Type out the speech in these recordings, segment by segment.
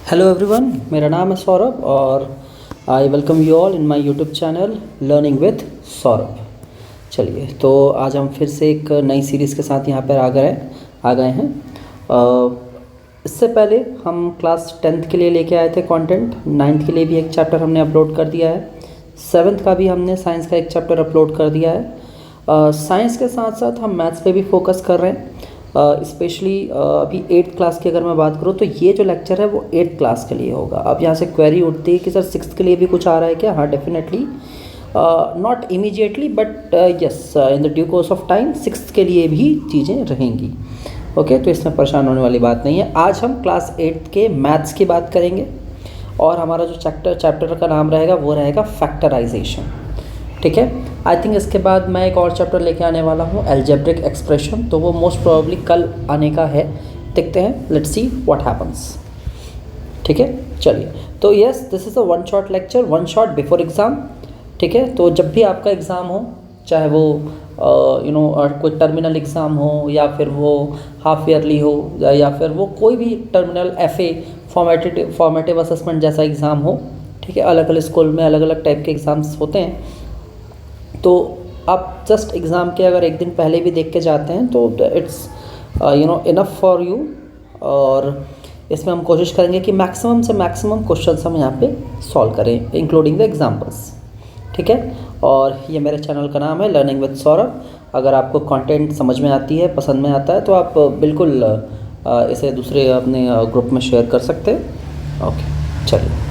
Hello everyone, मेरा नाम है सौरभ और I welcome you all in my YouTube channel learning with Saurabh. चलिए, तो आज हम फिर से एक नई सीरीज़ के साथ यहाँ पर आ गए हैं। इससे पहले हम क्लास 10th के लिए लेके आए थे कंटेंट, 9th के लिए भी एक चैप्टर हमने अपलोड कर दिया है, 7th का भी हमने साइंस का एक चैप्टर अपलोड कर दिया है। साइंस के साथ साथ हम मैथ्स पे भी फोकस कर रहे हैं। स्पेशली अभी 8th क्लास की अगर मैं बात करूँ तो ये जो लेक्चर है वो 8th क्लास के लिए होगा। अब यहाँ से क्वेरी उठती है कि सर 6th के लिए भी कुछ आ रहा है क्या? हाँ, definitely, not immediately but yes, in the due course of time 6th के लिए भी चीज़ें रहेंगी। ओके, तो इसमें परेशान होने वाली बात नहीं है। आज हम क्लास 8th के मैथ्स की बात करेंगे और हमारा जो चैप्टर का नाम रहेगा वो रहेगा फैक्टराइजेशन। ठीक है, आई थिंक इसके बाद मैं एक और चैप्टर लेके आने वाला हूँ, अलजेब्रिक एक्सप्रेशन, तो वो मोस्ट प्रोबेबली कल आने का है। देखते हैं, लेट्स सी व्हाट हैपन्स। ठीक है, चलिए, तो yes, this is a one shot lecture, one shot before exam. ठीक है, तो जब भी आपका एग्ज़ाम हो, चाहे वो कोई टर्मिनल एग्ज़ाम हो या फिर वो हाफ ईयरली हो या फिर वो कोई भी टर्मिनल FA फॉर्मेटिव असेसमेंट जैसा एग्ज़ाम हो, ठीक है, अलग अलग स्कूल में अलग अलग टाइप के एग्ज़ाम्स होते हैं, तो आप जस्ट एग्ज़ाम के अगर एक दिन पहले भी देख के जाते हैं तो इट्स इनफ फॉर यू। और इसमें हम कोशिश करेंगे कि मैक्सिमम से मैक्सिमम क्वेश्चंस हम यहाँ पे सॉल्व करें, इंक्लूडिंग द एग्जांपल्स। ठीक है, और ये मेरे चैनल का नाम है लर्निंग विद सौरभ। अगर आपको कंटेंट समझ में आती है, पसंद में आता है, तो आप बिल्कुल इसे दूसरे अपने ग्रुप में शेयर कर सकते हैं। ओके, चलिए,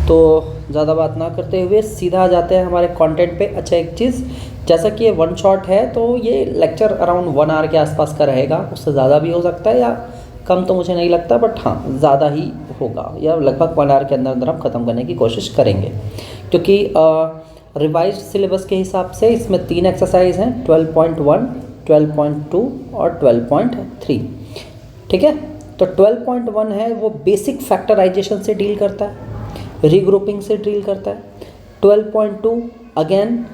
तो ज़्यादा बात ना करते हुए सीधा आ जाते हैं हमारे कंटेंट पे। अच्छा, एक चीज़, जैसा कि ये वन शॉट है तो ये लेक्चर अराउंड 1 आवर के आसपास का रहेगा, उससे ज़्यादा भी हो सकता है या कम, तो मुझे नहीं लगता, बट हाँ, ज़्यादा ही होगा, या लगभग 1 आवर के अंदर अंदर हम ख़त्म करने की कोशिश करेंगे, क्योंकि रिवाइज्ड सिलेबस के हिसाब से इसमें 3 एक्सरसाइज हैं, 12.1, 12.2 और 12.3। ठीक है, तो 12.1 है वो बेसिक फैक्टराइजेशन से डील करता है, रीग्रुपिंग से डील करता है। 12.2 अगेन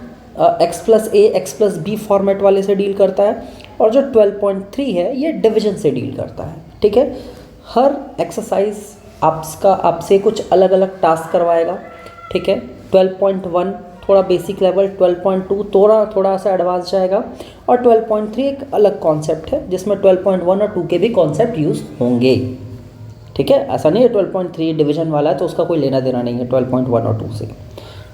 x+a x+b फॉर्मेट वाले से डील करता है, और जो 12.3 है ये डिवीजन से डील करता है। ठीक है, हर एक्सरसाइज आपसे कुछ अलग अलग टास्क करवाएगा। ठीक है, 12.1 थोड़ा बेसिक लेवल, 12.2 थोड़ा सा एडवांस जाएगा, और 12.3 एक अलग कॉन्सेप्ट है जिसमें 12.1 और 2 के भी कॉन्सेप्ट यूज़ होंगे। ठीक है, ऐसा नहीं है 12.3 डिवीजन वाला है तो उसका कोई लेना देना नहीं है 12.1 और 2 से।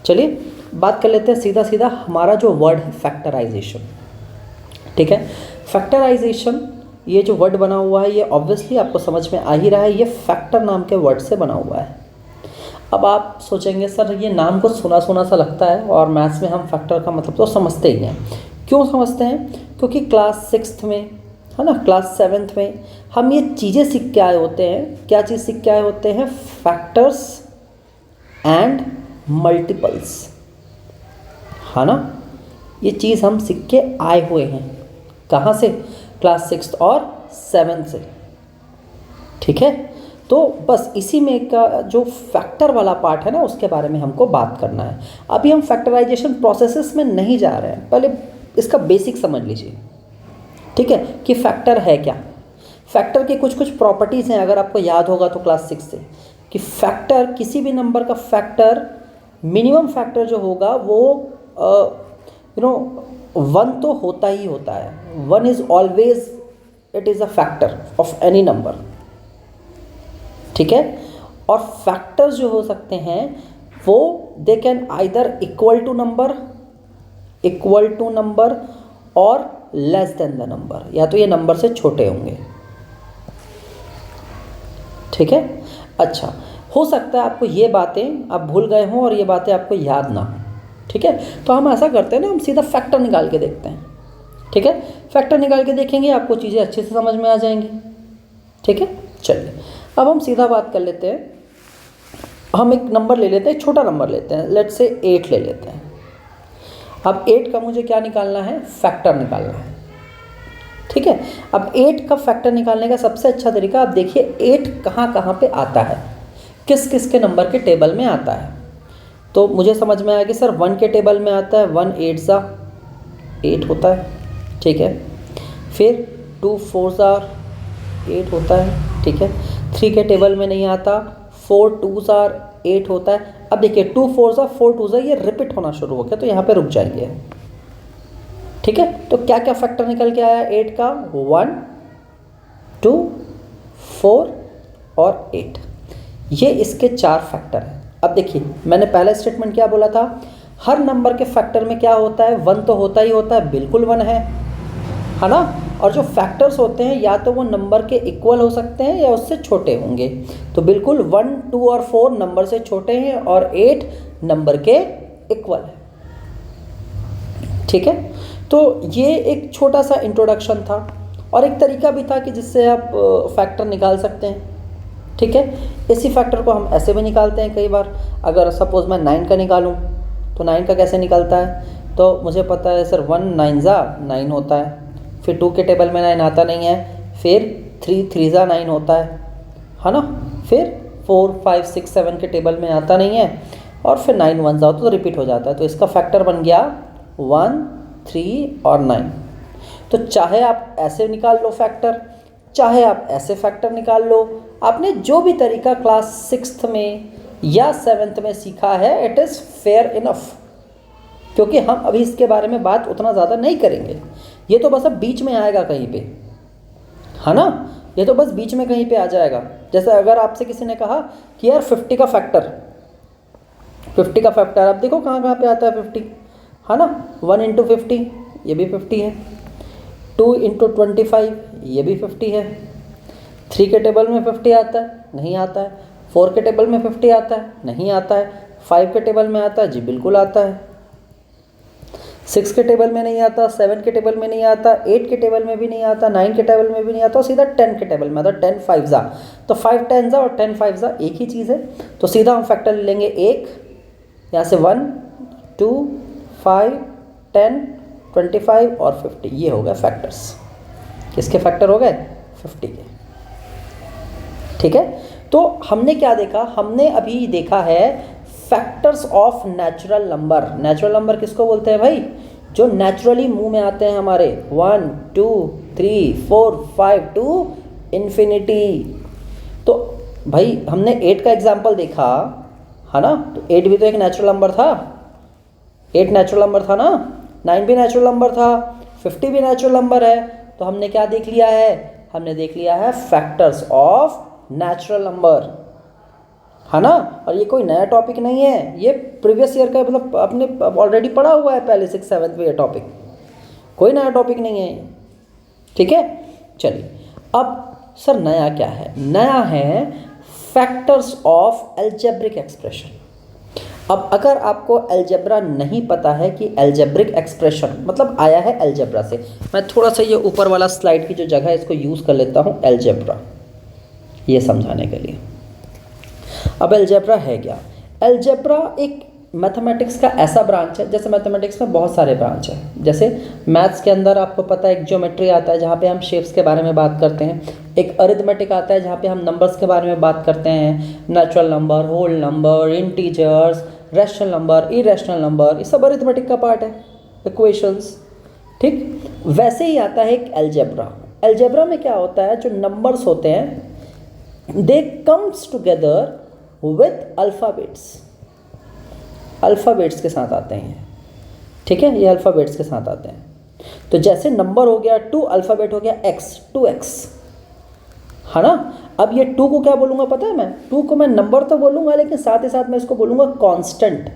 चलिए, बात कर लेते हैं सीधा सीधा हमारा जो वर्ड है फैक्टराइजेशन। ठीक है, फैक्टराइजेशन, ये जो वर्ड बना हुआ है ये ऑब्वियसली आपको समझ में आ ही रहा है, ये फैक्टर नाम के वर्ड से बना हुआ है। अब आप सोचेंगे सर ये नाम को सुना सुना सा लगता है, और मैथ्स में हम फैक्टर का मतलब तो समझते ही हैं। क्यों समझते हैं? क्योंकि क्लास 6th में, है ना, क्लास 7th में हम ये चीज़ें सीख के आए होते हैं। क्या चीज़ सीख के आए होते हैं? फैक्टर्स एंड मल्टीपल्स, है ना, ये चीज़ हम सीख के आए हुए हैं। कहाँ से? क्लास 6th और 7th से। ठीक है, तो बस इसी में का जो फैक्टर वाला पार्ट है ना, उसके बारे में हमको बात करना है। अभी हम फैक्टराइजेशन प्रोसेसेस में नहीं जा रहे हैं, पहले इसका बेसिक समझ लीजिए। ठीक है, कि फैक्टर है क्या। फैक्टर की कुछ कुछ प्रॉपर्टीज़ हैं, अगर आपको याद होगा तो क्लास 6 से, कि फैक्टर, किसी भी नंबर का फैक्टर, मिनिमम फैक्टर जो होगा वो 1 तो होता ही होता है। 1 is always, it is a factor of any number. ठीक है, और फैक्टर्स जो हो सकते हैं वो they can either equal to number और लेस देन द नंबर, या तो ये नंबर से छोटे होंगे। ठीक है, अच्छा, हो सकता है आपको ये बातें आप भूल गए हों और ये बातें आपको याद ना हो। ठीक है, तो हम ऐसा करते हैं ना, हम सीधा फैक्टर निकाल के देखते हैं। ठीक है, फैक्टर निकाल के देखेंगे, आपको चीज़ें अच्छे से समझ में आ जाएंगी। ठीक है, चलिए, अब हम सीधा बात कर लेते हैं। हम एक नंबर ले लेते हैं, छोटा नंबर लेते हैं, लेट्स से 8 ले लेते हैं। अब 8 का मुझे क्या निकालना है? फैक्टर निकालना है। ठीक है, अब 8 का फैक्टर निकालने का सबसे अच्छा तरीका, आप देखिए 8 कहाँ कहाँ पे आता है, किस किस के नंबर के टेबल में आता है। तो मुझे समझ में आया कि सर 1 के टेबल में आता है, 1 8 ज़ा 8 होता है। ठीक है, फिर 2 4 ज़ा 8 होता है। ठीक है, 3 के टेबल में नहीं आता, 4 2s आर 8 होता है। अब देखिए 2 4s आर 4 2s आर, ये रिपीट होना शुरू हो गया तो यहाँ पे रुक जाएंगे। ठीक है, तो क्या क्या फैक्टर निकल के आया 8 का, 1 2 4 और 8, ये इसके 4 फैक्टर हैं। अब देखिए मैंने पहला स्टेटमेंट क्या बोला था, हर नंबर के फैक्टर में क्या होता है, 1 तो होता ही होता है, बिल्कुल 1 है ना। और जो फैक्टर्स होते हैं या तो वो नंबर के इक्वल हो सकते हैं या उससे छोटे होंगे। तो बिल्कुल 1 2 और 4 नंबर से छोटे हैं और 8 नंबर के इक्वल है। ठीक है, तो ये एक छोटा सा इंट्रोडक्शन था और एक तरीका भी था कि जिससे आप फैक्टर निकाल सकते हैं। ठीक है, इसी फैक्टर को हम ऐसे भी निकालते हैं कई बार। अगर सपोज मैं 9 का निकालूं तो 9 का कैसे निकलता है, तो मुझे पता है सर 1 9 जा 9 होता है, फिर 2 के टेबल में 9 आता नहीं है, फिर 3 3 जा 9 होता है ना, फिर 4 5 6 7 के टेबल में आता नहीं है, और फिर 9 1 जाओ तो रिपीट हो जाता है। तो इसका फैक्टर बन गया 1 3 और 9। तो चाहे आप ऐसे निकाल लो फैक्टर, चाहे आप ऐसे फैक्टर निकाल लो, आपने जो भी तरीका क्लास 6th में या 7th में सीखा है इट इज़ फेयर इनफ, क्योंकि हम अभी इसके बारे में बात उतना ज़्यादा नहीं करेंगे। ये तो बस अब बीच में आएगा कहीं पे, है ना, ये तो बस बीच में कहीं पे आ जाएगा। जैसे अगर आपसे किसी ने कहा कि यार 50 का फैक्टर, 50 का फैक्टर आप देखो कहाँ कहाँ पे आता है 50, है ना। 1 इंटू 50 ये भी 50 है, 2 इंटू 25 ये भी 50 है, 3 के टेबल में 50 आता है, नहीं आता है, 4 के टेबल में 50 आता है, नहीं आता है, 5 के टेबल में आता है, जी बिल्कुल आता है, 6 के टेबल में नहीं आता, 7 के टेबल में नहीं आता, 8 के टेबल में भी नहीं आता, 9 के टेबल में भी नहीं आता, और सीधा 10 के टेबल में आता। 10 5 जा, तो 5 10 जा और 10 5 जा एक ही चीज़ है। तो सीधा हम फैक्टर ले लेंगे 1, यहाँ से 1 2 5 10 25 और 50, ये हो गए फैक्टर्स। किसके फैक्टर हो गए? 50 के। ठीक है, तो हमने क्या देखा, हमने अभी देखा है factors of natural number. Natural number किसको बोलते हैं भाई? जो नेचुरली मुंह में आते हैं हमारे, 1 2 3 4 5 टू इन्फिनिटी। तो भाई हमने 8 का एग्जाम्पल देखा, है ना, तो 8 भी तो एक नेचुरल नंबर था, 8 नेचुरल नंबर था ना, 9 भी नेचुरल नंबर था, 50 भी नेचुरल नंबर है। तो हमने क्या देख लिया है? हमने देख लिया है फैक्टर्स ऑफ नेचुरल नंबर, है ना। और ये कोई नया टॉपिक नहीं है, ये प्रीवियस ईयर का, मतलब आपने ऑलरेडी पढ़ा हुआ है पहले 6 7 में ये टॉपिक, कोई नया टॉपिक नहीं है। ठीक है, चलिए अब सर नया क्या है? नया है फैक्टर्स ऑफ अलजेब्रिक एक्सप्रेशन। अब अगर आपको अलजेब्रा नहीं पता है कि अलजेब्रिक एक्सप्रेशन मतलब आया है अलजेब्रा से, मैं थोड़ा सा ये ऊपर वाला स्लाइड की जो जगह है इसको यूज़ कर लेता हूँ अलजेब्रा, ये समझाने के लिए। अब अलजेब्रा है क्या? अलजेब्रा एक मैथमेटिक्स का ऐसा ब्रांच है, जैसे मैथमेटिक्स में बहुत सारे ब्रांच हैं, जैसे मैथ्स के अंदर आपको पता है एक ज्योमेट्री आता है जहाँ पे हम शेप्स के बारे में बात करते हैं, एक अरिथमेटिक आता है जहाँ पे हम नंबर्स के बारे में बात करते हैं, natural number, whole number, integers, rational number, irrational number, ये सब अरिथमेटिक का पार्ट है, इक्वेशंस। ठीक, वैसे ही आता है एक अलजेब्रा। अलजेब्रा में क्या होता है, जो नंबर्स होते हैं they comes together with alphabets, alphabets के साथ आते हैं। ठीक है, ये अल्फ़ाबेट्स के साथ आते हैं। तो जैसे नंबर हो गया 2, अल्फ़ाबेट हो गया x, 2x, है ना। अब ये 2 को क्या बोलूँगा पता है? मैं 2 को मैं नंबर तो बोलूँगा, लेकिन साथ ही साथ मैं इसको बोलूँगा कांस्टेंट।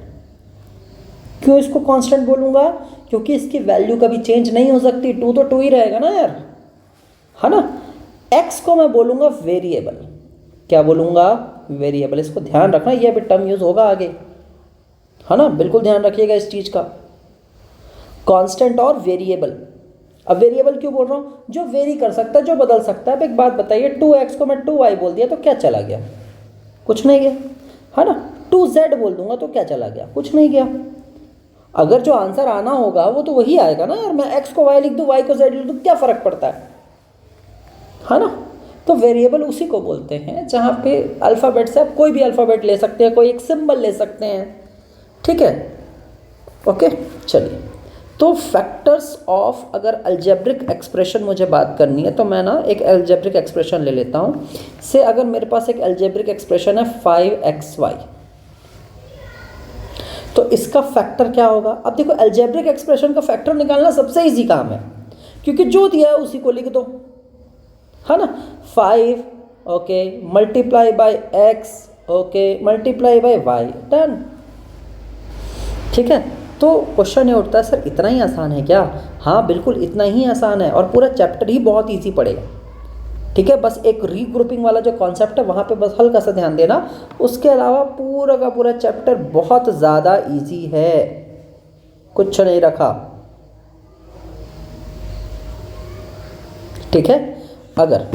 क्यों इसको कांस्टेंट बोलूँगा? क्योंकि इसकी वैल्यू कभी चेंज नहीं हो सकती, 2 तो 2 ही रहेगा ना यार, है ना। x को मैं बोलूँगा वेरिएबल। क्या बोलूँगा? वेरिएबल। इसको ध्यान रखना, ये अभी टर्म यूज़ होगा आगे, है ना, बिल्कुल ध्यान रखिएगा इस चीज़ का, कांस्टेंट और वेरिएबल। अब वेरिएबल क्यों बोल रहा हूँ? जो वेरी कर सकता है, जो बदल सकता है। अब एक बात बताइए, 2x को मैं 2y बोल दिया तो क्या चला गया? कुछ नहीं गया, है ना। 2z बोल दूंगा तो क्या चला गया? कुछ नहीं गया। अगर जो आंसर आना होगा वो तो वही आएगा ना यार। मैं x को y लिख दूँ, y को z लिख दूँ, क्या फ़र्क पड़ता है ना। तो वेरिएबल उसी को बोलते हैं जहाँ पे अल्फ़ाबेट से आप कोई भी अल्फ़ाबेट ले सकते हैं, कोई एक सिंबल ले सकते हैं। ठीक है, ओके, चलिए। तो फैक्टर्स ऑफ, अगर अलजेब्रिक एक्सप्रेशन मुझे बात करनी है तो मैं ना एक अलजेब्रिक एक्सप्रेशन ले लेता हूँ से। अगर मेरे पास एक अलजेब्रिक एक्सप्रेशन है 5xy, तो इसका फैक्टर क्या होगा? अब देखो, अलजेब्रिक एक्सप्रेशन का फैक्टर निकालना सबसे इजी काम है, क्योंकि जो दिया है उसी को लिख दो, है ना। 5 okay multiply by x okay multiply by y, done. ठीक है, तो क्वेश्चन ये उठता है, सर इतना ही आसान है क्या? हाँ बिल्कुल इतना ही आसान है, और पूरा चैप्टर ही बहुत इजी पड़ेगा। ठीक है, बस एक रीग्रुपिंग वाला जो कॉन्सेप्ट है वहाँ पे बस हल्का सा ध्यान देना, उसके अलावा पूरा का पूरा चैप्टर बहुत ज़्यादा इजी है, कुछ नहीं रखा। ठीक है, अगर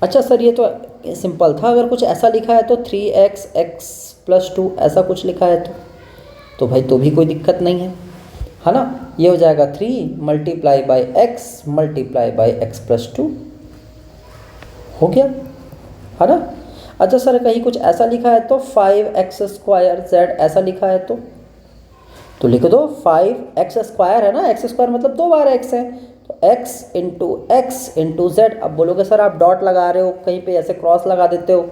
अच्छा सर ये तो सिंपल था, अगर कुछ ऐसा लिखा है तो 3x x+2 ऐसा कुछ लिखा है तो भाई तो भी कोई दिक्कत नहीं है ना। ये हो जाएगा 3 multiply by x multiply by x+2, हो गया, है ना। अच्छा सर कहीं कुछ ऐसा लिखा है तो 5x² z ऐसा लिखा है तो लिख दो 5x² है ना, x² मतलब 2 बार x है, तो x इंटू z। अब बोलोगे सर आप डॉट लगा रहे हो, कहीं पे ऐसे क्रॉस लगा देते हो,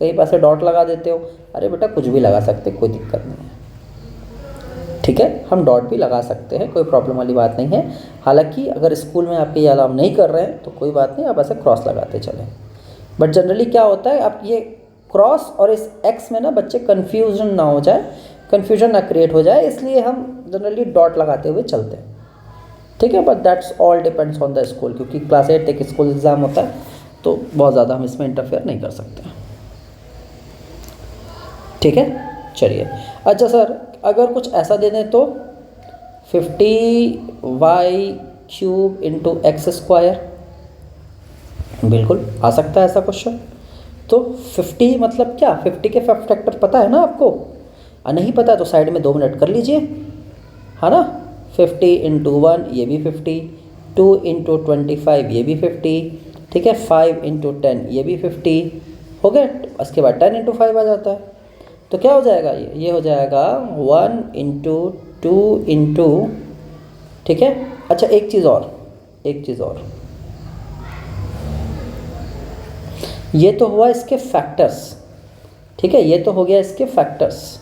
कहीं पे ऐसे डॉट लगा देते हो। अरे बेटा कुछ भी लगा सकते, कोई दिक्कत नहीं है। ठीक है, हम डॉट भी लगा सकते हैं, कोई प्रॉब्लम वाली बात नहीं है। हालांकि अगर स्कूल में आपके ये अलाउ नहीं कर रहे हैं तो कोई बात नहीं, आप ऐसे क्रॉस लगाते चलें। बट जनरली क्या होता है, आप ये क्रॉस और इस x में ना बच्चे कन्फ्यूजन ना हो जाए, कन्फ्यूजन ना क्रिएट हो जाए, इसलिए हम जनरली डॉट लगाते हुए चलते हैं। ठीक है, but that's all depends on the school, क्योंकि क्लास 8 तक स्कूल एग्ज़ाम होता है तो बहुत ज़्यादा हम इसमें इंटरफेयर नहीं कर सकते। ठीक है, चलिए। अच्छा सर अगर कुछ ऐसा दे दें तो 50y³ इंटू x², बिल्कुल आ सकता है ऐसा क्वेश्चन। तो 50 मतलब क्या, 50 के फैक्टर पता है ना आपको? नहीं पता तो साइड में 2 मिनट कर लीजिए, है ना। 50 इंटू 1 ये भी 50, 2 इंटू 25 ये भी 50, ठीक है, 5 इंटू 10 ये भी 50 हो गया। उसके बाद 10 इंटू 5 आ जाता है, तो क्या हो जाएगा ये हो जाएगा 1 इंटू 2 इंटू, ठीक है। अच्छा एक चीज़ और, ये तो हुआ इसके फैक्टर्स, ठीक है, ये तो हो गया इसके फैक्टर्स।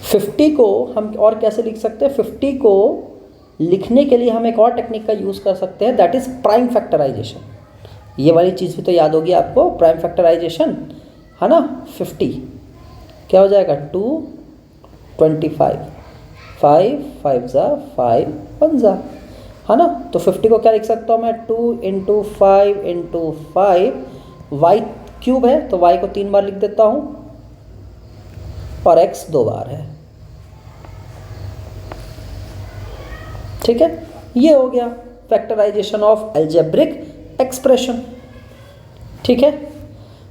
50 को हम और कैसे लिख सकते हैं? 50 को लिखने के लिए हम एक और टेक्निक का यूज़ कर सकते हैं, दैट इज़ प्राइम फैक्टराइजेशन। ये वाली चीज़ भी तो याद होगी आपको, प्राइम फैक्टराइजेशन, है ना। 50 क्या हो जाएगा 2 25, 5 5 जा 5 1 जा, है ना। तो 50 को क्या लिख सकता हूँ मैं? 2 इंटू 5 इंटू 5, y³ है तो y को 3 बार लिख देता हूँ और x 2 बार है। ठीक है, ये हो गया फैक्टराइजेशन ऑफ अलजेब्रिक एक्सप्रेशन। ठीक है,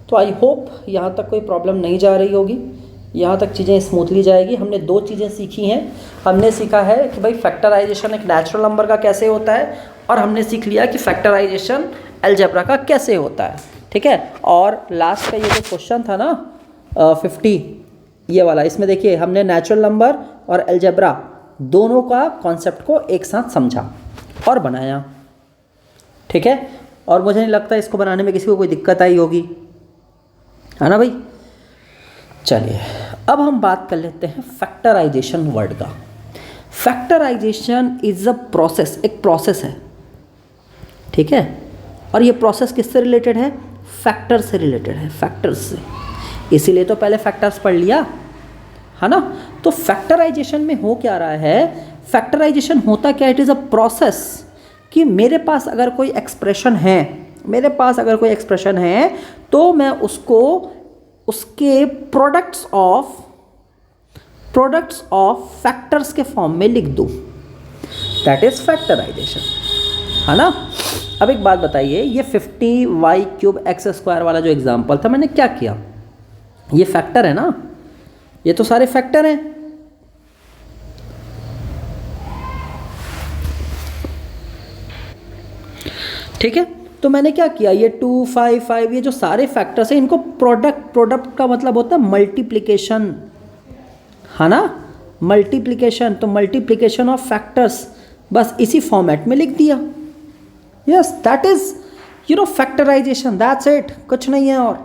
तो आई होप यहाँ तक कोई प्रॉब्लम नहीं जा रही होगी, यहाँ तक चीज़ें स्मूथली जाएगी। हमने 2 चीज़ें सीखी हैं। हमने सीखा है कि भाई फैक्टराइजेशन एक नेचुरल नंबर का कैसे होता है, और हमने सीख लिया कि फैक्टराइजेशन अलजेब्रा का कैसे होता है। ठीक है, और लास्ट का ये जो क्वेश्चन था ना 50 ये वाला, इसमें देखिए हमने नेचुरल नंबर और अलजेब्रा दोनों का कॉन्सेप्ट को एक साथ समझा और बनाया। ठीक है, और मुझे नहीं लगता इसको बनाने में किसी को कोई दिक्कत आई होगी, है ना भाई। चलिए अब हम बात कर लेते हैं फैक्टराइजेशन वर्ड का। फैक्टराइजेशन इज़ अ प्रोसेस, एक प्रोसेस है, ठीक है। और ये प्रोसेस किससे रिलेटेड है? फैक्टर से रिलेटेड है, फैक्टर्स से। इसीलिए तो पहले फैक्टर्स पढ़ लिया, है ना। तो फैक्टराइजेशन में हो क्या रहा है? फैक्टराइजेशन होता क्या? इट इज़ अ प्रोसेस कि मेरे पास अगर कोई एक्सप्रेशन है, तो मैं उसको उसके प्रोडक्ट्स ऑफ फैक्टर्स के फॉर्म में लिख दूँ, दैट इज़ फैक्टराइजेशन, है ना। अब एक बात बताइए, ये 50y³ x² वाला जो एग्जांपल था, मैंने क्या किया? ये फैक्टर है ना, ये तो सारे फैक्टर हैं। ठीक है, तो मैंने क्या किया, ये 2 5 5 ये जो सारे फैक्टर्स हैं इनको प्रोडक्ट का मतलब होता है मल्टीप्लिकेशन, है ना। मल्टीप्लिकेशन, तो मल्टीप्लिकेशन ऑफ फैक्टर्स बस इसी फॉर्मेट में लिख दिया। Yes, that is factorisation, that's it, कुछ नहीं है और।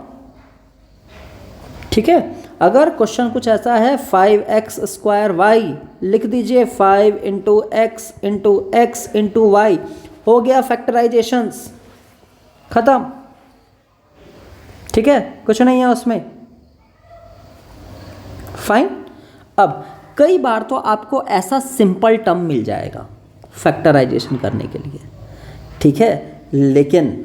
ठीक है, अगर क्वेश्चन कुछ ऐसा है 5x² y, लिख दीजिए 5 into X into X into Y, हो गया फैक्टराइजेशंस, खत्म। ठीक है, कुछ नहीं है उसमें, फाइन। अब कई बार तो आपको ऐसा सिंपल टर्म मिल जाएगा फैक्टराइजेशन करने के लिए, ठीक है, लेकिन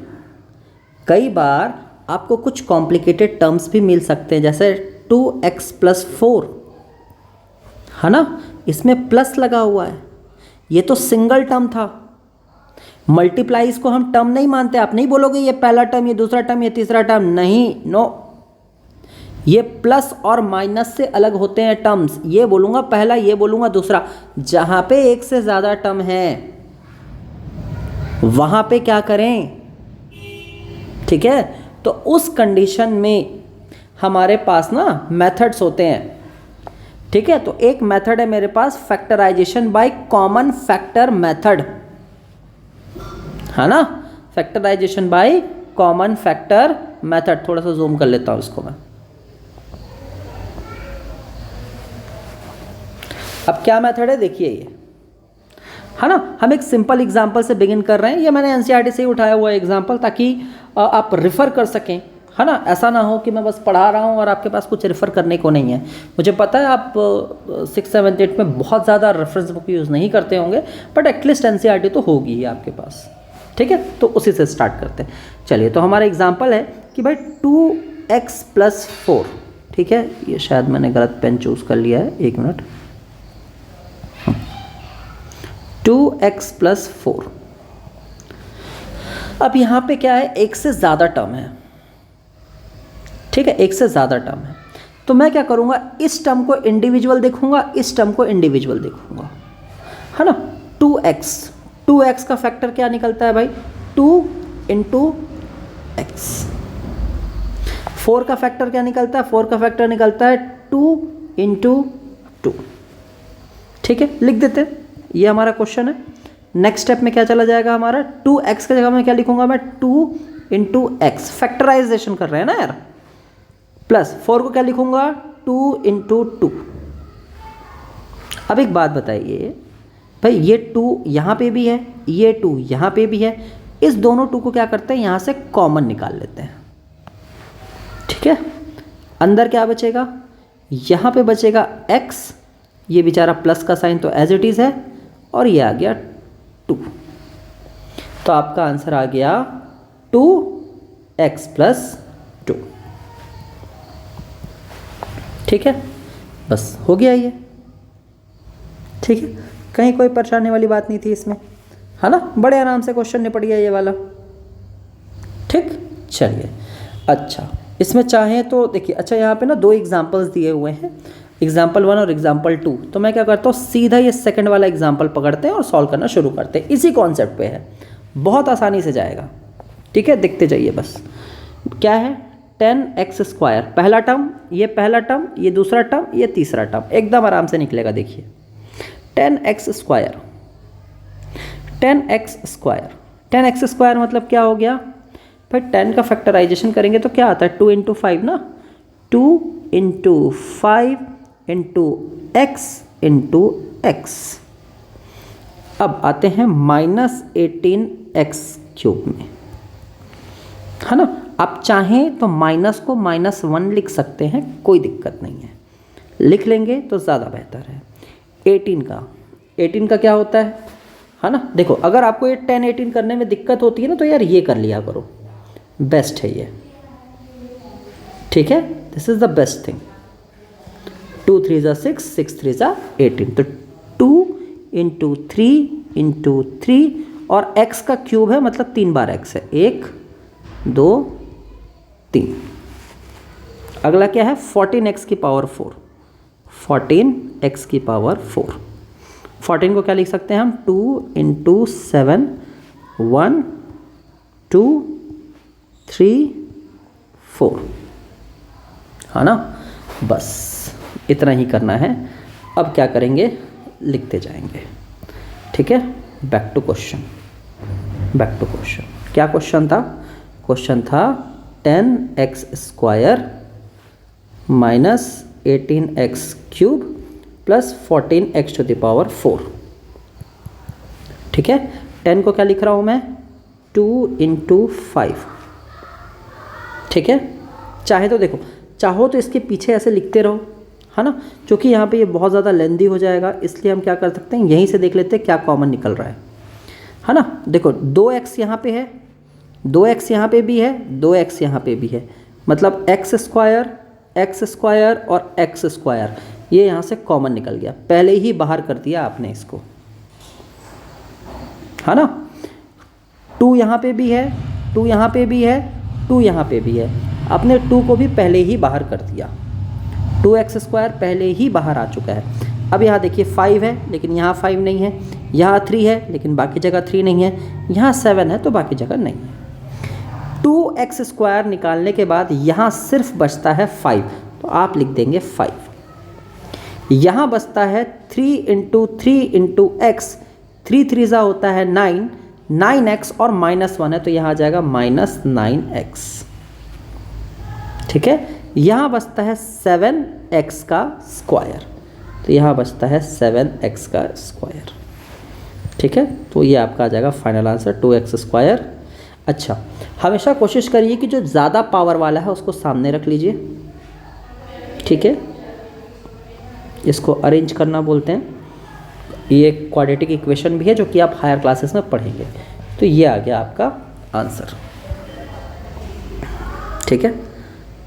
कई बार आपको कुछ कॉम्प्लिकेटेड टर्म्स भी मिल सकते हैं, जैसे 2x + 4, है ना, इसमें प्लस लगा हुआ है, ये तो सिंगल टर्म था। मल्टीप्लाइज को हम टर्म नहीं मानते, आप नहीं बोलोगे ये पहला टर्म, ये दूसरा टर्म, ये तीसरा टर्म, नहीं, नो, ये प्लस और माइनस से अलग होते हैं टर्म्स। ये बोलूँगा पहला, ये बोलूँगा दूसरा। जहाँ पे एक से ज़्यादा टर्म है वहाँ पे क्या करें, ठीक है, तो उस कंडीशन में हमारे पास ना मेथड्स होते हैं। ठीक है, तो एक मेथड है मेरे पास factorisation by common factor method, है ना, factorisation by common factor method. थोड़ा सा जूम कर लेता हूं इसको मैं। अब क्या मेथड है देखिए ये, है ना, हम एक सिंपल एग्जांपल से बिगिन कर रहे हैं। ये मैंने एनसीईआरटी से ही उठाया हुआ एग्जांपल, ताकि आप रिफ़र कर सकें, है ना। ऐसा ना हो कि मैं बस पढ़ा रहा हूँ और आपके पास कुछ रेफ़र करने को नहीं है। मुझे पता है आप 6, 7, 8 में बहुत ज़्यादा रेफरेंस बुक यूज़ नहीं करते होंगे, बट एटलीस्ट एनसीईआरटी तो होगी ही आपके पास। ठीक है, तो उसी से स्टार्ट करते हैं। चलिए, तो हमारा एग्जांपल है कि भाई 2x + 4, ठीक है, ये शायद मैंने गलत पेन चूज़ कर लिया है, 1 मिनट। 2x + 4, अब यहाँ पे क्या है, एक से ज़्यादा टर्म है। ठीक है, एक से ज़्यादा टर्म है, तो मैं क्या करूँगा, इस टर्म को इंडिविजुअल देखूँगा, इस टर्म को इंडिविजुअल देखूँगा, है ना। 2x का फैक्टर क्या निकलता है भाई, 2 × x। 4 का फैक्टर क्या निकलता है, 4 का फैक्टर निकलता है 2 × 2। ठीक है, लिख देते हैं, ये हमारा क्वेश्चन है। नेक्स्ट स्टेप में क्या चला जाएगा हमारा, 2x की जगह में क्या लिखूंगा मैं, 2 × x, फैक्टराइजेशन कर रहे हैं ना यार, प्लस 4 को क्या लिखूंगा, 2 × 2। अब एक बात बताइए भाई, ये 2 यहाँ पे भी है, ये 2 यहाँ पे भी है, इस दोनों 2 को क्या करते हैं, यहाँ से कॉमन निकाल लेते हैं। ठीक है, अंदर क्या बचेगा, यहाँ पे बचेगा x, ये बेचारा प्लस का साइन तो एज इट इज़ है, और ये आ गया 2। तो आपका आंसर आ गया 2x + 2। ठीक है, बस हो गया ये। ठीक है, कहीं कोई परेशानी वाली बात नहीं थी इसमें, है ना, बड़े आराम से क्वेश्चन निपट गया ये वाला। ठीक, चलिए, अच्छा इसमें चाहें तो देखिए, अच्छा यहाँ पे ना 2 एग्जाम्पल्स दिए हुए हैं, एग्जाम्पल 1 और एग्जाम्पल 2। तो मैं क्या करता हूँ, सीधा ये सेकंड वाला एग्जाम्पल पकड़ते हैं और सॉल्व करना शुरू करते हैं। इसी कॉन्सेप्ट पे है, बहुत आसानी से जाएगा। ठीक है, देखते जाइए बस। क्या है, 10x², पहला टर्म, ये पहला टर्म, ये दूसरा टर्म, ये तीसरा टर्म, एकदम आराम से निकलेगा। देखिए 10x², 10x² 10x² मतलब क्या हो गया भाई, 10 का फैक्टराइजेशन करेंगे तो क्या आता है, 2 × 5 ना, 2 × 5 × x × x। अब आते हैं -18x³ में, है ना। आप चाहें तो माइनस को -1 लिख सकते हैं, कोई दिक्कत नहीं है, लिख लेंगे तो ज़्यादा बेहतर है। 18 का क्या होता है ना। देखो, अगर आपको ये 10, 18 करने में दिक्कत होती है ना, तो यार ये कर लिया करो, बेस्ट है ये। ठीक है, this is the best thing. 2 × 3 = 6, 6 × 3 = 18, तो 2 × 3 × 3, और x का क्यूब है मतलब 3 बार x है, 1 2 3। अगला क्या है, 14x⁴, 14x⁴। 14 को क्या लिख सकते हैं हम, 2 × 7, 1 2 3 4, है ना। बस इतना ही करना है, अब क्या करेंगे, लिखते जाएंगे। ठीक है, बैक टू क्वेश्चन। क्या क्वेश्चन था? क्वेश्चन था 10x² minus 18x³ plus 14x⁴। ठीक है, 10 को क्या लिख रहा हूँ मैं? 2 × 5। ठीक है, चाहे तो देखो, चाहो तो इसके पीछे ऐसे लिखते रहो, है ना, क्योंकि यहाँ पे ये बहुत ज़्यादा लेंदी हो जाएगा, इसलिए हम क्या कर सकते हैं, यहीं से देख लेते हैं क्या कॉमन निकल रहा है ना। देखो 2x यहाँ पे है, 2x यहाँ पे भी है, 2x यहाँ पे भी है, मतलब x² और x², ये यहाँ से कॉमन निकल गया, पहले ही बाहर कर दिया आपने इसको, है ना। 2 यहाँ पे भी है, 2 यहाँ पे भी है, 2 यहाँ पे भी है, आपने 2 को भी पहले ही बाहर कर दिया, 2x² पहले ही बाहर आ चुका है। अब यहाँ देखिए 5 है, लेकिन यहाँ 5 नहीं है, यहाँ 3 है, लेकिन बाकी जगह 3 नहीं है, यहाँ 7 है तो बाकी जगह नहीं है। 2x² निकालने के बाद यहाँ सिर्फ बचता है 5, तो आप लिख देंगे 5। यहाँ बचता है 3 × 3 × x, 3 3 होता है 9, 9x और -1 है तो यहाँ आ जाएगा -9x। ठीक है, यहाँ बचता है 7x², तो यहाँ बचता है 7x²। ठीक है, तो ये आपका आ जाएगा फाइनल आंसर 2x²। अच्छा, हमेशा कोशिश करिए कि जो ज़्यादा पावर वाला है उसको सामने रख लीजिए। ठीक है, इसको अरेंज करना बोलते हैं। ये क्वाड्रेटिक इक्वेशन भी है जो कि आप हायर क्लासेस में पढ़ेंगे। तो ये आ गया आपका आंसर। ठीक है,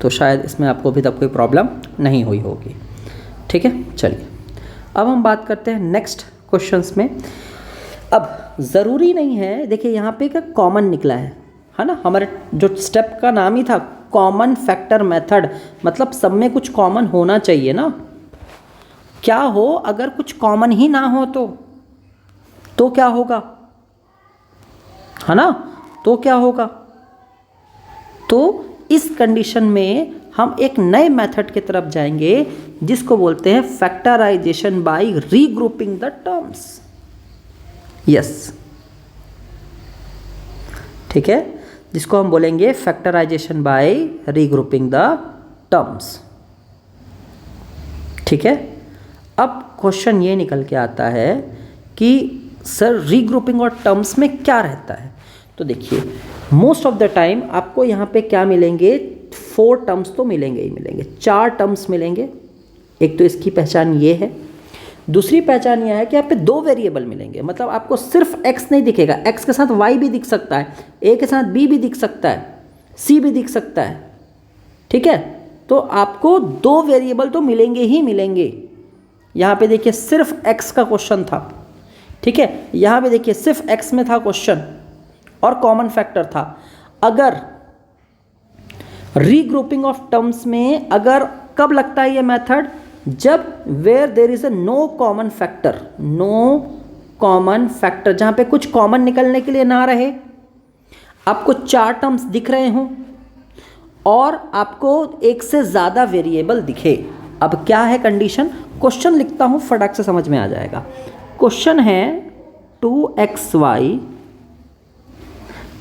तो शायद इसमें आपको अभी तक कोई प्रॉब्लम नहीं हुई होगी। ठीक है, चलिए अब हम बात करते हैं नेक्स्ट क्वेश्चंस में। अब ज़रूरी नहीं है, देखिए यहाँ पे क्या कॉमन निकला है ना, हमारे जो स्टेप का नाम ही था कॉमन फैक्टर मेथड, मतलब सब में कुछ कॉमन होना चाहिए ना। क्या हो अगर कुछ कॉमन ही ना हो तो क्या होगा, है ना, तो क्या होगा? तो इस कंडीशन में हम एक नए मेथड की तरफ जाएंगे जिसको बोलते हैं factorisation by regrouping the terms. Yes, ठीक है, जिसको हम बोलेंगे factorisation by regrouping the terms. ठीक है, अब क्वेश्चन ये निकल के आता है कि सर रीग्रुपिंग और टर्म्स में क्या रहता है। तो देखिए मोस्ट ऑफ द टाइम आपको यहाँ पे क्या मिलेंगे, 4 टर्म्स तो मिलेंगे ही मिलेंगे, 4 टर्म्स मिलेंगे। एक तो इसकी पहचान ये है, दूसरी पहचान यह है कि यहाँ पे 2 वेरिएबल मिलेंगे, मतलब आपको सिर्फ x नहीं दिखेगा, x के साथ y भी दिख सकता है, a के साथ b भी दिख सकता है, c भी दिख सकता है। ठीक है, तो आपको 2 वेरिएबल तो मिलेंगे ही मिलेंगे। यहाँ पे देखिए सिर्फ x का क्वेश्चन था, ठीक है, यहाँ पे देखिए सिर्फ x में था क्वेश्चन और कॉमन फैक्टर था। अगर रीग्रुपिंग ऑफ टर्म्स में अगर कब लगता है ये मेथड, जब where there is a no common factor, जहां पे कुछ कॉमन निकलने के लिए ना रहे, आपको 4 टर्म्स दिख रहे हों और आपको एक से ज़्यादा वेरिएबल दिखे। अब क्या है कंडीशन, क्वेश्चन लिखता हूं, फटाक से समझ में आ जाएगा। क्वेश्चन है 2xy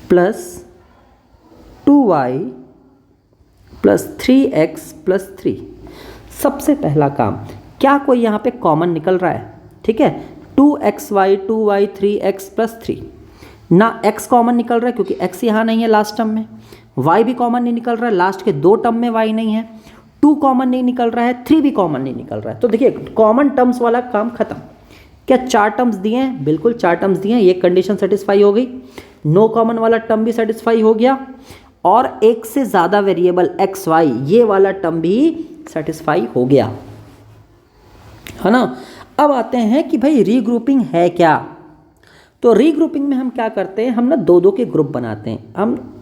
plus 2y plus 3x plus 3। सबसे पहला काम, क्या कोई यहाँ पे कॉमन निकल रहा है? ठीक है, 2xy 2y 3x प्लस 3 ना, x कॉमन निकल रहा है क्योंकि x यहाँ नहीं है लास्ट टर्म में, y भी कॉमन नहीं निकल रहा है, लास्ट के 2 टर्म में y नहीं है, 2 कॉमन नहीं निकल रहा है, 3 भी कॉमन नहीं निकल रहा है। तो देखिए कॉमन टर्म्स वाला काम खत्म। क्या 4 टर्म्स दिए हैं? बिल्कुल 4 टर्म्स दिए हैं, ये कंडीशन सेटिस्फाई हो गई, नो कॉमन वाला टर्म भी सेटिस्फाई हो गया और एक से ज़्यादा वेरिएबल एक्स वाई ये वाला टर्म भी सेटिस्फाई हो गया, है ना। अब आते हैं कि भाई रीग्रुपिंग है क्या। तो रीग्रुपिंग में हम क्या करते हैं, हम ना 2-2 के ग्रुप बनाते हैं। हम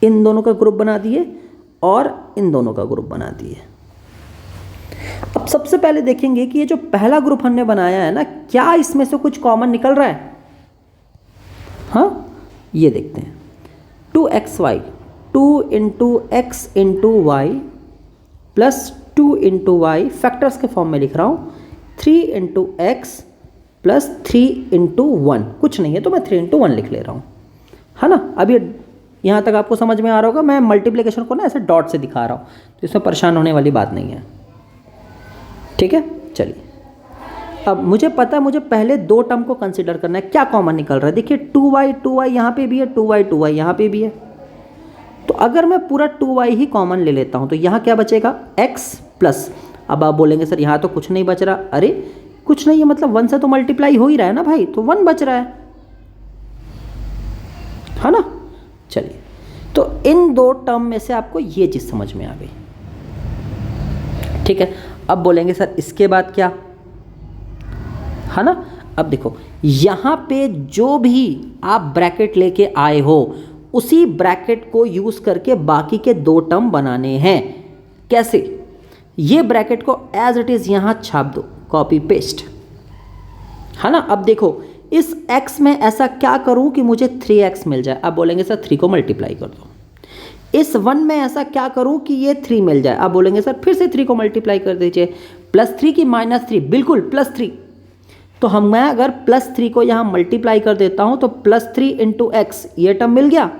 इन दोनों का ग्रुप बना दिए और इन दोनों का ग्रुप बना दिए। अब सबसे पहले देखेंगे कि ये जो पहला ग्रुप हमने बनाया है ना, क्या इसमें से कुछ कॉमन निकल रहा है? हाँ, ये देखते हैं 2xy 2 × x × y plus 2 × y, factors के फॉर्म में लिख रहा हूँ, 3 इंटू एक्स प्लस 3 इंटू 1, कुछ नहीं है तो मैं 3 इंटू 1 लिख ले रहा हूँ, है ना। अब ये यहाँ तक आपको समझ में आ रहा होगा। मैं मल्टीप्लिकेशन को ना ऐसे डॉट से दिखा रहा हूँ, तो इसमें परेशान होने वाली बात नहीं है, ठीक है। चलिए, अब मुझे पता है मुझे पहले दो टर्म को कंसिडर करना है, क्या कॉमन निकल रहा है। देखिए 2y यहाँ पे भी है, 2y यहाँ पे भी है, तो अगर मैं पूरा 2y ही कॉमन ले लेता हूँ तो यहाँ क्या बचेगा, x प्लस। अब आप बोलेंगे सर यहाँ तो कुछ नहीं बच रहा। अरे कुछ नहीं है मतलब 1 से तो मल्टीप्लाई हो ही रहा है ना भाई, तो 1 बच रहा है ना। चलिए, तो इन दो टर्म में से आपको ये चीज़ समझ में आ गई, ठीक है। अब बोलेंगे सर इसके बाद क्या, है ना। अब देखो यहाँ पे जो भी आप ब्रैकेट लेके आए हो उसी ब्रैकेट को यूज़ करके बाकी के दो टर्म बनाने हैं। कैसे, ये ब्रैकेट को एज इट इज़ यहाँ छाप दो, कॉपी पेस्ट, है ना। अब देखो इस x में ऐसा क्या करूं कि मुझे 3x मिल जाए। अब बोलेंगे सर 3 को मल्टीप्लाई कर दो। इस 1 में ऐसा क्या करूं कि ये 3 मिल जाए। अब बोलेंगे सर फिर से 3 को मल्टीप्लाई कर दीजिए, +3 की -3, बिल्कुल +3। तो मैं अगर +3 को यहाँ मल्टीप्लाई कर देता हूँ तो +3 इंटू एक्स ये टर्म मिल गया,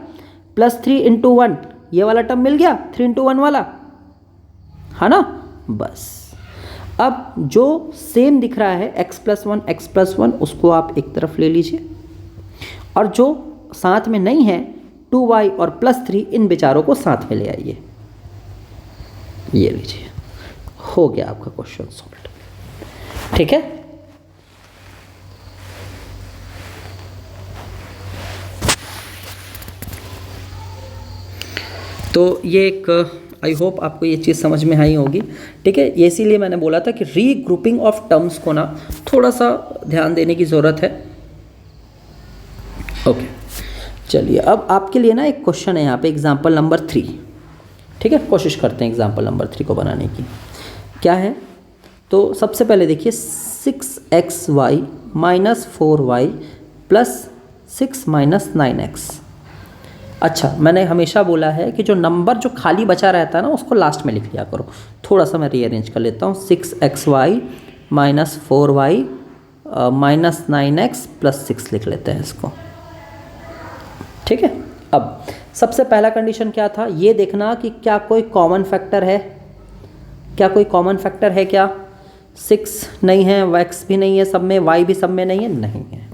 +3 इंटू 1 ये वाला टर्म मिल गया, 3 इंटू 1 वाला, है ना। बस अब जो सेम दिख रहा है x+1 उसको आप एक तरफ ले लीजिए, और जो साथ में नहीं है 2y और +3 इन बेचारों को साथ में ले आइए। ये लीजिए, हो गया आपका क्वेश्चन सॉल्व, ठीक है। तो ये एक आई होप आपको ये चीज़ समझ में आई होगी, ठीक है। ये इसीलिए मैंने बोला था कि रीग्रुपिंग ऑफ टर्म्स को ना थोड़ा सा ध्यान देने की ज़रूरत है। ओके, चलिए अब आपके लिए ना एक क्वेश्चन है यहाँ पे, एग्जाम्पल नंबर 3, ठीक है। कोशिश करते हैं एग्जाम्पल नंबर 3 को बनाने की। क्या है, तो सबसे पहले देखिए 6xy - 4y + 6 - 9x। अच्छा, मैंने हमेशा बोला है कि जो नंबर जो खाली बचा रहता है ना उसको लास्ट में लिख लिया करो। थोड़ा सा मैं रीअरेंज कर लेता हूँ, 6xy - 4y - 9x + 6 लिख लेते हैं इसको, ठीक है। अब सबसे पहला कंडीशन क्या था, ये देखना कि क्या कोई कॉमन फैक्टर है, क्या कोई कॉमन फैक्टर है क्या। 6 नहीं है, x भी नहीं है सब में, y भी सब में नहीं है, नहीं है।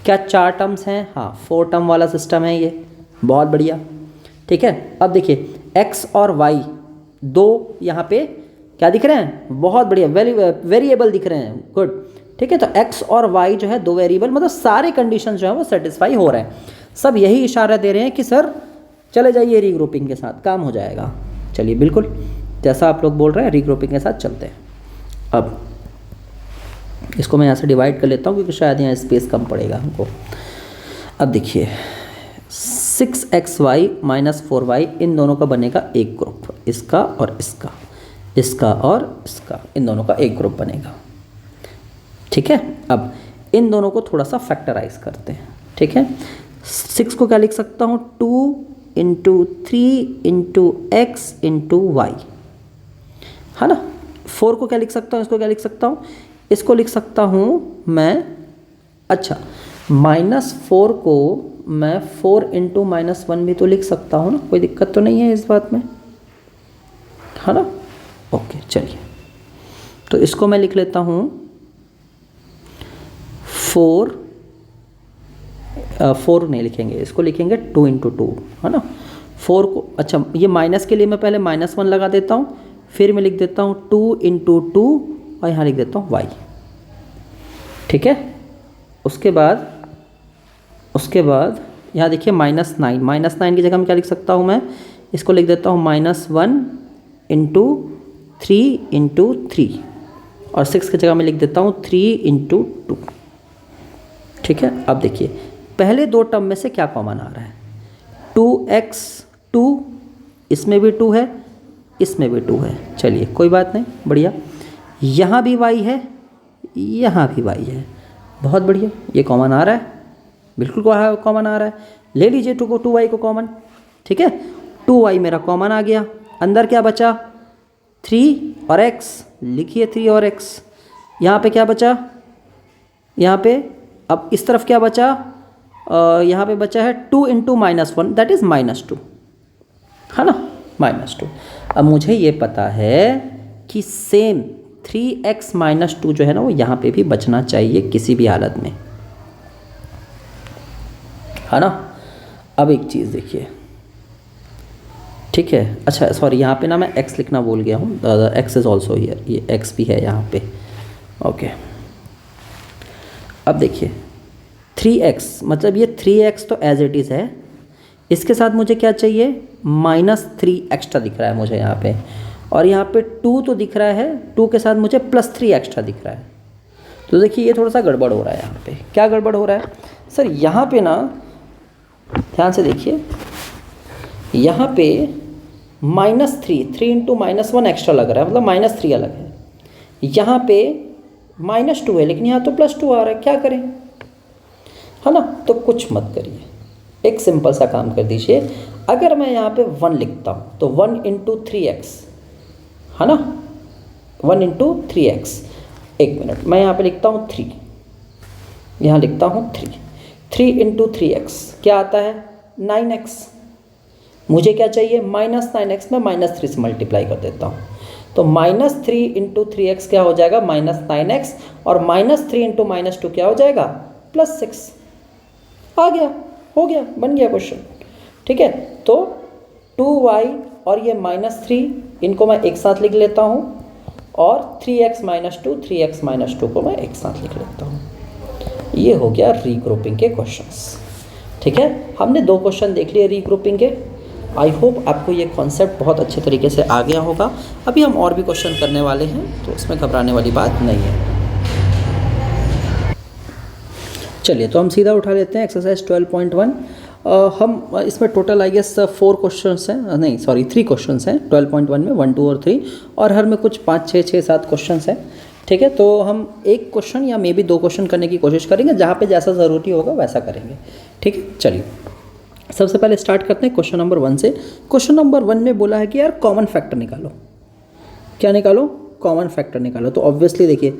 क्या 4 टर्म्स हैं, हाँ 4 टर्म वाला सिस्टम है ये, बहुत बढ़िया, ठीक है। अब देखिए x और y दो यहाँ पे क्या दिख रहे हैं, बहुत बढ़िया, वेरिएबल दिख रहे हैं, गुड, ठीक है। तो x और y जो है दो वेरिएबल, मतलब सारे कंडीशन जो है वो सेटिस्फाई हो रहे हैं। सब यही इशारा दे रहे हैं कि सर चले जाइए रीग्रुपिंग के साथ, काम हो जाएगा। चलिए बिल्कुल जैसा आप लोग बोल रहे हैं रीग्रुपिंग के साथ चलते हैं। अब इसको मैं यहाँ से डिवाइड कर लेता हूँ क्योंकि शायद यहाँ स्पेस कम पड़ेगा हमको। अब देखिए 6xy - 4y इन दोनों का बनेगा एक ग्रुप, इसका और इसका, इसका और इसका, इन दोनों का एक ग्रुप बनेगा, ठीक है। अब इन दोनों को थोड़ा सा फैक्टराइज करते हैं, ठीक है। 6 को क्या लिख सकता हूँ, 2 × 3 × x × y, है ना। 4 को क्या लिख सकता हूँ, इसको क्या लिख सकता हूँ, इसको लिख सकता हूँ मैं, अच्छा -4 को मैं 4 × -1 भी तो लिख सकता हूँ ना, कोई दिक्कत तो नहीं है इस बात में, है ना। ओके चलिए, तो इसको मैं लिख लेता हूँ 4 नहीं लिखेंगे, इसको लिखेंगे 2 × 2, है ना। 4 को, अच्छा ये माइनस के लिए मैं पहले -1 लगा देता हूँ, फिर मैं लिख देता हूँ 2 × 2 और यहाँ लिख देता हूँ y, ठीक है। उसके बाद यहाँ देखिए -9 की जगह में क्या लिख सकता हूँ मैं, इसको लिख देता हूँ -1 × 3 × 3 और 6 की जगह में लिख देता हूँ 3 × 2, ठीक है। अब देखिए पहले दो टर्म में से क्या कॉमन आ रहा है, 2x 2, इसमें भी 2 है, इसमें भी 2 है, चलिए कोई बात नहीं, बढ़िया। यहाँ भी y है, यहाँ भी y है, बहुत बढ़िया, ये कॉमन आ रहा है, बिल्कुल कॉमन आ रहा है। ले लीजिए 2y को कॉमन, ठीक है। 2y मेरा कॉमन आ गया, अंदर क्या बचा 3 और x, लिखिए 3 और x, यहाँ पे क्या बचा, यहाँ पे अब इस तरफ क्या बचा, यहाँ पे बचा है 2 इंटू -1 दैट इज़ -2, है ना, -2। अब मुझे ये पता है कि सेम 3x - 2 जो है ना वो यहाँ पे भी बचना चाहिए किसी भी हालत में, है ना। अब एक चीज़ देखिए, ठीक है, अच्छा सॉरी यहाँ पे ना मैं x लिखना भूल गया हूँ, x इज़ ऑल्सो हियर, ये x भी है यहाँ पे, ओके। अब देखिए 3x मतलब ये 3x तो एज इट इज़ है, इसके साथ मुझे क्या चाहिए, -3 एक्स्ट्रा दिख रहा है मुझे यहाँ पे, और यहाँ पे 2 तो दिख रहा है, 2 के साथ मुझे +3 एक्स्ट्रा दिख रहा है। तो देखिए ये थोड़ा सा गड़बड़ हो रहा है यहाँ पे। क्या गड़बड़ हो रहा है सर, यहाँ पे ना ध्यान से देखिए, यहाँ पे -3 इंटू -1 एक्स्ट्रा लग रहा है, मतलब -3 अलग है, यहाँ पे -2 है लेकिन यहाँ तो +2 आ रहा है, क्या करें, है ना। तो कुछ मत करिए, एक सिंपल सा काम कर दीजिए, अगर मैं यहाँ पे 1 लिखता हूँ तो 1 इंटू 3x, है ना, 1 इंटू 3x, एक मिनट मैं यहाँ पे लिखता हूँ 3, यहाँ लिखता हूँ 3 इंटू 3x क्या आता है 9x, मुझे क्या चाहिए -9x में -3 से मल्टीप्लाई कर देता हूँ, तो -3 इंटू 3x क्या हो जाएगा -9x, और -3 इंटू -2 क्या हो जाएगा +6, आ गया, हो गया, बन गया क्वेश्चन, ठीक है। तो 2y और ये -3 इनको मैं एक साथ लिख लेता हूँ, और 3x - 2 को मैं एक साथ लिख लेता हूँ। ये हो गया रीग्रुपिंग के क्वेश्चंस, ठीक है। हमने 2 क्वेश्चन देख लिए रीग्रुपिंग के। आई होप आपको ये कॉन्सेप्ट बहुत अच्छे तरीके से आ गया होगा। अभी हम और भी क्वेश्चन करने वाले हैं, तो उसमें घबराने वाली बात नहीं है। चलिए तो हम सीधा उठा लेते हैं एक्सरसाइज 12.1। हम इसमें टोटल आई गेस 4 क्वेश्चंस हैं, नहीं सॉरी 3 क्वेश्चंस हैं 12.1 में, 1, 2 और 3, और हर में कुछ 5, 6, 7 क्वेश्चंस हैं, ठीक है। तो हम एक क्वेश्चन या मे बी 2 क्वेश्चन करने की कोशिश करेंगे, जहाँ पे जैसा ज़रूरी होगा वैसा करेंगे, ठीक है। चलिए सबसे पहले स्टार्ट करते हैं क्वेश्चन नंबर 1 से। क्वेश्चन नंबर 1 में बोला है कि यार कॉमन फैक्टर निकालो। क्या निकालो, कॉमन फैक्टर निकालो। तो ऑब्वियसली देखिए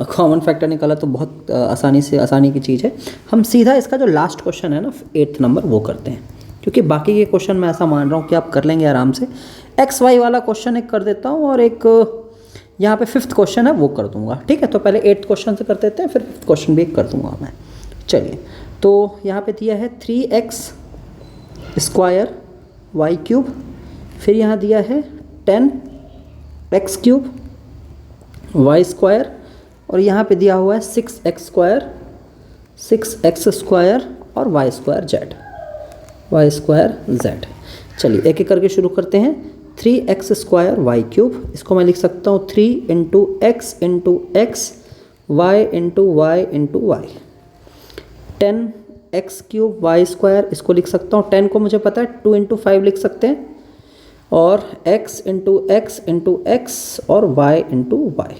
कॉमन फैक्टर निकाला तो बहुत आसानी की चीज़ है। हम सीधा इसका जो लास्ट क्वेश्चन है ना 8th नंबर वो करते हैं, क्योंकि बाकी के क्वेश्चन मैं ऐसा मान रहा हूँ कि आप कर लेंगे आराम से। XY वाला क्वेश्चन एक कर देता हूँ, और एक यहाँ पे 5th क्वेश्चन है वो कर दूँगा, ठीक है। तो पहले 8th क्वेश्चन से कर देते हैं, फिर 5th क्वेश्चन भी कर दूँगा मैं। चलिए तो यहाँ पे दिया है 3x स्क्वायर y³, फिर यहाँ दिया है 10x³ y², और यहाँ पे दिया हुआ है 6x² और y²z। चलिए एक एक करके शुरू करते हैं। 3x² y³, इसको मैं लिख सकता हूँ 3 into x into x, y into y into y। 10x³ y², इसको लिख सकता हूँ, 10 को मुझे पता है 2 इंटू 5 लिख सकते हैं, और x into x into x और y इंटू y।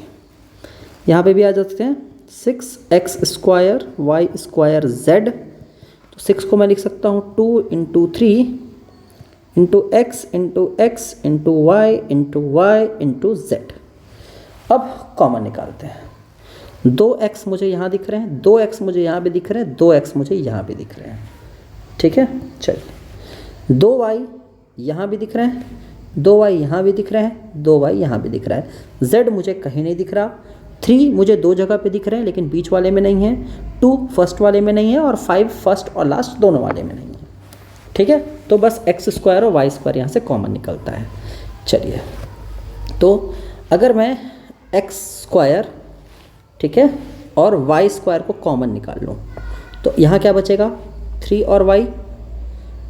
यहाँ पे भी आ जाते हैं 6x² y²z, तो 6 को मैं लिख सकता हूँ 2 into 3 into x into x into y into z। अब कॉमन निकालते हैं। 2x मुझे यहाँ दिख रहे हैं, 2x मुझे यहाँ भी दिख रहे हैं, 2x मुझे यहाँ भी दिख रहे हैं, ठीक है। चलिए 2y यहाँ भी दिख रहे हैं, 2y यहाँ भी दिख रहे हैं, 2y यहाँ भी दिख रहा है। z मुझे कहीं नहीं दिख रहा। 3 मुझे 2 जगह पे दिख रहे हैं लेकिन बीच वाले में नहीं है, 2 फर्स्ट वाले में नहीं है, और 5 फर्स्ट और लास्ट दोनों वाले में नहीं है, ठीक है। तो बस x² और y² यहाँ से कॉमन निकलता है। चलिए तो अगर मैं x², ठीक है, और y² को कॉमन निकाल लूँ तो यहाँ क्या बचेगा 3 और y,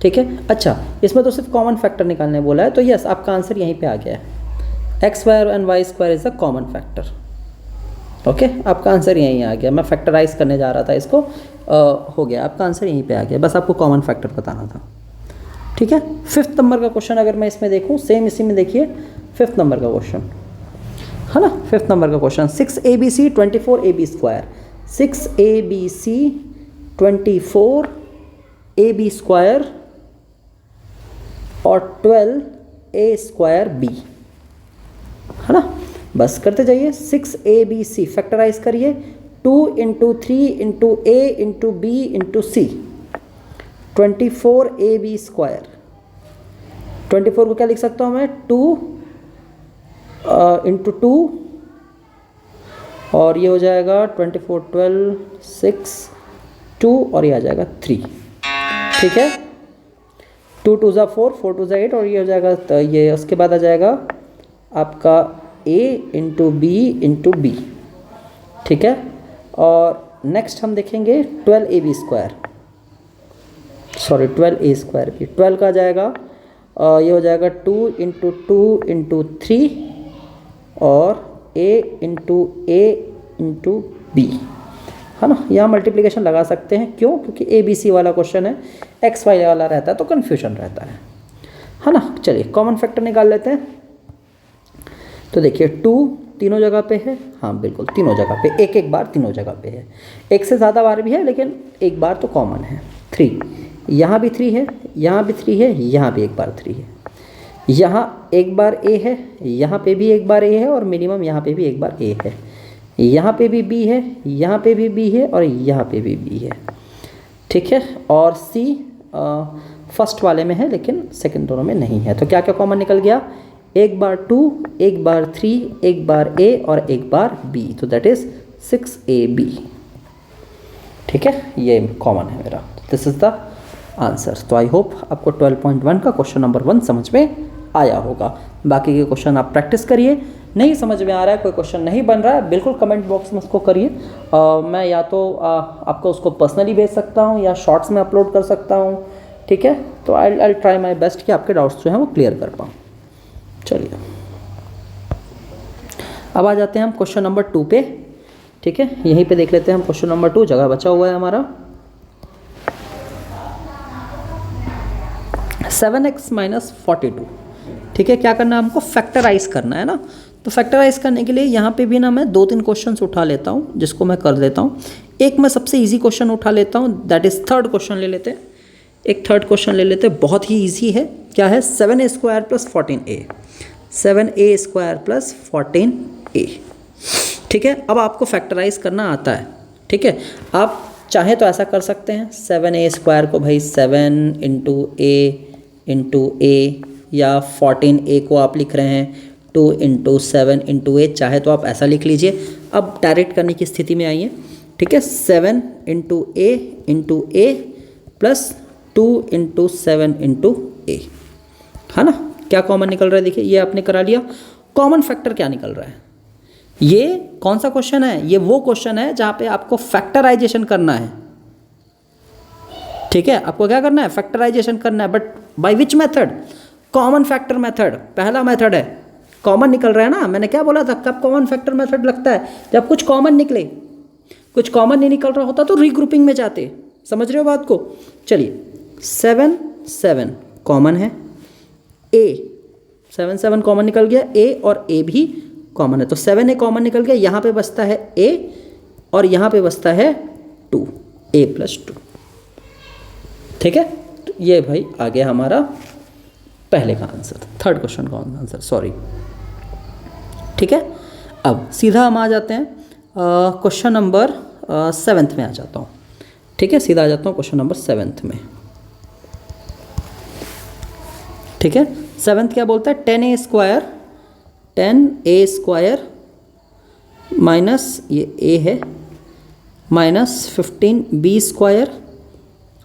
ठीक है। अच्छा इसमें तो सिर्फ कॉमन फैक्टर निकालने बोला है, तो यस आपका आंसर यहीं पे आ गया है। x² and y² is a common factor, okay. आपका आंसर यहीं आ गया, मैं फैक्टराइज करने जा रहा था इसको, हो गया, आपका आंसर यहीं पे आ गया, बस आपको कॉमन फैक्टर बताना था, ठीक है। 5th नंबर का क्वेश्चन अगर मैं इसमें देखूँ, सेम इसी में देखिए 5th नंबर का क्वेश्चन है ना। 5th नंबर का question 6abc 24ab², 6abc 24ab² और 12a² b, है ना। बस करते जाइए। 6ABC फैक्टराइज करिए, 2 into 3 into A into B into C, 24AB square. 24 को क्या लिख सकता हूँ मैं, 2 इंटू 2, और ये हो जाएगा 24, 12, 6, 2, और ये आ जाएगा 3। ठीक है, 2 2 ज़ा 4, 4 2 ज़ा 8, और ये हो जाएगा, तो ये उसके बाद आ जाएगा आपका A into B into B. ठीक है, और नेक्स्ट हम देखेंगे 12AB square, sorry 12A square भी। 12 का आ जाएगा, ये हो जाएगा 2 इंटू 2 इंटू 3, और A इंटू बी, है ना। यहाँ मल्टीप्लिकेशन लगा सकते हैं, क्यों? क्योंकि ABC वाला क्वेश्चन है, XY वाला रहता है तो कन्फ्यूजन रहता है ना। चलिए कॉमन फैक्टर निकाल लेते हैं। तो देखिए 2 तीनों जगह पे है, हाँ बिल्कुल तीनों जगह पे, एक बार तीनों जगह पे है। एक से ज़्यादा बार भी है, लेकिन एक बार तो कॉमन है। 3, यहाँ भी 3 है, यहाँ भी 3 है, यहाँ भी एक बार 3 है, यहाँ एक बार A है, यहाँ पे भी एक बार A है, और मिनिमम यहाँ पे भी एक बार A है, यहाँ पे भी B है, यहाँ पे भी B है, और यहाँ पे भी B है। ठीक है, और C फर्स्ट वाले में है लेकिन सेकंड दोनों में नहीं है। तो क्या क्या कॉमन निकल गया, एक बार 2, एक बार 3, एक बार A और एक बार B, तो दैट इज 6AB। ठीक है, ये कॉमन है मेरा, दिस इज द आंसर। तो आई होप आपको 12.1 का क्वेश्चन नंबर 1 समझ में आया होगा। बाकी के क्वेश्चन आप प्रैक्टिस करिए। नहीं समझ में आ रहा है, कोई क्वेश्चन नहीं बन रहा है, बिल्कुल कमेंट बॉक्स में उसको करिए। मैं या तो आपको उसको पर्सनली भेज सकता हूँ या शॉर्ट्स में अपलोड कर सकता हूँ। ठीक है, तो आई ट्राई माई बेस्ट कि आपके डाउट्स जो हैं वो क्लियर कर पाऊँ। चलिए अब आ जाते हैं हम क्वेश्चन नंबर 2 पे। ठीक है, यहीं पे देख लेते हैं हम क्वेश्चन नंबर 2, जगह बचा हुआ है हमारा। 7x minus 42। ठीक है, क्या करना है हमको, फैक्टराइज करना है ना। तो फैक्टराइज करने के लिए यहाँ पे भी ना मैं 2-3 क्वेश्चंस उठा लेता हूँ, जिसको मैं कर देता हूँ। एक मैं सबसे इजी क्वेश्चन उठा लेता हूँ, दैट इज़ थर्ड क्वेश्चन ले लेते हैं। एक थर्ड क्वेश्चन ले लेते हैं, बहुत ही ईजी है। क्या है, 7a square plus 14a, 7a square plus 14a। ठीक है, अब आपको फैक्टराइज करना आता है। ठीक है, आप चाहे तो ऐसा कर सकते हैं, 7a स्क्वायर को भाई 7 इंटू a, या 14a को आप लिख रहे हैं 2 इंटू 7 इंटू a, चाहे तो आप ऐसा लिख लीजिए। अब डायरेक्ट करने की स्थिति में आइए। ठीक है, 7 into a plus 2 into 7 into a, है ना। क्या कॉमन निकल रहा है, देखिए ये आपने करा लिया। कॉमन फैक्टर क्या निकल रहा है, ये कौन सा क्वेश्चन है, ये वो क्वेश्चन है जहाँ पे आपको फैक्टराइजेशन करना है। ठीक है, आपको क्या करना है, फैक्टराइजेशन करना है, but by which method, common factor method. पहला मेथड है, कॉमन निकल रहा है ना। मैंने क्या बोला था, कब कॉमन फैक्टर मेथड लगता है, जब कुछ कॉमन निकले। कुछ कॉमन नहीं निकल रहा होता तो रीग्रुपिंग में जाते। समझ रहे हो बात को। चलिए 7 कॉमन है, a 7 कॉमन निकल गया, a और a भी कॉमन है, तो 7a कॉमन निकल गया। यहाँ पे बचता है a और यहाँ पे बचता है 2, a प्लस 2। ठीक है, तो ये भाई आ गया हमारा पहले का आंसर, थर्ड क्वेश्चन का आंसर, सॉरी। ठीक है, अब सीधा हम आ जाते हैं क्वेश्चन नंबर 7 में आ जाता हूँ। ठीक है, सीधा आ जाता हूँ क्वेश्चन नंबर 7 में। ठीक है, 7 क्या बोलता है, 10a स्क्वायर माइनस ये a है, माइनस 15b स्क्वायर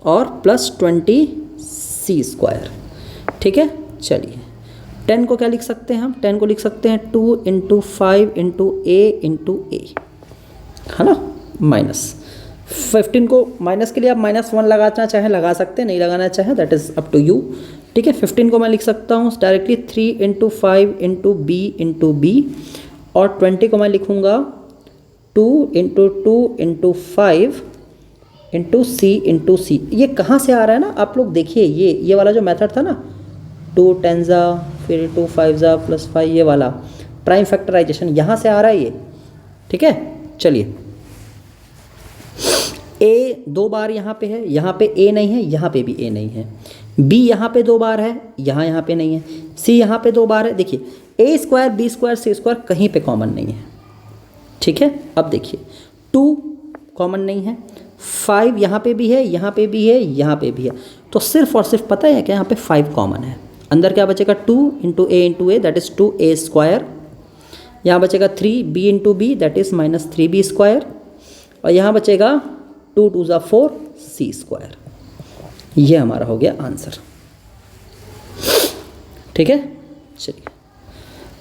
और प्लस 20c स्क्वायर। ठीक है, चलिए 10 को क्या लिख सकते हैं हम, 10 को लिख सकते हैं 2 इंटू 5 इंटू a, है ना, माइनस 15 को माइनस के लिए आप -1 लगाना चाहें लगा सकते हैं, नहीं लगाना चाहें that is up to you. ठीक है, 15 को मैं लिख सकता हूँ डायरेक्टली 3 इंटू 5 इंटू b, और 20 को मैं लिखूँगा 2 इंटू 5 इंटू c। ये कहाँ से आ रहा है ना, आप लोग देखिए, ये वाला जो मेथड था ना, 2 10 फिर 2 5 प्लस 5, ये वाला प्राइम फैक्टराइजेशन यहाँ से आ रहा है ये। ठीक है, चलिए a 2 बार यहाँ पे है, यहाँ पे a नहीं है, यहाँ पे भी a नहीं है। b यहाँ पे 2 बार है, यहाँ पे नहीं है। c यहाँ पे 2 बार है। देखिए A square B square C square कहीं पे कॉमन नहीं है, ठीक है। अब देखिए 2 कॉमन नहीं है, 5 यहाँ पे भी है, यहाँ पे भी है, यहाँ पे भी है, तो सिर्फ और सिर्फ पता है कि यहाँ पे 5 कॉमन है। अंदर क्या बचेगा 2 into a that is 2a square, यहाँ बचेगा 3b into b that is -3b square, और यहाँ बचेगा 2 2 ज़ा 4 c स्क्वायर। ये हमारा हो गया आंसर, ठीक है। चलिए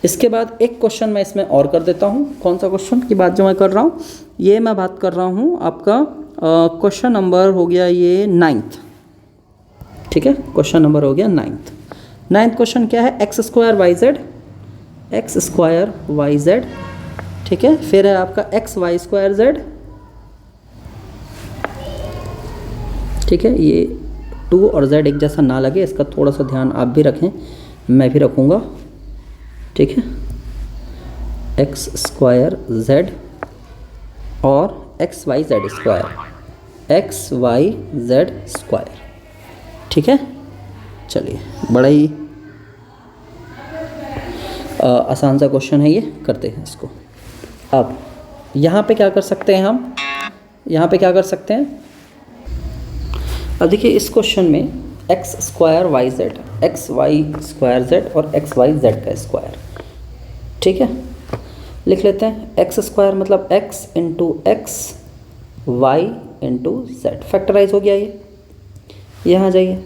इसके बाद एक क्वेश्चन मैं इसमें और कर देता हूँ। कौन सा क्वेश्चन की बात जो मैं कर रहा हूँ, ये मैं बात कर रहा हूँ आपका क्वेश्चन नंबर हो गया ये 9th, ठीक है। क्वेश्चन नंबर हो गया 9th क्वेश्चन क्या है, एक्स स्क्वायर वाई जेड, ठीक है। फिर है आपका एक्स वाई स्क्वायर जेड, ठीक है। ये 2 और z एक जैसा ना लगे, इसका थोड़ा सा ध्यान आप भी रखें, मैं भी रखूँगा, ठीक है। एक्स स्क्वायर जेड और एक्स वाई जेड स्क्वायर, ठीक है। चलिए बड़ा ही आसान सा क्वेश्चन है ये, करते हैं इसको। अब यहाँ पे क्या कर सकते हैं हम, यहाँ पे क्या कर सकते हैं, अब देखिए इस क्वेश्चन में x square y z, x y square z और एक्स वाई जेड का स्क्वायर, ठीक है। लिख लेते हैं एक्स स्क्वायर मतलब x into x y into z, factorise हो गया ये। यहाँ जाइए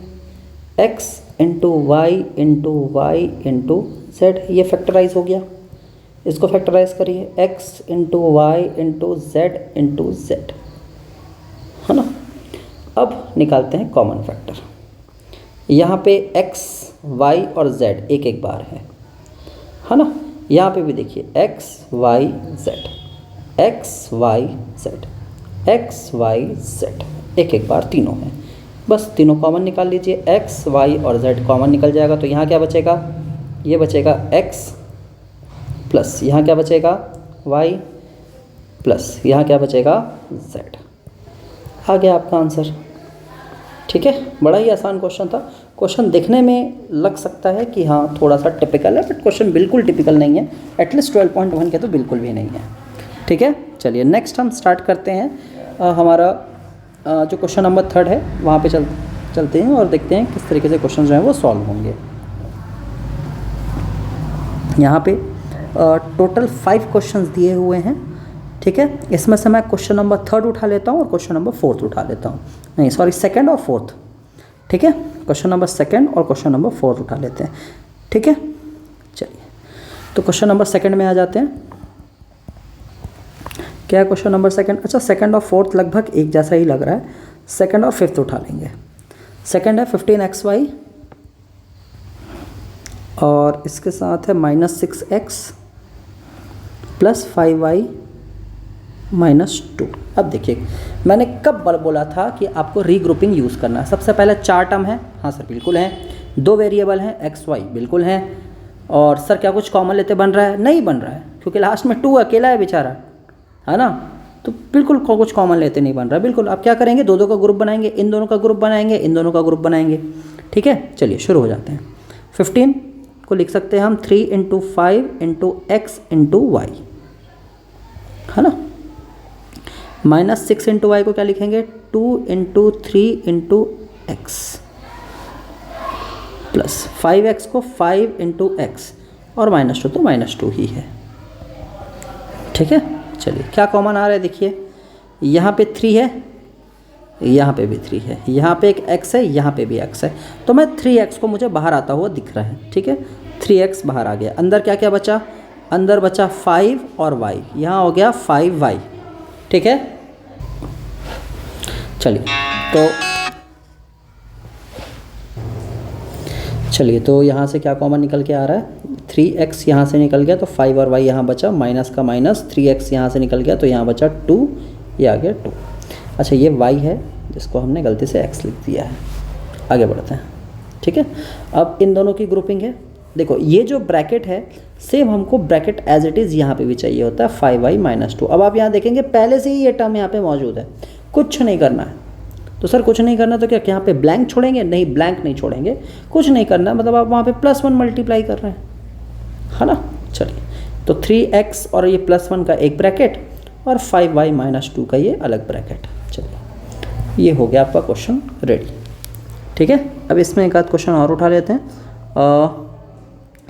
x into y into z, ये फैक्टराइज हो गया। इसको फैक्टराइज करिए, x into y into z, है ना। अब निकालते हैं कॉमन फैक्टर। यहाँ पे x, y और z एक एक बार है ना। यहाँ पे भी देखिए x, y, z एक एक बार तीनों हैं, बस तीनों कॉमन निकाल लीजिए। x, y और z कॉमन निकल जाएगा, तो यहाँ क्या बचेगा, ये बचेगा x प्लस यहाँ क्या बचेगा y प्लस यहाँ क्या बचेगा z। आ गया आपका आंसर, ठीक है। बड़ा ही आसान क्वेश्चन था। क्वेश्चन देखने में लग सकता है कि हाँ थोड़ा सा टिपिकल है, बट क्वेश्चन बिल्कुल टिपिकल नहीं है, एटलीस्ट 12.1 के तो बिल्कुल भी नहीं है, ठीक है। चलिए नेक्स्ट हम स्टार्ट करते हैं हमारा जो क्वेश्चन नंबर 3 है वहाँ पे चलते हैं और देखते हैं किस तरीके से क्वेश्चन जो हैं वो सॉल्व होंगे। यहाँ पे टोटल 5 क्वेश्चंस दिए हुए हैं, ठीक है। इसमें से मैं क्वेश्चन नंबर 3 उठा लेता हूँ और क्वेश्चन नंबर 4 उठा लेता हूँ, नहीं सॉरी 2nd और 4th, ठीक है। क्वेश्चन नंबर 2nd और क्वेश्चन नंबर 4 उठा लेते हैं, ठीक है। चलिए तो क्वेश्चन नंबर 2nd में आ जाते हैं। क्या है क्वेश्चन नंबर 2nd, अच्छा 2nd और 4th लगभग एक जैसा ही लग रहा है, 2nd और 5th उठा लेंगे। 2nd है 15xy और इसके साथ है -6x प्लस 5y -2। अब देखिए मैंने कब बोला था कि आपको रीग्रुपिंग यूज़ करना है। सबसे पहले 4 टर्म है, हाँ सर बिल्कुल है। 2 वेरिएबल हैं x y, बिल्कुल हैं। और सर क्या कुछ कॉमन लेते बन रहा है, नहीं बन रहा है, क्योंकि लास्ट में 2 अकेला है बेचारा, है ना। तो बिल्कुल कुछ कॉमन लेते नहीं बन रहा है। बिल्कुल आप क्या करेंगे, 2 का ग्रुप बनाएंगे, इन दोनों का ग्रुप बनाएंगे, इन दोनों का ग्रुप बनाएंगे, ठीक है। चलिए शुरू हो जाते हैं। 15 को लिख सकते हैं हम 3 × 5 × x × y, है ना। -6 × y को क्या लिखेंगे, 2 × 3 × x प्लस 5x को 5 × x और -2 तो -2 ही है, ठीक है। चलिए क्या कॉमन आ रहा है, देखिए यहाँ पे 3 है, यहाँ पे भी 3 है, यहाँ पे एक x है, यहाँ पे भी x है, तो मैं 3x को मुझे बाहर आता हुआ दिख रहा है, ठीक है। 3x बाहर आ गया, अंदर क्या क्या बचा, अंदर बचा 5 और y, यहाँ हो गया 5y, ठीक है। चलिए तो यहाँ से क्या कॉमन निकल के आ रहा है, 3x यहाँ से निकल गया तो 5 और y यहाँ बचा, माइनस का माइनस, 3x यहाँ से निकल गया तो यहाँ बचा 2, ये आ गया 2। अच्छा ये y है जिसको हमने गलती से x लिख दिया है। आगे बढ़ते हैं, ठीक है। अब इन दोनों की ग्रुपिंग है, देखो ये जो ब्रैकेट है सेम हमको ब्रैकेट एज इट इज़ यहाँ पे भी चाहिए होता है, 5y - 2। अब आप यहाँ देखेंगे पहले से ही ये टर्म यहाँ पे मौजूद है, कुछ नहीं करना है। तो सर कुछ नहीं करना तो क्या यहाँ पे ब्लैंक छोड़ेंगे, नहीं ब्लैंक नहीं छोड़ेंगे, कुछ नहीं करना, मतलब आप वहाँ पे +1 मल्टीप्लाई कर रहे हैं, है ना। चलिए, तो 3x और ये +1 का एक ब्रैकेट और 5y - 2 का ये अलग ब्रैकेट। चलिए, ये हो गया आपका क्वेश्चन रेडी। ठीक है, अब इसमें एक आध क्वेश्चन और उठा लेते हैं।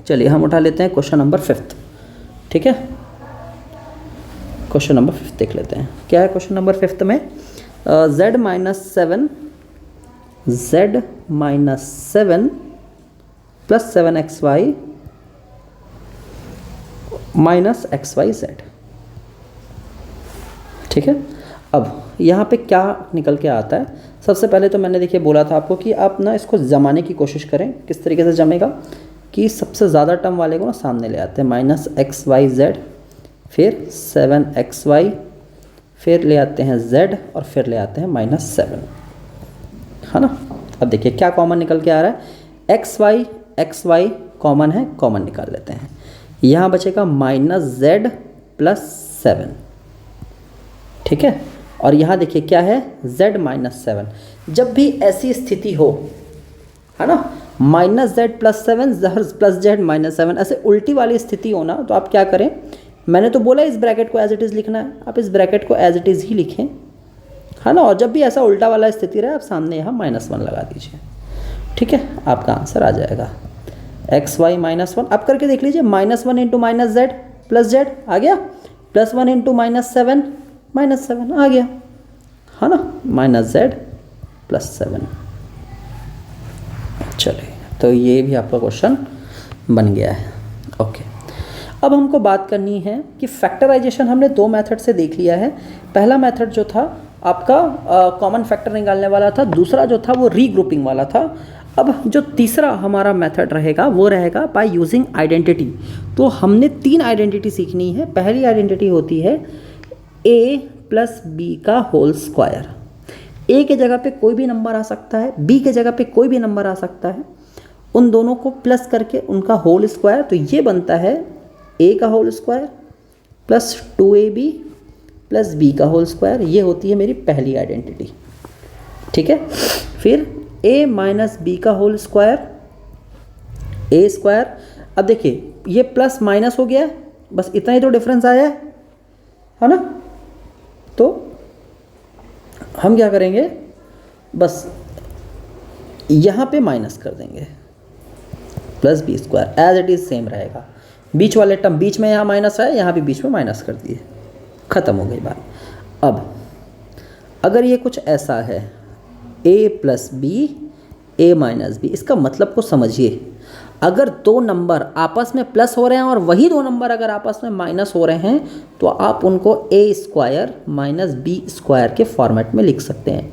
चलिए हम उठा लेते हैं क्वेश्चन नंबर 5। ठीक है, क्वेश्चन नंबर 5 देख लेते हैं। क्या है क्वेश्चन नंबर 5 में? z - 7 + 7xy - xyz। ठीक है, अब यहाँ पे क्या निकल के आता है? सबसे पहले तो मैंने देखिए बोला था आपको कि आप ना इसको जमाने की कोशिश करें। किस तरीके से जमेगा कि सबसे ज़्यादा टर्म वाले को ना सामने ले आते हैं, -xyz, फिर 7xy, फिर ले आते हैं z और फिर ले आते हैं -7, है ना। अब देखिए क्या कॉमन निकल के आ रहा है, xy कॉमन है, कॉमन निकाल लेते हैं। यहाँ बचेगा -z + 7। ठीक है, और यहाँ देखिए क्या है, z - 7। जब भी ऐसी स्थिति हो, है ना, -z + 7 + z - 7, ऐसे उल्टी वाली स्थिति हो ना, तो आप क्या करें, मैंने तो बोला इस ब्रैकेट को एज इट इज़ लिखना है, आप इस ब्रैकेट को एज इट इज़ ही लिखें, है ना। और जब भी ऐसा उल्टा वाला स्थिति रहे, आप सामने यहाँ -1 लगा दीजिए। ठीक है, आपका आंसर आ जाएगा xy - 1। अब करके देख लीजिए, -1 × -z + z आ गया, +1 × -7 -7 आ गया, है ना, -z + 7। चलिए, तो ये भी आपका क्वेश्चन बन गया है। ओके, अब हमको बात करनी है कि फैक्टराइजेशन हमने 2 मेथड से देख लिया है। पहला मेथड जो था आपका कॉमन फैक्टर निकालने वाला था, दूसरा जो था वो रीग्रुपिंग वाला था। अब जो तीसरा हमारा मेथड रहेगा वो रहेगा बाय यूजिंग आइडेंटिटी। तो हमने 3 आइडेंटिटी सीखनी है। पहली आइडेंटिटी होती है a + b का होल स्क्वायर। a के जगह पे कोई भी नंबर आ सकता है, b के जगह पे कोई भी नंबर आ सकता है, उन दोनों को प्लस करके उनका होल स्क्वायर, तो ये बनता है a का होल स्क्वायर + 2ab + b का होल स्क्वायर। ये होती है मेरी पहली आइडेंटिटी। ठीक है, फिर a - b का होल स्क्वायर, a स्क्वायर। अब देखिए ये प्लस माइनस हो गया, बस इतना ही तो डिफरेंस आया है ना। तो हम क्या करेंगे, बस यहाँ पे माइनस कर देंगे, +b square as it is same रहेगा। बीच वाले टर्म बीच में यहाँ माइनस है, यहाँ भी बीच में माइनस कर दिए, ख़त्म हो गई बात। अब अगर ये कुछ ऐसा है a + b, a - b, इसका मतलब को समझिए। अगर 2 नंबर आपस में प्लस हो रहे हैं और वही 2 नंबर अगर आपस में माइनस हो रहे हैं, तो आप उनको a² - b² के फॉर्मेट में लिख सकते हैं।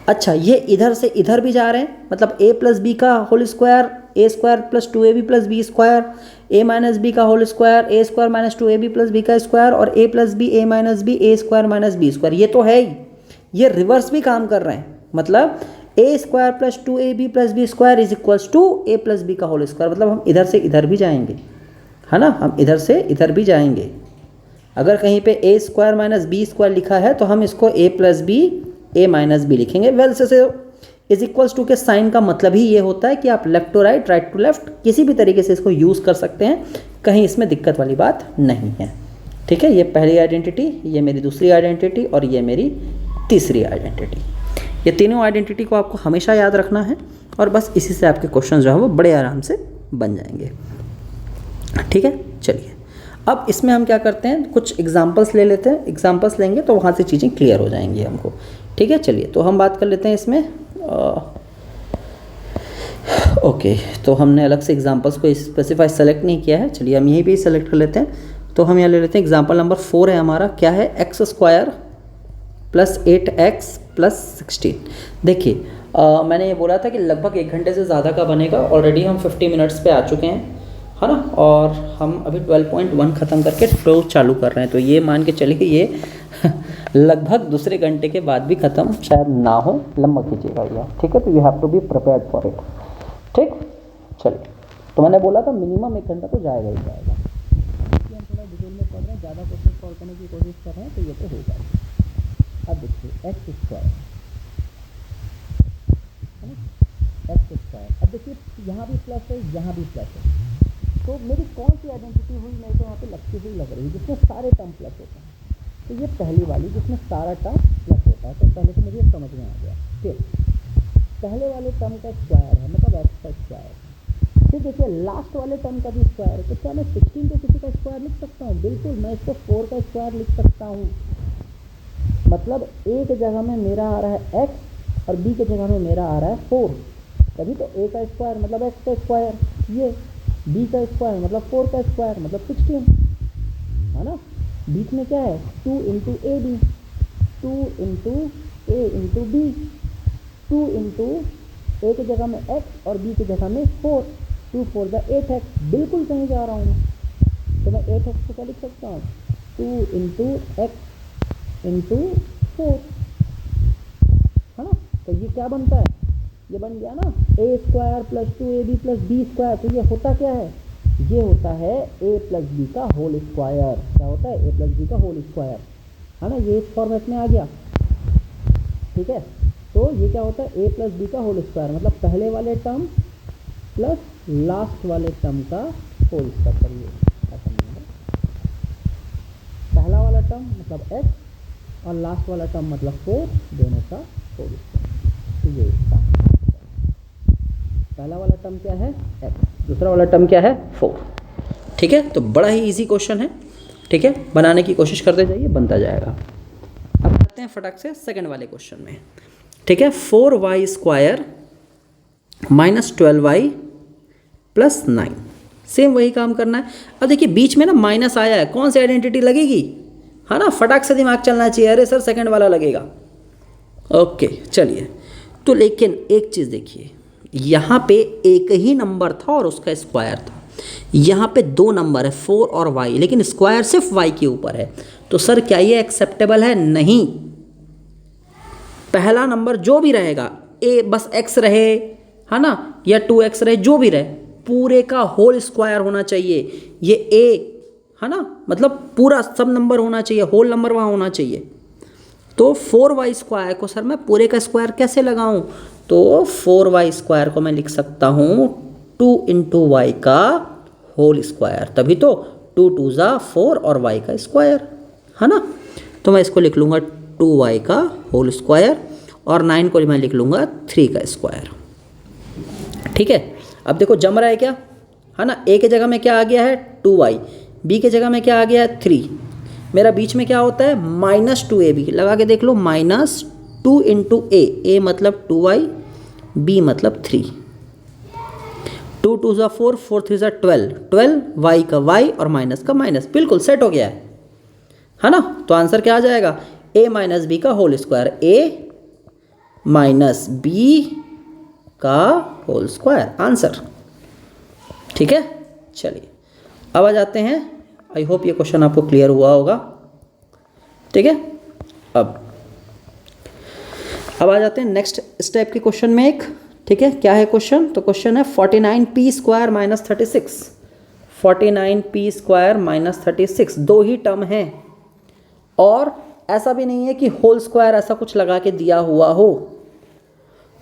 अच्छा, ये इधर से इधर भी जा रहे हैं, मतलब a + b का whole square, a² + 2ab + b square, a - b का whole square, a² - 2ab + b का स्क्वायर, और a + b, a - b, a² - b square. ये तो है ही, ये रिवर्स भी काम कर रहे हैं, मतलब a² + 2ab + b square is equals to a + b का होल स्क्वायर। मतलब हम इधर से इधर भी जाएंगे, है ना, हम इधर से इधर भी जाएंगे। अगर कहीं पे a² - b स्क्वायर लिखा है तो हम इसको a + b, a - b लिखेंगे। वेल से इज इक्वल्स टू के साइन का मतलब ही ये होता है कि आप left to right, right to left, किसी भी तरीके से इसको यूज़ कर सकते हैं, कहीं इसमें दिक्कत वाली बात नहीं है। ठीक है, ये पहली आइडेंटिटी, ये मेरी दूसरी आइडेंटिटी और ये मेरी तीसरी आइडेंटिटी। ये तीनों आइडेंटिटी को आपको हमेशा याद रखना है और बस इसी से आपके क्वेश्चन जो है वो बड़े आराम से बन जाएंगे। ठीक है, चलिए अब इसमें हम क्या करते हैं, कुछ एग्जांपल्स ले लेते हैं। एग्जांपल्स लेंगे तो वहाँ से चीज़ें क्लियर हो जाएंगी हमको। ठीक है, चलिए तो हम बात कर लेते हैं इसमें। ओके, तो हमने अलग से एग्जांपल्स को स्पेसिफाई सेलेक्ट नहीं किया है, चलिए हम यहीं पे ही सेलेक्ट कर लेते हैं। तो हम यहाँ ले लेते हैं एग्जांपल नंबर 4 है हमारा, क्या है, x² + 8x + 16। देखिए मैंने ये बोला था कि लगभग 1 घंटे से ज़्यादा का बनेगा। ऑलरेडी हम 50 मिनट्स पे आ चुके हैं, है ना, और हम अभी 12.1 ख़त्म करके 12 चालू कर रहे हैं। तो ये मान के चलिए ये लगभग दूसरे घंटे के बाद भी ख़त्म शायद ना हो, लंबा खींचेगा ये। ठीक है, तो you have to be prepared for it. ठीक, चलिए तो मैंने बोला था मिनिमम 1 घंटा तो जाएगा ही जाएगा। हम थोड़ा डिटेल में पढ़ रहे हैं, ज़्यादा क्वेश्चन सॉल्व करने की कोशिश कर रहे हैं, तो ये तो होगा। अब देखिए x², x²। अब देखिए यहाँ भी प्लस है, यहाँ भी प्लस है, तो मेरी कौन सी आइडेंटिटी हुई, मेरे को यहाँ पे लगती हुई लग रही है जिसमें सारे टर्म प्लस होते हैं। तो ये पहली वाली जिसमें सारा टर्म प्लस होता है। तो पहले तो मुझे समझ में आ गया। फिर पहले वाले टर्म का स्क्वायर है, मतलब एक्स का स्क्वायर है। फिर देखिए लास्ट वाले टर्म का भी स्क्वायर है। तो क्या मैं 16 को किसी का स्क्वायर लिख सकता हूँ? बिल्कुल, मैं इसको 4 का स्क्वायर लिख सकता हूँ। मतलब ए के जगह में मेरा आ रहा है एक्स और बी के जगह में मेरा आ रहा है 4। तभी तो ए का स्क्वायर मतलब एक्स का स्क्वायर, ये बी का स्क्वायर मतलब 4 का स्क्वायर मतलब 16, है ना। बीच में क्या है? 2 into A B, 2 into A into B, 2 into A के जगह में एक्स और बी की जगह में 4, 2 4 द 8x। बिल्कुल कहीं जा रहा हूँ तो मैं 8x को क्या लिख सकता हूँ? 2 इंटू एक्स इंटू 4, है ना। तो ये क्या बनता है? ये बन गया ना A square plus 2ab plus B square. तो ये होता क्या है? ये होता है ए प्लस बी का होल स्क्वायर। क्या होता है? ए प्लस बी का होल स्क्वायर, है ना। ये इस फॉर्मेट में आ गया, ठीक है। तो ये क्या होता है? ए प्लस बी का होल स्क्वायर मतलब पहले वाले टर्म प्लस लास्ट वाले टर्म का होल स्क्वायर। करिए ऐसा नहीं है, पहला वाला टर्म मतलब एक्स और लास्ट वाला टर्म मतलब 4, दोनों का होल स्क्वायर। तो ये इसका पहला वाला टर्म क्या है? एक्स, दूसरा वाला टर्म क्या है? 4। ठीक है, तो बड़ा ही इजी क्वेश्चन है। ठीक है, बनाने की कोशिश करते जाइए, बनता जाएगा। अब आते हैं फटाक से सेकंड वाले क्वेश्चन में। ठीक है, 4y square minus 12y plus 9, same वही काम करना है। अब देखिए बीच में ना माइनस आया है, कौन सी आइडेंटिटी लगेगी, है ना। फटाक से दिमाग चलना चाहिए, अरे सर सेकंड वाला लगेगा। ओके चलिए, तो लेकिन एक चीज़ देखिए, यहाँ पे एक ही नंबर था और उसका स्क्वायर था। यहाँ पे 2 नंबर है 4 और y, लेकिन स्क्वायर सिर्फ y के ऊपर है। तो सर क्या ये एक्सेप्टेबल है? नहीं। पहला नंबर जो भी रहेगा, a बस x रहे, है ना, या 2x रहे, जो भी रहे, पूरे का होल स्क्वायर होना चाहिए। ये a, है ना, मतलब पूरा सब नंबर होना चाहिए, होल नंबर वहाँ होना चाहिए। तो 4y स्क्वायर को सर मैं पूरे का स्क्वायर कैसे लगाऊं? तो 4y स्क्वायर को मैं लिख सकता हूँ 2 इंटू वाई का होल स्क्वायर। तभी तो 2 2 ज़ा 4 और y का स्क्वायर, है ना। तो मैं इसको लिख लूँगा 2y का होल स्क्वायर और 9 को मैं लिख लूँगा 3 का स्क्वायर। ठीक है, अब देखो जम रहा है क्या, है ना। a के जगह में क्या आ गया है? 2y, b के जगह में क्या आ गया है? 3। मेरा बीच में क्या होता है? -2ab, लगा के देख लो, -2 इंटू a मतलब 2y, b मतलब 3, 2 2 ज़ा 4, 4 3 ज़ा 12, 12 y का y और माइनस का माइनस, बिल्कुल सेट हो गया है ना। तो आंसर क्या आ जाएगा? a माइनस बी का whole square, a minus B का होल स्क्वायर, आंसर। ठीक है, चलिए अब आ जाते हैं, आई होप ये क्वेश्चन आपको क्लियर हुआ होगा। ठीक है, अब आ जाते हैं नेक्स्ट स्टेप के क्वेश्चन में एक। ठीक है, क्या है क्वेश्चन? तो क्वेश्चन है 49p square minus 36, 49p square minus 36, 2 ही टर्म हैं और ऐसा भी नहीं है कि होल स्क्वायर ऐसा कुछ लगा के दिया हुआ हो।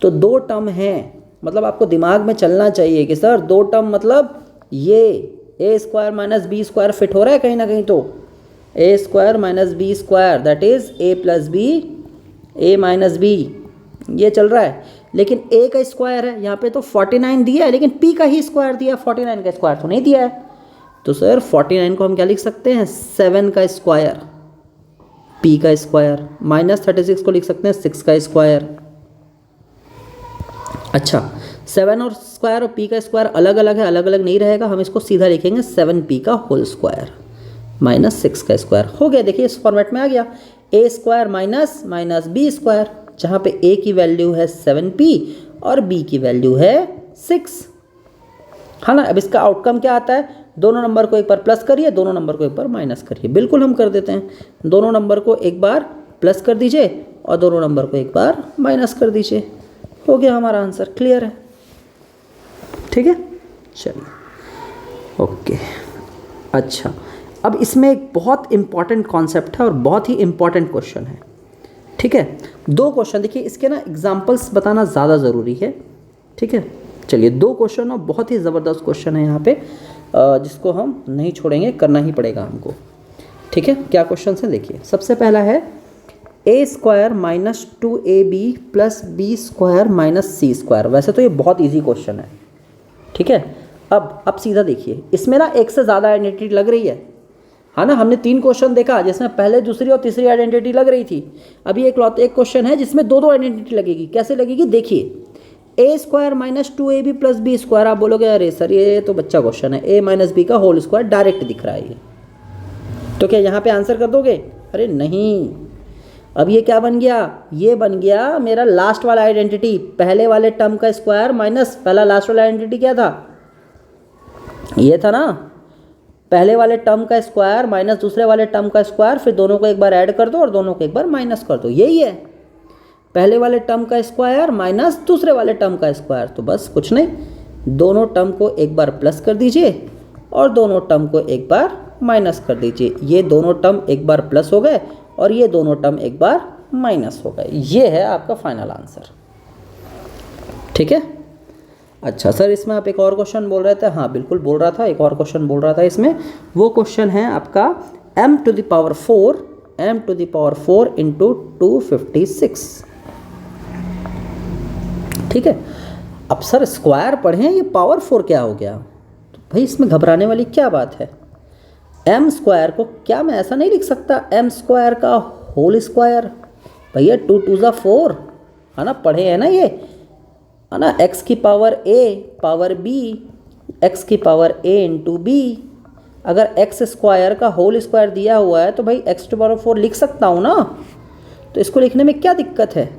तो 2 टर्म हैं, मतलब आपको दिमाग में चलना चाहिए कि सर 2 टर्म मतलब ये A square minus B square fit हो रहा है कहीं ना कहीं। तो A square minus B square that is A plus B, A minus B, ये चल रहा है। लेकिन ए का स्क्वायर है, यहाँ पे तो 49 दिया है, लेकिन पी का ही स्क्वायर दिया, 49 का स्क्वायर तो नहीं दिया है। तो सर 49 को हम क्या लिख सकते हैं? 7 का स्क्वायर, पी का स्क्वायर, माइनस 36 को लिख सकते हैं 6 का स्क्वायर। अच्छा, 7 और स्क्वायर और पी का स्क्वायर अलग अलग है, अलग अलग नहीं रहेगा, हम इसको सीधा लिखेंगे 7p का होल स्क्वायर माइनस 6 का स्क्वायर। हो गया, देखिए इस फॉर्मेट में आ गया, A square minus minus B square, जहाँ पे ए की वैल्यू है 7p और बी की वैल्यू है 6, है ना। अब इसका आउटकम क्या आता है? दोनों नंबर को एक बार प्लस करिए, दोनों नंबर को एक बार माइनस करिए। बिल्कुल हम कर देते हैं, दोनों नंबर को एक बार प्लस कर दीजिए और दोनों नंबर को एक बार माइनस कर दीजिए। हो गया हमारा आंसर, क्लियर है। ठीक है, चलिए ओके। अच्छा, अब इसमें एक बहुत इंपॉर्टेंट कॉन्सेप्ट है और बहुत ही इंपॉर्टेंट क्वेश्चन है। ठीक है, 2 क्वेश्चन देखिए, इसके ना एग्जाम्पल्स बताना ज़्यादा ज़रूरी है। ठीक है, चलिए 2 क्वेश्चन और बहुत ही ज़बरदस्त क्वेश्चन है यहाँ पे, जिसको हम नहीं छोड़ेंगे, करना ही पड़ेगा हमको। ठीक है, क्या क्वेश्चन है देखिए। सबसे पहला है A square minus 2ab plus B square minus C square. वैसे तो ये बहुत ईजी क्वेश्चन है, ठीक है। अब सीधा देखिए, इसमें ना एक से ज़्यादा आइडेंटिटी लग रही है ना। हमने 3 क्वेश्चन देखा जिसमें पहले, दूसरी और तीसरी आइडेंटिटी लग रही थी। अभी एक क्वेश्चन है जिसमें 2 आइडेंटिटी लगेगी। कैसे लगेगी देखिए, A square minus 2ab plus B square. आप बोलोगे अरे सर ये तो बच्चा क्वेश्चन है, ए माइनस बी का होल स्क्वायर डायरेक्ट दिख रहा है ये, तो क्या यहाँ पे आंसर कर दोगे? अरे नहीं, अब ये क्या बन गया? ये बन गया मेरा लास्ट वाला आइडेंटिटी, पहले वाले टर्म का स्क्वायर माइनस पहला लास्ट वाला आइडेंटिटी क्या था? ये था ना, पहले वाले टर्म का स्क्वायर माइनस दूसरे वाले टर्म का स्क्वायर, फिर दोनों को एक बार ऐड कर दो और दोनों को एक बार माइनस कर दो। यही है, पहले वाले टर्म का स्क्वायर माइनस दूसरे वाले टर्म का स्क्वायर। तो बस कुछ नहीं, दोनों टर्म को एक बार प्लस कर दीजिए और दोनों टर्म को एक बार माइनस कर दीजिए। ये दोनों टर्म एक बार प्लस हो गए और ये दोनों टर्म एक बार माइनस हो गए। ये है आपका फाइनल आंसर, ठीक है। अच्छा सर, इसमें आप एक और क्वेश्चन बोल रहे थे। हाँ बिल्कुल बोल रहा था, एक और क्वेश्चन बोल रहा था इसमें। वो क्वेश्चन है आपका m to the power 4 into 256, ठीक है। अब सर स्क्वायर पढ़ें, ये पावर 4 क्या हो गया? तो भाई इसमें घबराने वाली क्या बात है? m स्क्वायर को क्या मैं ऐसा नहीं लिख सकता, m स्क्वायर का होल स्क्वायर? भैया 2 2 ज़ा 4 है ना, पढ़े हैं ना ये, है ना। x की power a power b, x की पावर a इंटू बी। अगर x स्क्वायर का होल स्क्वायर दिया हुआ है तो भाई x टू पावर 4 लिख सकता हूँ ना, तो इसको लिखने में क्या दिक्कत है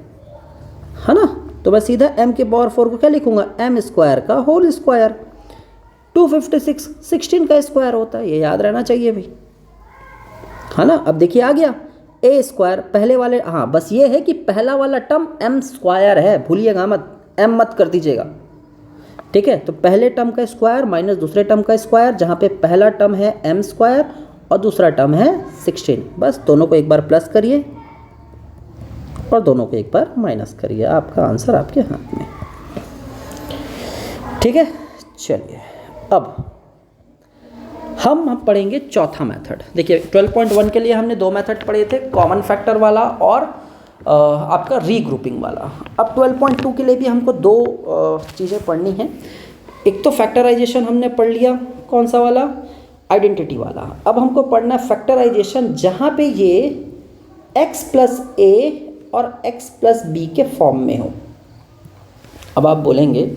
ना। तो मैं सीधा m की पावर 4 को क्या लिखूंगा? m स्क्वायर का होल स्क्वायर। 256 16 का स्क्वायर होता है, ये याद रहना चाहिए भाई, है ना। अब देखिए आ गया a स्क्वायर, पहले वाले, हाँ बस ये है कि पहला वाला टर्म m स्क्वायर है, भूलिएगा मत, m मत कर दीजिएगा, ठीक है। तो पहले टर्म का स्क्वायर माइनस दूसरे टर्म का स्क्वायर, जहाँ पे पहला टर्म है m स्क्वायर और दूसरा टर्म है 16। बस दोनों को एक बार प्लस करिए और दोनों को एक बार माइनस करिए, आपका आंसर आपके हाथ में, ठीक है। चलिए अब हम पढ़ेंगे चौथा मेथड। देखिए 12.1 के लिए हमने 2 मेथड पढ़े थे, कॉमन फैक्टर वाला और आपका रीग्रुपिंग वाला। अब 12.2 के लिए भी हमको 2 चीज़ें पढ़नी हैं। एक तो फैक्टराइजेशन हमने पढ़ लिया, कौन सा वाला? आइडेंटिटी वाला। अब हमको पढ़ना है फैक्टराइजेशन जहाँ पे ये x प्लस a और x प्लस b के फॉर्म में हो। अब आप बोलेंगे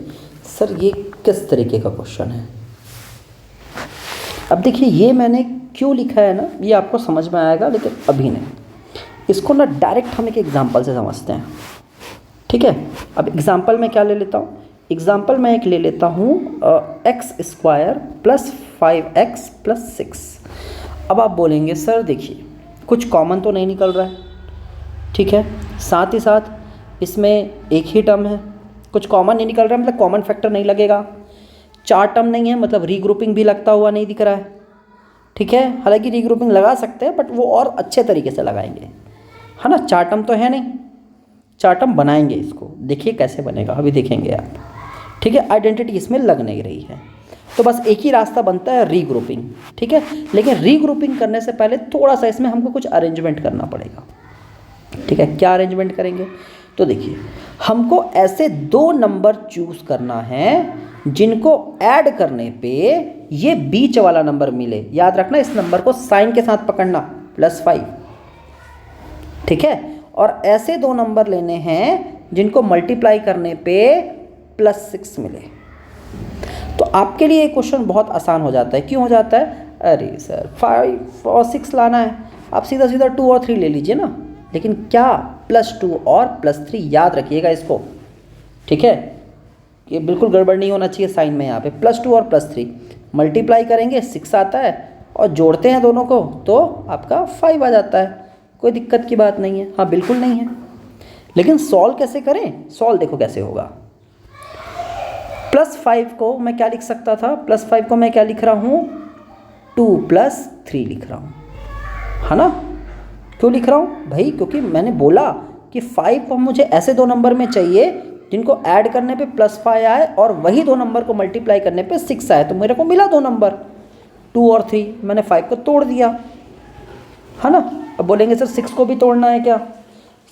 सर ये किस तरीके का क्वेश्चन है? अब देखिए ये मैंने क्यों लिखा है ना, ये आपको समझ में आएगा, लेकिन अभी नहीं। इसको ना डायरेक्ट हम एक एग्जांपल से समझते हैं, ठीक है। अब एग्जांपल में क्या ले लेता हूँ? एग्जांपल में एक ले लेता हूँ x square plus 5x plus 6। अब आप बोलेंगे सर देखिए कुछ कॉमन तो नहीं निकल रहा है, ठीक है, साथ ही साथ इसमें एक ही टर्म है, कुछ कॉमन नहीं निकल रहा है, मतलब कॉमन फैक्टर नहीं लगेगा। 4 टर्म नहीं है, मतलब रीग्रुपिंग भी लगता हुआ नहीं दिख रहा है, ठीक है। हालांकि रीग्रुपिंग लगा सकते हैं बट वो और अच्छे तरीके से लगाएंगे, है ना। 4 टर्म तो है नहीं, 4 टर्म बनाएंगे इसको, देखिए कैसे बनेगा, अभी देखेंगे आप, ठीक है। आइडेंटिटी इसमें लग नहीं रही है, तो बस एक ही रास्ता बनता है रीग्रुपिंग, ठीक है। लेकिन रीग्रुपिंग करने से पहले थोड़ा सा इसमें हमको कुछ अरेंजमेंट करना पड़ेगा, ठीक है। क्या अरेंजमेंट करेंगे? तो देखिए हमको ऐसे 2 नंबर चूज करना है जिनको ऐड करने पे ये बीच वाला नंबर मिले। याद रखना इस नंबर को साइन के साथ पकड़ना, +5, ठीक है। और ऐसे 2 नंबर लेने हैं जिनको मल्टीप्लाई करने पे +6 मिले। तो आपके लिए ये क्वेश्चन बहुत आसान हो जाता है। क्यों हो जाता है? अरे सर 5 और 6 लाना है, आप सीधा सीधा 2 और 3 ले लीजिए ना। लेकिन क्या +2 और +3, याद रखिएगा इसको, ठीक है। ये बिल्कुल गड़बड़ नहीं होना चाहिए साइन में। यहाँ पे +2 और +3 मल्टीप्लाई करेंगे 6 आता है और जोड़ते हैं दोनों को तो आपका 5 आ जाता है। कोई दिक्कत की बात नहीं है, हाँ बिल्कुल नहीं है। लेकिन सॉल्व कैसे करें? सॉल्व देखो कैसे होगा। +5 को मैं क्या लिख सकता था? +5 को मैं क्या लिख रहा हूँ? 2 + 3 लिख रहा हूँ, है ना। क्यों लिख रहा हूँ भाई? क्योंकि मैंने बोला कि 5 को मुझे ऐसे 2 नंबर में चाहिए जिनको ऐड करने पे +5 आए और वही 2 नंबर को मल्टीप्लाई करने पे 6 आए। तो मेरे को मिला 2 नंबर 2 और 3, मैंने 5 को तोड़ दिया, है ना। अब बोलेंगे सर 6 को भी तोड़ना है क्या?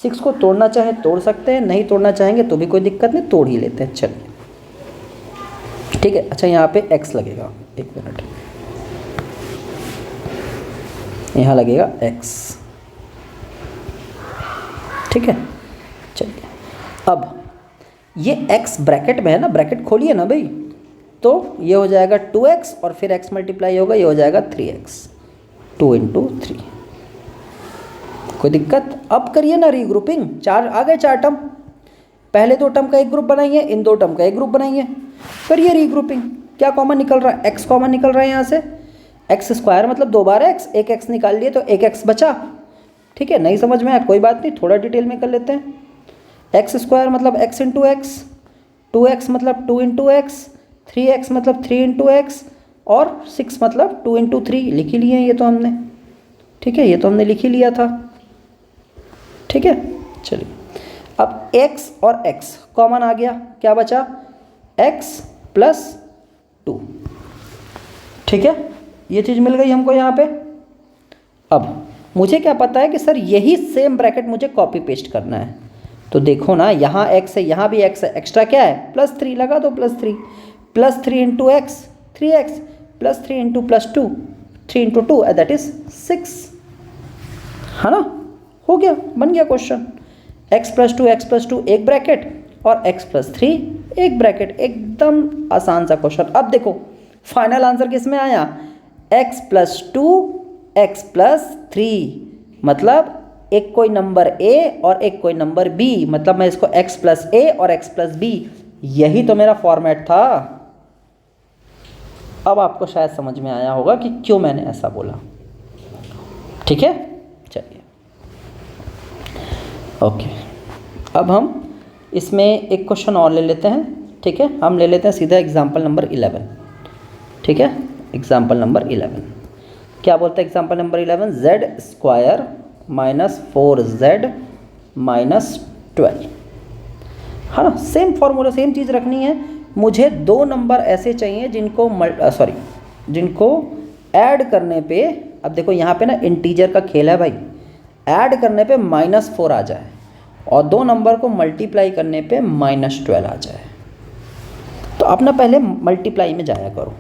6 को तोड़ना चाहे तोड़ सकते हैं, नहीं तोड़ना चाहेंगे तो भी कोई दिक्कत नहीं, तोड़ ही लेते हैं। चलिए ठीक है। अच्छा यहाँ पे x लगेगा, 1 मिनट, यहाँ लगेगा x, ठीक है। चलिए अब ये x ब्रैकेट में है ना, ब्रैकेट खोलिए ना भाई, तो ये हो जाएगा 2x और फिर x मल्टीप्लाई होगा, ये हो जाएगा 3x, 2 × 3। कोई दिक्कत? अब करिए ना रीग्रुपिंग, 4 आ गए, 4 टर्म, पहले 2 टर्म का एक ग्रुप बनाइए, इन 2 टर्म का एक ग्रुप बनाइए, करिए रीग्रुपिंग। क्या कॉमन निकल रहा है? x कॉमन निकल रहा है यहाँ से, x² मतलब 2 बार x, एक x निकाल लिए तो एक x बचा, ठीक है। नहीं समझ में आया कोई बात नहीं, थोड़ा डिटेल में कर लेते हैं। x² मतलब x × x, 2x मतलब 2 × x, 3x मतलब 3 × x और 6 मतलब 2 × 3 लिख ही लिए हैं ये तो हमने, ठीक है, ये तो हमने लिख ही लिया था, ठीक है। चलिए अब x और x कॉमन आ गया, क्या बचा? x + 2, ठीक है, ये चीज़ मिल गई हमको यहाँ पे। अब मुझे क्या पता है कि सर यही सेम ब्रैकेट मुझे कॉपी पेस्ट करना है, तो देखो ना यहाँ x है, यहाँ भी x है, एक्स्ट्रा क्या है? +3 लगा दो, +3 +3 × x 3x +3 × +2 3 × 2 दैट इज 6, है ना। हो गया, बन गया क्वेश्चन। x + 2 एक ब्रैकेट और x + 3 एक ब्रैकेट, एकदम आसान सा क्वेश्चन। अब देखो फाइनल आंसर किस में आया? x + 2 x + 3, मतलब एक कोई नंबर a और एक कोई नंबर b, मतलब मैं इसको x + a और x + b, यही तो मेरा फॉर्मेट था। अब आपको शायद समझ में आया होगा कि क्यों मैंने ऐसा बोला, ठीक है। चलिए ओके, अब हम इसमें एक क्वेश्चन और ले लेते हैं, ठीक है। हम ले लेते हैं सीधा एग्जाम्पल नंबर 11, ठीक है। एग्जाम्पल नंबर 11 क्या बोलता है? एग्जाम्पल नंबर 11, z² - 4z - 12, है ना। सेम फॉर्मूला, सेम चीज़ रखनी है। मुझे 2 नंबर ऐसे चाहिए जिनको ऐड करने पे, अब देखो यहाँ पे ना इंटीजर का खेल है भाई, ऐड करने पे -4 आ जाए और 2 नंबर को मल्टीप्लाई करने पे -12 आ जाए। तो आप ना पहले मल्टीप्लाई में जाया करो।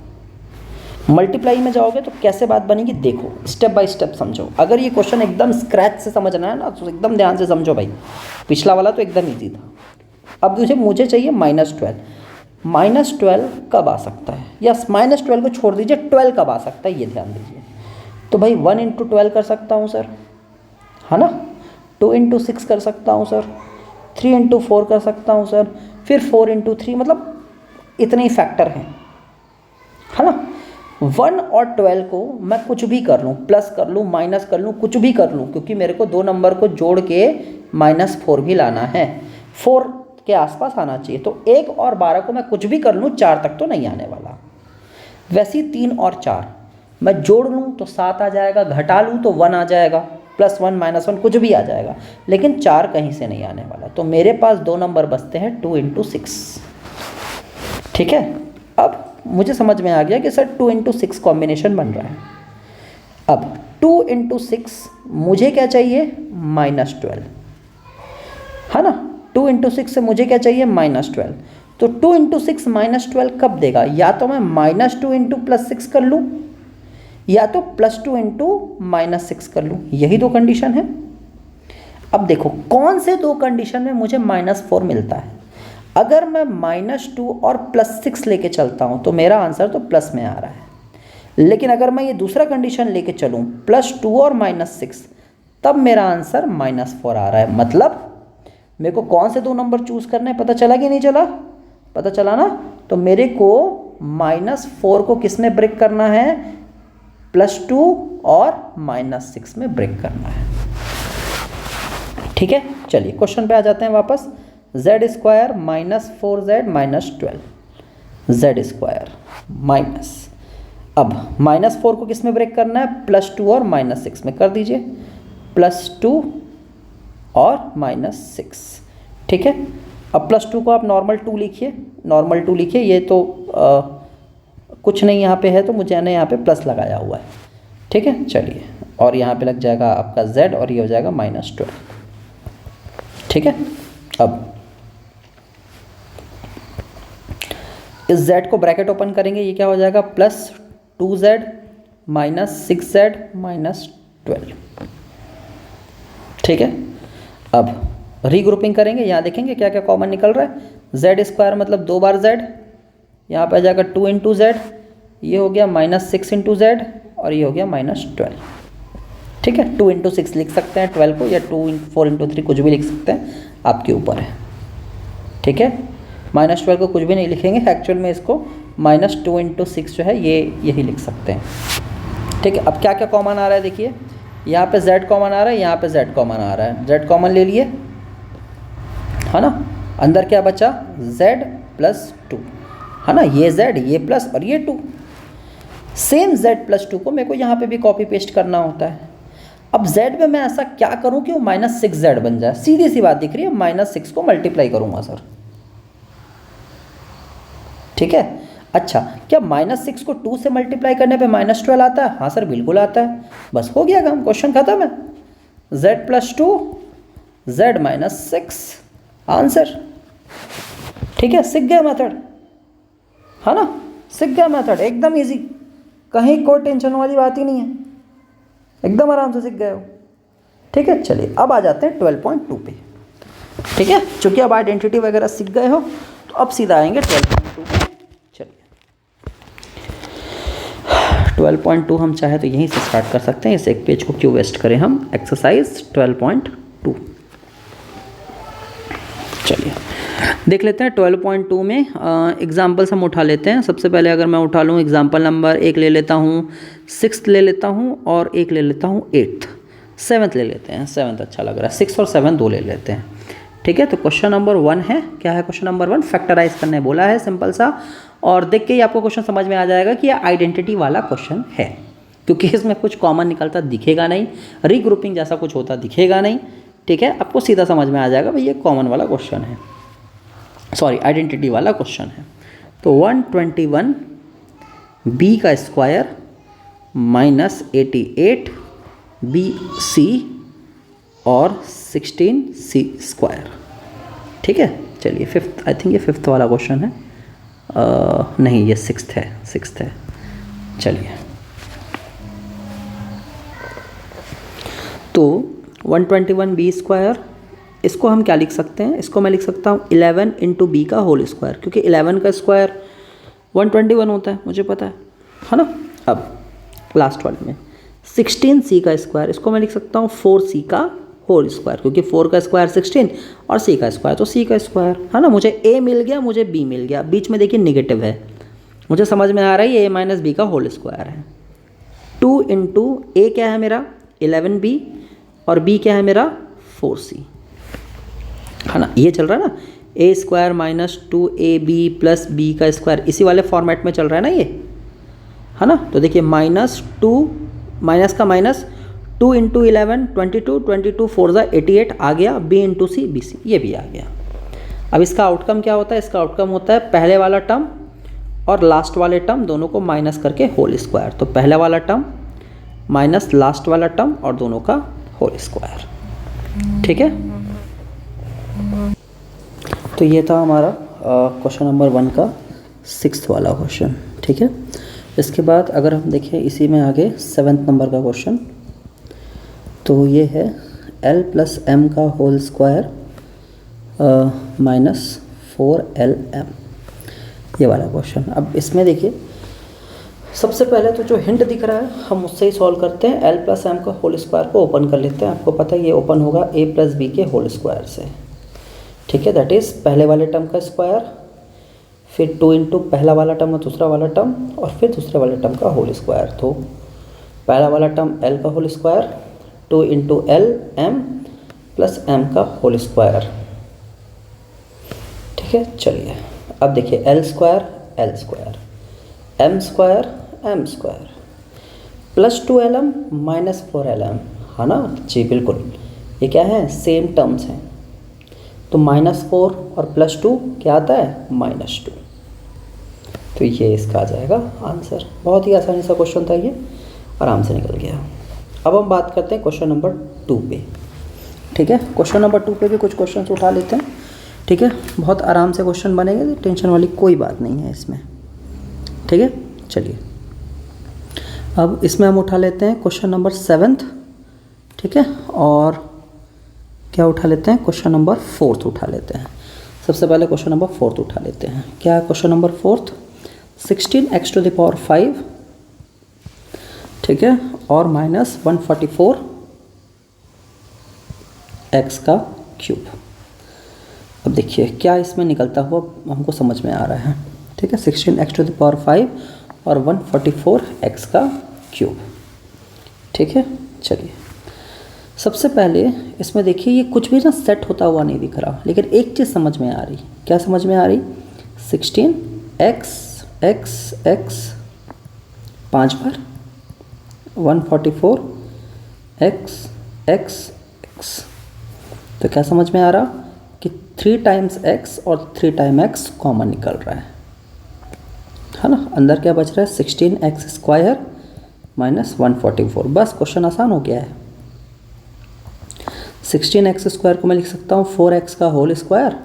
मल्टीप्लाई में जाओगे तो कैसे बात बनेगी, देखो स्टेप बाय स्टेप समझो। अगर ये क्वेश्चन एकदम स्क्रैच से समझना है ना तो एकदम ध्यान से समझो भाई, पिछला वाला तो एकदम ईजी था। अब मुझे चाहिए -12, -12 कब आ सकता है, या -12 को छोड़ दीजिए, 12 कब आ सकता है ये ध्यान दीजिए। तो भाई 1 × 12 कर सकता हूँ सर, है ना, 2 × 6 कर सकता हूँ सर, 3 × 4 कर सकता हूँ सर, फिर 4 × 3, मतलब इतने ही फैक्टर हैं, है ना। 1 और 12 को मैं कुछ भी कर लूँ, प्लस कर लूँ, माइनस कर लूँ, कुछ भी कर लूँ, क्योंकि मेरे को 2 नंबर को जोड़ के -4 भी लाना है, 4 के आसपास आना चाहिए। तो 1 और 12 को मैं कुछ भी कर लूँ, 4 तक तो नहीं आने वाला। वैसे ही 3 और 4 मैं जोड़ लूँ तो 7 आ जाएगा, घटा लूँ तो 1 आ जाएगा, +1 -1 कुछ भी आ जाएगा, लेकिन 4 कहीं से नहीं आने वाला। तो मेरे पास 2 नंबर बचते हैं 2 × 6, ठीक है। अब मुझे समझ में आ गया कि सर 2 × 6 कॉम्बिनेशन बन रहा है। अब 2 × 6 मुझे क्या चाहिए? -12, है ना। 2 × 6 से मुझे क्या चाहिए? -12। तो 2 × 6 -12 कब देगा? या तो मैं -2 × +6 कर लूँ, या तो +2 × -6 कर लूँ, यही 2 कंडीशन है। अब देखो कौन से 2 कंडीशन में मुझे -4 मिलता है। अगर मैं -2 और +6 लेके चलता हूँ तो मेरा आंसर तो प्लस में आ रहा है, लेकिन अगर मैं ये दूसरा कंडीशन लेके चलूँ +2 और -6, तब मेरा आंसर -4 आ रहा है। मतलब मेरे को कौन से 2 नंबर चूज़ करने हैं, पता चला कि नहीं चला? पता चला ना। तो मेरे को -4 को किस में ब्रेक करना है? +2 और -6 में ब्रेक करना है, ठीक है। चलिए क्वेश्चन पे आ जाते हैं वापस। z² - 4z - 12, z² माइनस, अब -4 को किस में ब्रेक करना है? +2 और -6 में कर दीजिए, +2 और -6, ठीक है। अब +2 को आप नॉर्मल 2 लिखिए, नॉर्मल 2 लिखिए। ये तो कुछ नहीं यहाँ पे है तो मुझे ने यहाँ पे प्लस लगाया हुआ है, ठीक है। चलिए, और यहाँ पे लग जाएगा आपका z और ये हो जाएगा -12, ठीक है। अब इस z को ब्रैकेट ओपन करेंगे, ये क्या हो जाएगा +2z -6z -12, ठीक है। अब रीग्रुपिंग करेंगे, यहाँ देखेंगे क्या क्या कॉमन निकल रहा है। z² मतलब 2 बार z, यहाँ पे आ जाएगा 2 × z, ये हो गया -6 × z और ये हो गया -12, ठीक है। 2 × 6 लिख सकते हैं 12 को, या 4 × 3 कुछ भी लिख सकते हैं, आपके ऊपर है, ठीक है। -12 को कुछ भी नहीं लिखेंगे, एक्चुअल में इसको -2 × 6 जो है ये यही लिख सकते हैं, ठीक है। अब क्या क्या कॉमन आ रहा है देखिए, यहाँ पे z कॉमन आ रहा है, यहाँ पे z कॉमन आ रहा है, z कॉमन ले लिए, है ना। अंदर क्या बचा z + 2, है ना, ये z ये प्लस और ये 2। सेम z + 2 को मेरे को यहाँ पे भी कॉपी पेस्ट करना होता है। अब z में मैं ऐसा क्या करूँ कि वो -6z बन जाए, सीधी सी बात दिख रही है, -6 को मल्टीप्लाई करूँगा सर, ठीक है। अच्छा, क्या -6 को 2 से मल्टीप्लाई करने पे -12 आता है? हाँ सर बिल्कुल आता है, बस हो गया काम, क्वेश्चन खत्म है। z + 2 z -6 आंसर, ठीक है। सीख गया मेथड, है ना, सीख गया मेथड, एकदम इजी, कहीं कोई टेंशन वाली बात ही नहीं है, एकदम आराम से सीख गए हो, ठीक है। चलिए अब आ जाते हैं 12.2 पे, ठीक है। चूँकि अब आइडेंटिटी वगैरह सीख गए हो तो अब सीधा आएंगे 12.2 पे। चलिए 12.2 हम चाहे तो यहीं से स्टार्ट कर सकते हैं, इस एक पेज को क्यों वेस्ट करें हम। एक्सरसाइज 12.2, चलिए देख लेते हैं। 12.2 में एग्जाम्पल्स हम उठा लेते हैं। सबसे पहले अगर मैं उठा लूँ एग्जाम्पल नंबर 1 ले लेता हूँ, 6th ले लेता हूँ और 1 ले लेता हूँ 8th, 7th ले लेते हैं, 7th अच्छा लग रहा है, 6 और 7 2 ले लेते हैं, ठीक है। तो क्वेश्चन नंबर 1 है, क्या है क्वेश्चन नंबर 1, फैक्टराइज करने बोला है, सिंपल सा। और देख के ही आपको क्वेश्चन समझ में आ जाएगा कि ये आइडेंटिटी वाला क्वेश्चन है, क्योंकि इसमें कुछ कॉमन निकलता दिखेगा नहीं, रीग्रुपिंग जैसा कुछ होता दिखेगा नहीं, ठीक है। आपको सीधा समझ में आ जाएगा भाई ये कॉमन वाला क्वेश्चन है, सॉरी आइडेंटिटी वाला क्वेश्चन है। तो 121 b का स्क्वायर -88 bc और 16c स्क्वायर, ठीक है। चलिए 5th, आई थिंक ये 5th वाला क्वेश्चन है, नहीं ये 6th है, 6th है। चलिए तो 121 b स्क्वायर, इसको हम क्या लिख सकते हैं, इसको मैं लिख सकता हूँ 11 × b का होल स्क्वायर, क्योंकि 11 का स्क्वायर 121 होता है, मुझे पता है ना। अब लास्ट वाले में 16c का स्क्वायर, इसको मैं लिख सकता हूँ 4c का होल स्क्वायर, क्योंकि 4 का स्क्वायर 16 और c का स्क्वायर तो c का स्क्वायर, है ना। मुझे a मिल गया, मुझे b मिल गया, बीच में देखिए नेगेटिव है, मुझे समझ में आ रहा है ये a - b का होल स्क्वायर है। 2 × a क्या है मेरा 11b और b क्या है मेरा 4c, है ना, ये चल रहा है ना, a² - 2ab + b का स्क्वायर, इसी वाले फॉर्मेट में चल रहा है ना ये, है ना। तो देखिए -2 माइनस का माइनस 2 × 11 22, 22 4 88 आ गया, b × c bc ये भी आ गया। अब इसका आउटकम क्या होता है, इसका आउटकम होता है पहले वाला टर्म और लास्ट वाले टर्म दोनों को माइनस करके होल स्क्वायर, तो पहले वाला टर्म माइनस लास्ट वाला टर्म और दोनों का होल स्क्वायर, ठीक है। तो ये था हमारा क्वेश्चन नंबर 1 का 6th वाला क्वेश्चन, ठीक है। इसके बाद अगर हम देखें इसी में आगे 7th नंबर का क्वेश्चन, तो ये है l + m का होल स्क्वायर -4lm, ये वाला क्वेश्चन। अब इसमें देखिए सबसे पहले तो जो हिंट दिख रहा है हम उससे ही सॉल्व करते हैं। l + m का होल स्क्वायर को ओपन कर लेते हैं, आपको पता है ये ओपन होगा a + b के होल स्क्वायर से, ठीक है। दैट इज़ पहले वाले टर्म का स्क्वायर, फिर 2 × पहला वाला टर्म और दूसरा वाला टर्म और फिर दूसरे वाले टर्म का होल स्क्वायर। तो पहला वाला टर्म l का होल स्क्वायर, 2 × lm + m का होल स्क्वायर, ठीक है। चलिए अब देखिए l² m² +2lm -4lm, है ना जी, बिल्कुल ये क्या है सेम टर्म्स हैं। तो तो -4 और +2 क्या आता है, -2। तो ये इसका आ जाएगा आंसर। बहुत ही आसानी सा क्वेश्चन था ये, आराम से निकल गया। अब हम बात करते हैं क्वेश्चन नंबर 2 पे। ठीक है, क्वेश्चन नंबर 2 पे भी कुछ क्वेश्चन उठा लेते हैं। ठीक है, बहुत आराम से क्वेश्चन बनेंगे, टेंशन वाली कोई बात नहीं है इसमें। ठीक है, चलिए अब इसमें हम उठा लेते हैं क्वेश्चन नंबर 7। ठीक है, और क्या उठा लेते हैं, क्वेश्चन नंबर 4 उठा लेते हैं। सबसे पहले क्वेश्चन नंबर 4 उठा लेते हैं। क्या है क्वेश्चन नंबर 4? 16x⁵, ठीक है, और -144 x³। अब देखिए क्या इसमें निकलता हुआ हमको समझ में आ रहा है। ठीक है, 16x⁵ और 144 x³। ठीक है, चलिए सबसे पहले इसमें देखिए ये कुछ भी ना सेट होता हुआ नहीं दिख रहा, लेकिन एक चीज़ समझ में आ रही। क्या समझ में आ रही? 16x 5 बार, 144 x। तो क्या समझ में आ रहा कि 3 टाइम्स x और 3 टाइम x कॉमन निकल रहा है ना। अंदर क्या बच रहा है? 16x² -144। बस क्वेश्चन आसान हो गया है। 16x² को मैं लिख सकता हूँ 4x का होल स्क्वायर,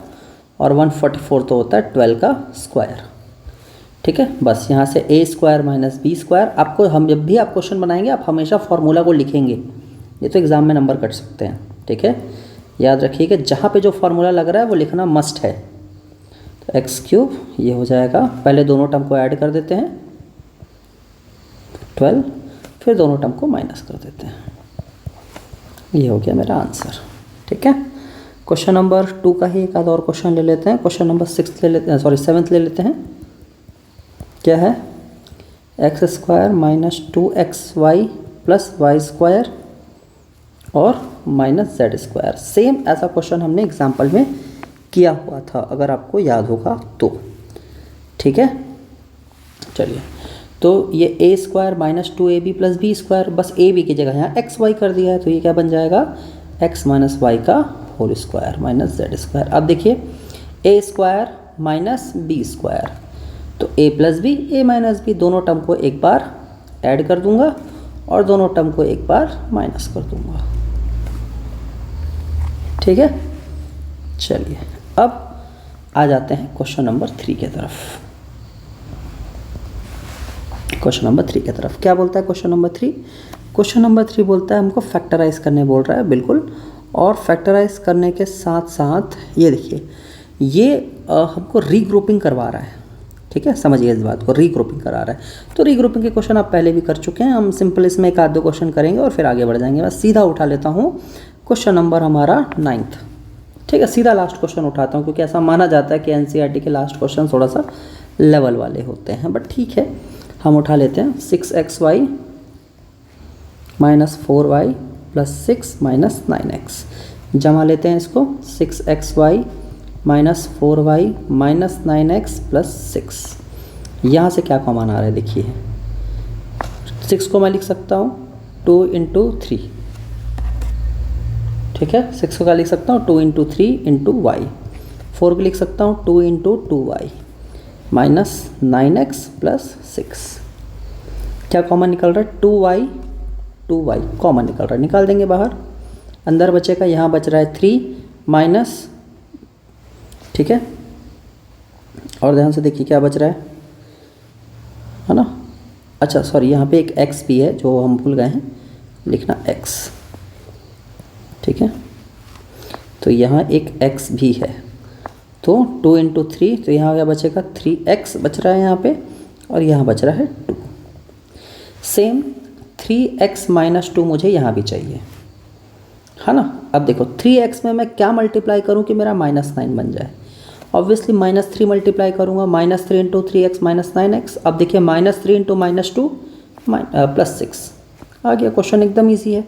और 144 तो होता है 12 का स्क्वायर। ठीक है, बस यहाँ से a² - b²। आपको हम जब भी आप क्वेश्चन बनाएंगे आप हमेशा फार्मूला को लिखेंगे, ये तो एग्ज़ाम में नंबर कट सकते हैं। ठीक है, याद रखिए कि जहाँ पे जो फार्मूला लग रहा है वो लिखना मस्ट है। तो x³ ये हो जाएगा, पहले दोनों टर्म को ऐड कर देते हैं 12, फिर दोनों टर्म को माइनस कर देते हैं। ये हो गया मेरा आंसर। ठीक है, क्वेश्चन नंबर 2 का ही एक आधा और क्वेश्चन ले लेते हैं। क्वेश्चन नंबर 6 ले लेते हैं, सॉरी 7 ले लेते हैं। क्या है? x² - 2xy + y² और -z²। सेम ऐसा क्वेश्चन हमने एग्जाम्पल में किया हुआ था, अगर आपको याद होगा तो। ठीक है, चलिए तो ये a² - 2ab + b², बस a b की जगह यहाँ xy कर दिया है, तो ये क्या बन जाएगा? x - y का होल स्क्वायर -z²। अब देखिए a² - b², तो a + b a - b दोनों टर्म को एक बार ऐड कर दूंगा और दोनों टर्म को एक बार माइनस कर दूंगा। ठीक है, चलिए अब आ जाते हैं क्वेश्चन नंबर 3 की तरफ। क्वेश्चन नंबर 3 की तरफ क्या बोलता है क्वेश्चन नंबर 3? क्वेश्चन नंबर 3 बोलता है हमको फैक्टराइज करने बोल रहा है, बिल्कुल। और फैक्टराइज करने के साथ साथ ये देखिए ये हमको रीग्रुपिंग करवा रहा है। ठीक है, समझिए इस बात को, रीग्रुपिंग करा रहा है। तो रीग्रुपिंग के क्वेश्चन आप पहले भी कर चुके हैं, हम सिंपल इसमें एक आध दो क्वेश्चन करेंगे और फिर आगे बढ़ जाएंगे। मैं सीधा उठा लेता हूँ क्वेश्चन नंबर हमारा 9th। ठीक है, सीधा लास्ट क्वेश्चन उठाता हूँ, क्योंकि ऐसा माना जाता है कि एनसीईआरटी के लास्ट क्वेश्चन थोड़ा सा लेवल वाले होते हैं, बट ठीक है हम उठा लेते हैं। 6xy - 4y + 6 - 9x। जमा लेते हैं इसको, 6xy - 4y - 9x + 6। यहाँ से क्या कॉमन आ रहा है देखिए, 6 को मैं लिख सकता हूँ 2 × 3। ठीक है, 6 को क्या लिख सकता हूँ 2 × 3 × y। 4 को लिख सकता हूँ 2 × 2y - 9x + 6। क्या कॉमन निकल रहा है? 2y कॉमन निकल रहा है, निकाल देंगे बाहर। अंदर बचेगा, यहाँ बच रहा है 3 माइनस, ठीक है, और ध्यान से देखिए क्या बच रहा है ना। अच्छा सॉरी, यहाँ पे एक x भी है जो हम भूल गए हैं लिखना, x। ठीक है, तो यहाँ एक x भी है, तो 2 × 3, तो यहाँ क्या बचेगा 3x बच रहा है यहाँ पे, और यहाँ बच रहा है 2। सेम 3x - 2 मुझे यहाँ भी चाहिए, है ना। अब देखो 3x में मैं क्या मल्टीप्लाई करूँ कि मेरा -9 बन जाए? ऑब्वियसली -3 मल्टीप्लाई करूँगा, -3 × 3x - 9x। अब देखिए -3 × -2 +6 आ गया। क्वेश्चन एकदम ईजी है,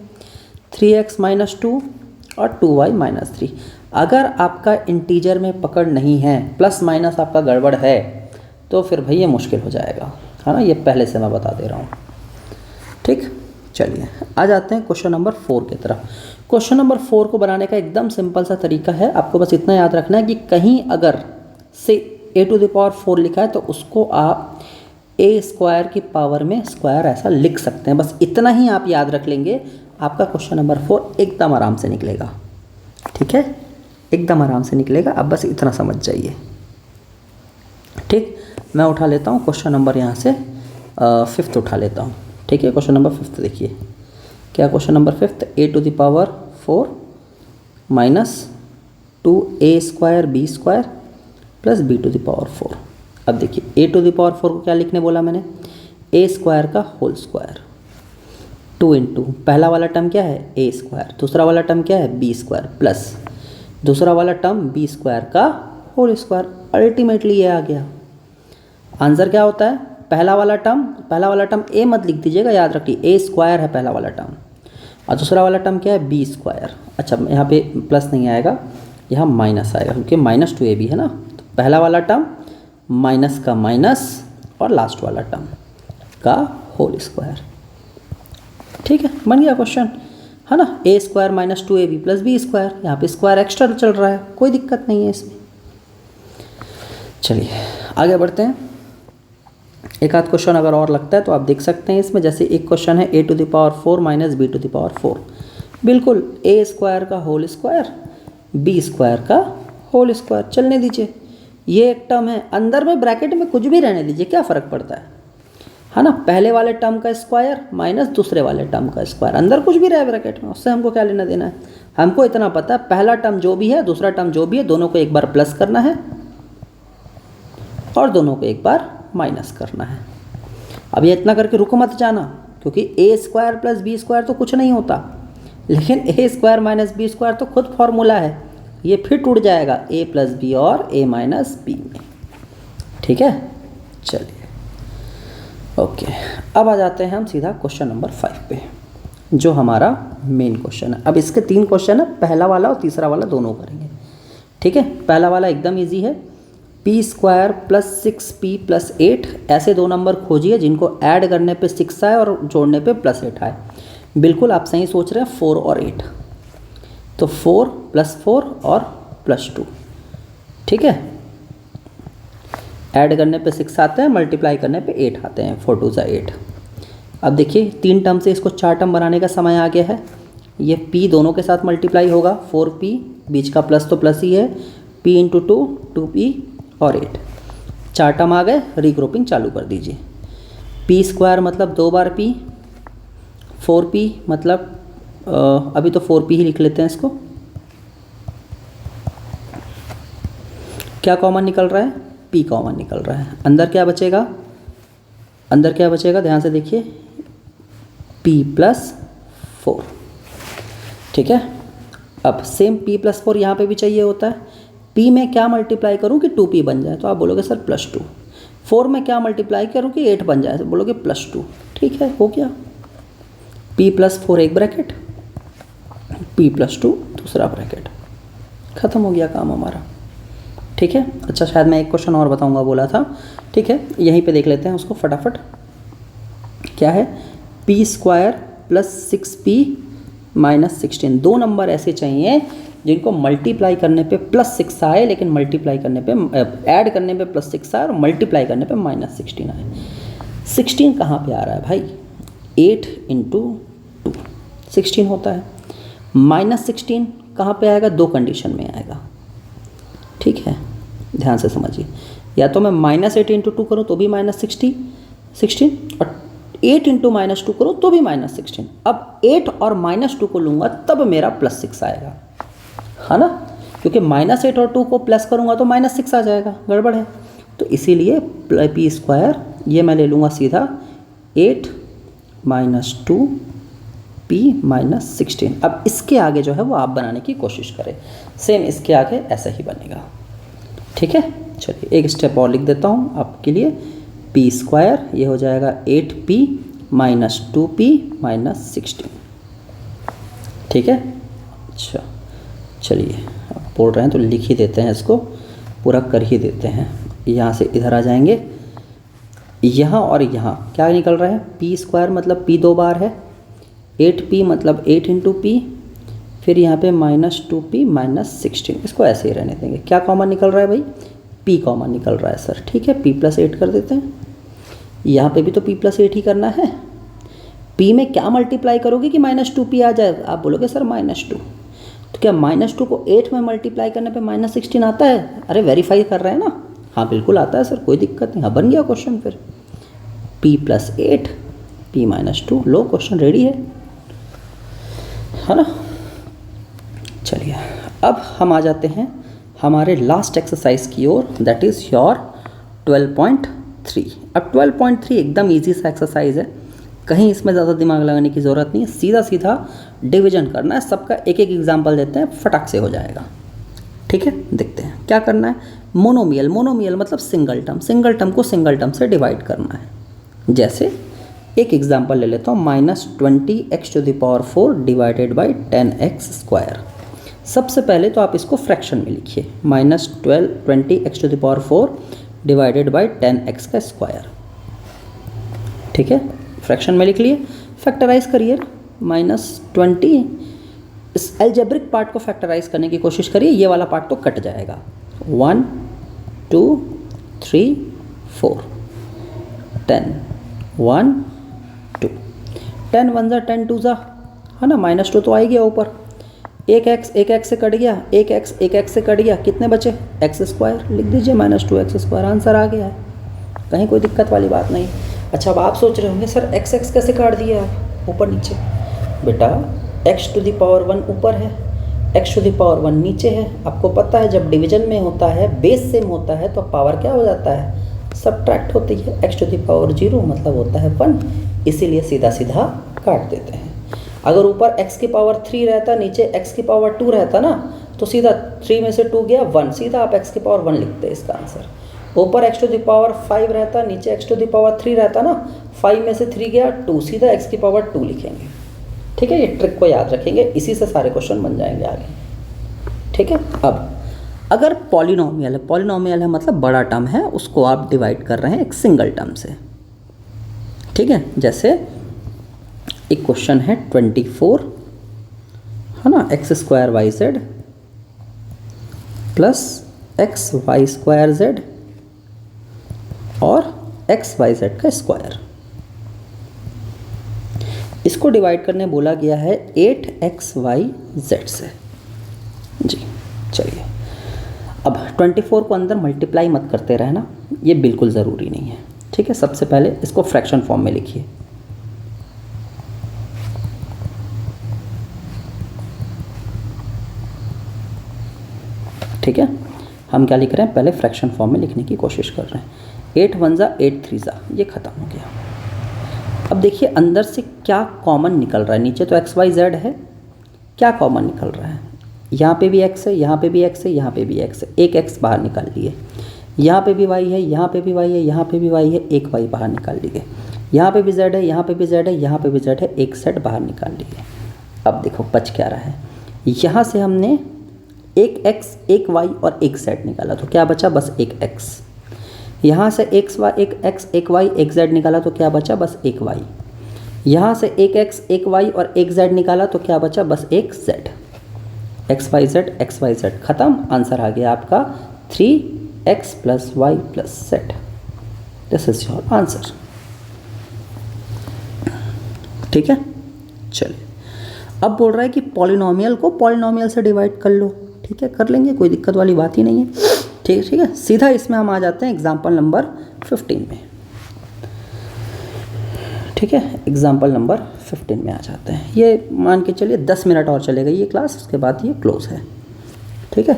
3x - 2 और 2y - 3। अगर आपका इंटीजर में पकड़ नहीं है, प्लस माइनस आपका गड़बड़ है, तो फिर भाई ये मुश्किल हो जाएगा, है ना। ये पहले से मैं बता दे रहा हूँ। ठीक, चलिए आ जाते हैं क्वेश्चन नंबर 4 की तरफ। क्वेश्चन नंबर 4 को बनाने का एकदम सिंपल सा तरीका है, आपको बस इतना याद रखना है कि कहीं अगर से a⁴ लिखा है तो उसको आप a² की पावर में स्क्वायर ऐसा लिख सकते हैं। बस इतना ही आप याद रख लेंगे, आपका क्वेश्चन नंबर 4 एकदम आराम से निकलेगा। ठीक है, एकदम आराम से निकलेगा, आप बस इतना समझ जाइए। ठीक, मैं उठा लेता हूँ क्वेश्चन नंबर यहाँ से 5th उठा लेता हूँ। ठीक है, क्वेश्चन नंबर 5th देखिए क्या question number 5th, a⁴ minus 2a² b² plus b⁴। अब देखिए a⁴ को क्या लिखने बोला मैंने, a² का होल स्क्वायर 2 इंटू पहला वाला टर्म क्या है a², दूसरा वाला टर्म क्या है b² प्लस दूसरा वाला टर्म b² का होल स्क्वायर। अल्टीमेटली ये आ गया। आंसर क्या होता है, पहला वाला टर्म a मत लिख दीजिएगा, याद रखिए a² है पहला वाला टर्म और दूसरा वाला टर्म क्या है b²। अच्छा यहाँ पे प्लस नहीं आएगा, यहाँ माइनस आएगा क्योंकि -2ab है ना। तो पहला वाला टर्म माइनस का माइनस और लास्ट वाला टर्म का होल स्क्वायर। ठीक है, बन गया क्वेश्चन, है ना। a² minus 2ab plus b², यहाँ पे स्क्वायर एक्स्ट्रा चल रहा है, कोई दिक्कत नहीं है इसमें। चलिए आगे बढ़ते हैं। एक आध क्वेश्चन अगर और लगता है तो आप देख सकते हैं इसमें। जैसे एक क्वेश्चन है a⁴ माइनस b⁴, बिल्कुल a² का होल स्क्वायर b² का होल स्क्वायर, चलने दीजिए। ये एक टर्म है, अंदर में ब्रैकेट में कुछ भी रहने दीजिए, क्या फ़र्क पड़ता है ना। पहले वाले टर्म का स्क्वायर माइनस दूसरे वाले टर्म का स्क्वायर, अंदर कुछ भी रहे ब्रैकेट में, उससे हमको क्या लेना देना है। हमको इतना पता है पहला टर्म जो भी है दूसरा टर्म जो भी है दोनों को एक बार प्लस करना है और दोनों को एक बार माइनस करना है। अब ये इतना करके रुको मत जाना, क्योंकि a² प्लस b² तो कुछ नहीं होता, लेकिन a² माइनस b² तो खुद फॉर्मूला है, ये फिर टूट जाएगा a प्लस बी और a माइनस बी में। ठीक है, चलिए ओके। अब आ जाते हैं हम सीधा क्वेश्चन नंबर 5 पे, जो हमारा मेन क्वेश्चन है। अब इसके 3 क्वेश्चन है, पहला वाला और तीसरा वाला दोनों करेंगे। ठीक है, पहला वाला एकदम इजी है, p² प्लस 6p प्लस 8, ऐसे दो नंबर खोजिए जिनको ऐड करने पे 6 आए और जोड़ने पे +8 आए। बिल्कुल आप सही सोच रहे हैं, 4 और 8, तो 4 + 4 और +2। ठीक है, ऐड करने पे 6 आते हैं, मल्टीप्लाई करने पे 8 आते हैं, 4 × 2 = 8। अब देखिए 3 टर्म से इसको 4 टर्म बनाने का समय आ गया है। ये p दोनों के साथ मल्टीप्लाई होगा, 4p, बीच का प्लस तो प्लस ही है, p × 2 2p और 8, 4 टर्म आ गए। रीग्रुपिंग चालू कर दीजिए। p² मतलब 2 बार p, 4p मतलब अभी तो 4p ही लिख लेते हैं इसको। क्या कॉमन निकल रहा है, p कॉमन निकल रहा है। अंदर क्या बचेगा, अंदर क्या बचेगा, ध्यान से देखिए, p + 4। ठीक है, अब सेम p + 4 यहाँ पे भी चाहिए होता है। p में क्या मल्टीप्लाई करूँ कि 2p बन जाए, तो आप बोलोगे सर +2। 4 में क्या मल्टीप्लाई करूँ कि 8 बन जाए, तो बोलोगे +2। ठीक है, हो गया। p + 4 एक ब्रैकेट, p + 2 दूसरा ब्रैकेट, ख़त्म हो गया काम हमारा। ठीक है, अच्छा शायद मैं एक क्वेश्चन और बताऊंगा बोला था। ठीक है, यहीं पे देख लेते हैं उसको फटाफट। क्या है, p² + 6p - 16। 2 नंबर ऐसे चाहिए जिनको मल्टीप्लाई करने पे +6 आए, लेकिन मल्टीप्लाई करने पे ऐड करने पे +6 आए और मल्टीप्लाई करने पे -16 आए। 16 कहाँ पे आ रहा है भाई, 8 × 2 16 होता है। -16 कहाँ पे आएगा, 2 कंडीशन में आएगा। ठीक है, ध्यान से समझिए, या तो मैं -8 × 2 करूँ तो भी -16 और 8 × -2 करूँ तो भी -16। अब 8 और -2 को लूँगा तब मेरा +6 आएगा, है ना, क्योंकि -8 और 2 को प्लस करूँगा तो -6 आ जाएगा, गड़बड़ है। तो इसीलिए p² ये मैं ले लूँगा सीधा 8 - 2p - 16। अब इसके आगे जो है वो आप बनाने की कोशिश करें, सेम इसके आगे ऐसा ही बनेगा। ठीक है, चलिए एक स्टेप और लिख देता हूँ आपके लिए। p² ये हो जाएगा 8p - 2p - 16। ठीक है, अच्छा चलिए आप बोल रहे हैं तो लिख ही देते हैं, इसको पूरा कर ही देते हैं। यहाँ से इधर आ जाएंगे, यहाँ और यहाँ क्या निकल रहा है, p² मतलब p 2 बार है, 8p मतलब 8 इंटू पी, फिर यहाँ पे -2p -16, इसको ऐसे ही रहने देंगे। क्या कॉमन निकल रहा है भाई? p कॉमन निकल रहा है सर, ठीक है। p + 8 कर देते हैं, यहाँ पे भी तो p + 8 ही करना है। p में क्या मल्टीप्लाई करोगे कि -2p आ जाएगा? आप बोलोगे सर -2, तो क्या -2 को 8 में मल्टीप्लाई करने पे -16 आता है? अरे वेरीफाई कर रहे हैं ना? हाँ बिल्कुल आता है सर, कोई दिक्कत नहीं। हाँ बन गया क्वेश्चन फिर, p + 8 p - 2, लो क्वेश्चन रेडी है ना। चलिए अब हम आ जाते हैं हमारे लास्ट एक्सरसाइज की ओर, दैट इज़ योर 12.3। अब 12.3 एकदम इजी सा एक्सरसाइज है, कहीं इसमें ज़्यादा दिमाग लगाने की ज़रूरत नहीं है, सीधा सीधा डिवीजन करना है। सबका एक एक एग्जाम्पल देते हैं, फटाक से हो जाएगा, ठीक है। देखते हैं क्या करना है। मोनोमियल, मोनोमियल मतलब सिंगल टर्म, सिंगल टर्म को सिंगल टर्म से डिवाइड करना है। जैसे एक एग्जाम्पल ले लेता हूँ, -20x⁴ डिवाइडेड बाई 10x²। सबसे पहले तो आप इसको फ्रैक्शन में लिखिए, -20x⁴ डिवाइडेड बाई 10x², ठीक है। फ्रैक्शन में लिख लिए, फैक्टराइज करिए -20, इस अलजेब्रिक पार्ट को फैक्टराइज करने की कोशिश करिए, ये वाला पार्ट तो कट जाएगा। 1 2 3 4 10 1 2 10 1 ज़ा 10 2 ज़ा, है ना, -2 तो आ ही गया ऊपर। एक x से कट गया, एक x से कट गया, कितने बचे? x², लिख दीजिए -2x², आंसर आ गया है, कहीं कोई दिक्कत वाली बात नहीं। अच्छा अब आप सोच रहे होंगे सर x कैसे काट दिए आप ऊपर नीचे? बेटा x⁴ ऊपर है, x⁴ नीचे है। आपको पता है जब डिवीजन में होता है, बेस सेम होता है, तो पावर क्या हो जाता है? सबट्रैक्ट होती है। x⁴ मतलब होता है 1, इसीलिए सीधा सीधा काट देते हैं। अगर ऊपर x⁴ रहता, नीचे x⁴ रहता ना, तो सीधा 3 में से 2 गया 1, सीधा आप x⁴ लिखते हैं इसका आंसर। ऊपर x⁵ रहता, नीचे x⁵ रहता ना, 5 में से 3 गया 2, सीधा x⁵ लिखेंगे, ठीक है। ये ट्रिक को याद रखेंगे, इसी से सारे क्वेश्चन बन जाएंगे आगे, ठीक है। अब अगर पॉलिनोमियल है, पॉलिनोमियल है मतलब बड़ा टर्म है, उसको आप डिवाइड कर रहे हैं एक सिंगल टर्म से, ठीक है। जैसे एक क्वेश्चन है 24, है ना, x² yz प्लस xy² और xyz का स्क्वायर, इसको डिवाइड करने बोला गया है 8xyz से जी। चलिए अब 24 को अंदर मल्टीप्लाई मत करते रहना, ये बिल्कुल ज़रूरी नहीं है, ठीक है। सबसे पहले इसको फ्रैक्शन फॉर्म में लिखिए, ठीक है। हम क्या लिख रहे हैं, पहले फ्रैक्शन फॉर्म में लिखने की कोशिश कर रहे हैं। 8 1 ज़ा 8 3 ज़ा, ये ख़त्म हो गया। अब देखिए अंदर से क्या कॉमन निकल रहा है, नीचे तो xyz है, क्या कॉमन निकल रहा है? यहाँ पे भी x है, यहाँ पे भी x है, यहाँ पे भी x है, एक x बाहर निकाल लिए। यहाँ पे भी y है, यहाँ पे भी y है, यहाँ पे भी y है, एक y बाहर निकाल लिए। यहाँ पे भी z है, यहाँ पे भी z है, यहाँ पे भी z है, एक z बाहर निकाल लिए। अब देखो बच क्या रहा है, यहाँ से हमने एक x एक y और एक z निकाला, तो क्या बचा? बस एक x। यहाँ से एक x एक y एक z निकाला, तो क्या बचा? बस एक y। यहाँ से एक x एक y और एक z निकाला, तो क्या बचा? बस एक z। xyz ख़त्म, आंसर आ गया आपका 3x + y + z। This is your answer, ठीक है। चलिए अब बोल रहा है कि पॉलिनोमियल को पॉलिनोमियल से डिवाइड कर लो, ठीक है, कर लेंगे, कोई दिक्कत वाली बात ही नहीं है, ठीक है। सीधा इसमें हम आ जाते हैं एग्जाम्पल नंबर 15 में, ठीक है। एग्जाम्पल नंबर 15 में आ जाते हैं। ये मान के चलिए 10 मिनट और चलेगा ये क्लास, उसके बाद ये क्लोज है, ठीक है।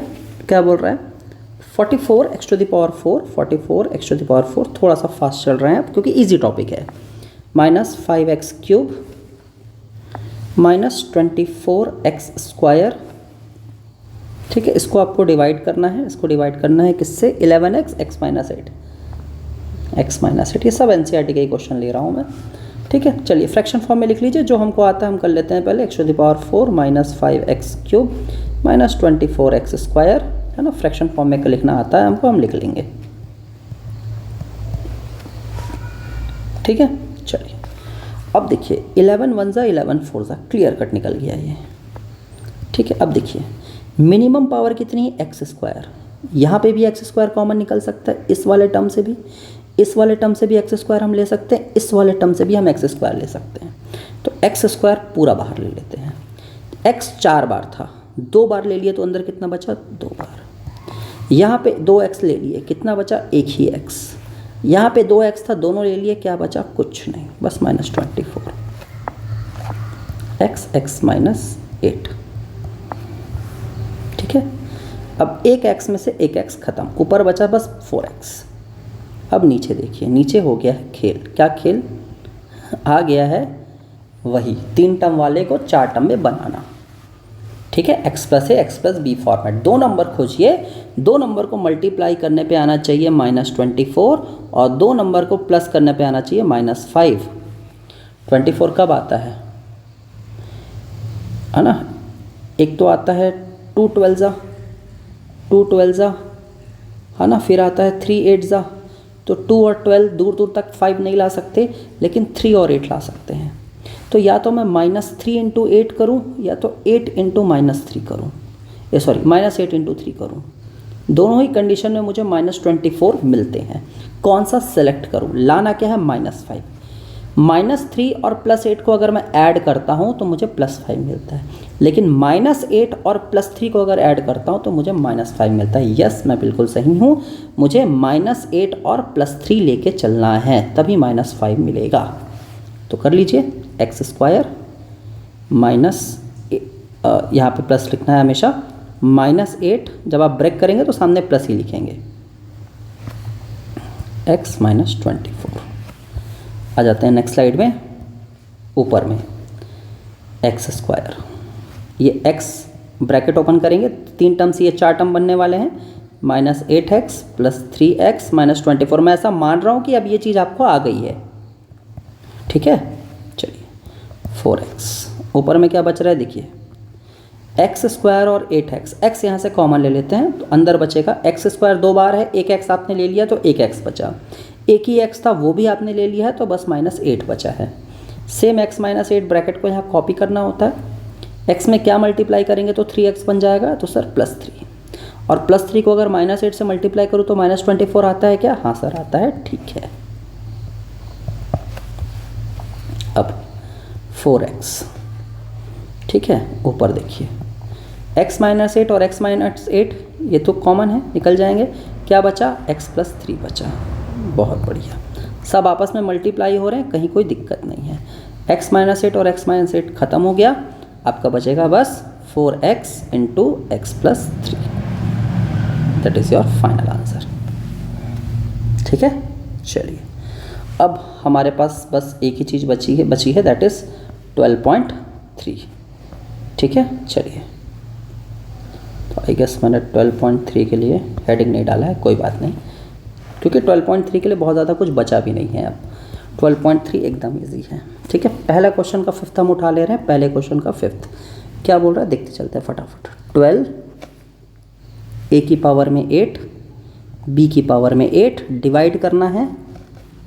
क्या बोल रहा है? 44x⁴ थोड़ा सा फास्ट चल रहे हैं आप क्योंकि इजी टॉपिक है। -5x³ -24x², ठीक है। इसको आपको डिवाइड करना है, इसको डिवाइड करना है किससे? 11x x - 8 ये सब NCERT के ही क्वेश्चन ले रहा हूँ मैं, ठीक है। चलिए फ्रैक्शन फॉर्म में लिख लीजिए, जो हमको आता है हम कर लेते हैं पहले। x⁴ -5x³ -24x², है ना, फ्रैक्शन फॉर्म में लिखना आता है हमको, हम लिख लेंगे, ठीक है। चलिए अब देखिए 11 1 जा 11 4 जा, क्लियर कट निकल गया ये। ठीक है, अब देखिए मिनिमम पावर कितनी है, एक्स स्क्वायर। यहाँ पे भी एक्स स्क्वायर कॉमन निकल सकता है, इस वाले टर्म से भी, इस वाले टर्म से भी एक्स स्क्वायर हम ले सकते हैं, इस वाले टर्म से भी हम एक्स स्क्वायर ले सकते हैं। तो एक्स स्क्वायर पूरा बाहर ले लेते हैं। एक्स 4 बार था, 2 बार ले लिए तो अंदर कितना बचा, 2 बार। यहाँ पे 2x ले लिए, कितना बचा, एक ही x। यहाँ पे 2x था, दोनों ले लिए, क्या बचा, कुछ नहीं, बस -24 x -8। ठीक है, अब एक x में से एक x खत्म, ऊपर बचा बस 4x। अब नीचे देखिए, नीचे हो गया है खेल, क्या खेल आ गया है, वही 3 टर्म वाले को 4 टर्म में बनाना। ठीक है, x plus A x plus B format. 2 number खोजिए, 2 नंबर को मल्टीप्लाई करने पे आना चाहिए -24 और 2 नंबर को प्लस करने पे आना चाहिए -5। 24 कब आता है ना, एक तो आता है 2 12 जा, 2 12 जा, है ना, फिर आता है 3 8 जा। तो 2 और 12 दूर दूर तक 5 नहीं ला सकते, लेकिन 3 और 8 ला सकते हैं। तो या तो मैं -3 × 8 करूँ, या तो 8 × -3 करूँ, -8 × 3 करूँ। दोनों ही कंडीशन में मुझे -24 मिलते हैं। कौन सा सेलेक्ट करूँ, लाना क्या है, -5। -3 और +8 को अगर मैं ऐड करता हूँ तो मुझे +5 मिलता है, लेकिन -8 और +3 को अगर ऐड करता हूँ तो मुझे -5 मिलता है। यस, मैं बिल्कुल सही हूँ, मुझे -8 और +3 लेके चलना है, तभी -5 मिलेगा। तो कर लीजिए, एक्स स्क्वायर माइनस, यहाँ पे प्लस लिखना है हमेशा, -8, जब आप ब्रेक करेंगे तो सामने प्लस ही लिखेंगे, x -24। आ जाते हैं नेक्स्ट स्लाइड में, ऊपर में एक्स स्क्वायर, ये x ब्रैकेट ओपन करेंगे, 3 टर्म्स, ये 4 टर्म बनने वाले हैं, -8x + 3x -24। मैं ऐसा मान रहा हूँ कि अब ये चीज़ आपको आ गई है। ठीक है, चलिए 4x, ऊपर में क्या बच रहा है देखिए, एक्स स्क्वायर और 8x, x यहाँ से कॉमन ले लेते हैं तो अंदर बचेगा, एक्स स्क्वायर 2 बार है, एक x आपने ले लिया तो एक x बचा, एक ही x था वो भी आपने ले लिया है तो बस -8 बचा है। सेम x -8 ब्रैकेट को यहाँ कॉपी करना होता है, x में क्या मल्टीप्लाई करेंगे तो 3x बन जाएगा, तो सर +3, और +3 को अगर -8 से मल्टीप्लाई करूँ तो -24 आता है क्या, हाँ सर आता है, ठीक है। अब 4x, ठीक है, ऊपर देखिए x -8 और x -8 ये तो कॉमन है, निकल जाएंगे, क्या बचा, x + 3 बचा। बहुत बढ़िया, सब आपस में मल्टीप्लाई हो रहे हैं, कहीं कोई दिक्कत नहीं है। x -8 और x -8 ख़त्म हो गया, आपका बचेगा बस 4x × x + 3। That is your final answer. ठीक है, चलिए अब हमारे पास बस एक ही चीज़ बची है, दैट इज़ 12.3। ठीक है, चलिए, तो आई गेस मैंने 12.3 के लिए हेडिंग नहीं डाला है, कोई बात नहीं, क्योंकि 12.3 के लिए बहुत ज़्यादा कुछ बचा भी नहीं है। अब 12.3 एकदम इजी है। ठीक है, पहला क्वेश्चन का 5th हम उठा ले रहे हैं, पहले क्वेश्चन का 5th क्या बोल रहा है देखते चलते हैं फटाफट। 12 a की पावर में 8 b की पावर में 8 डिवाइड करना है,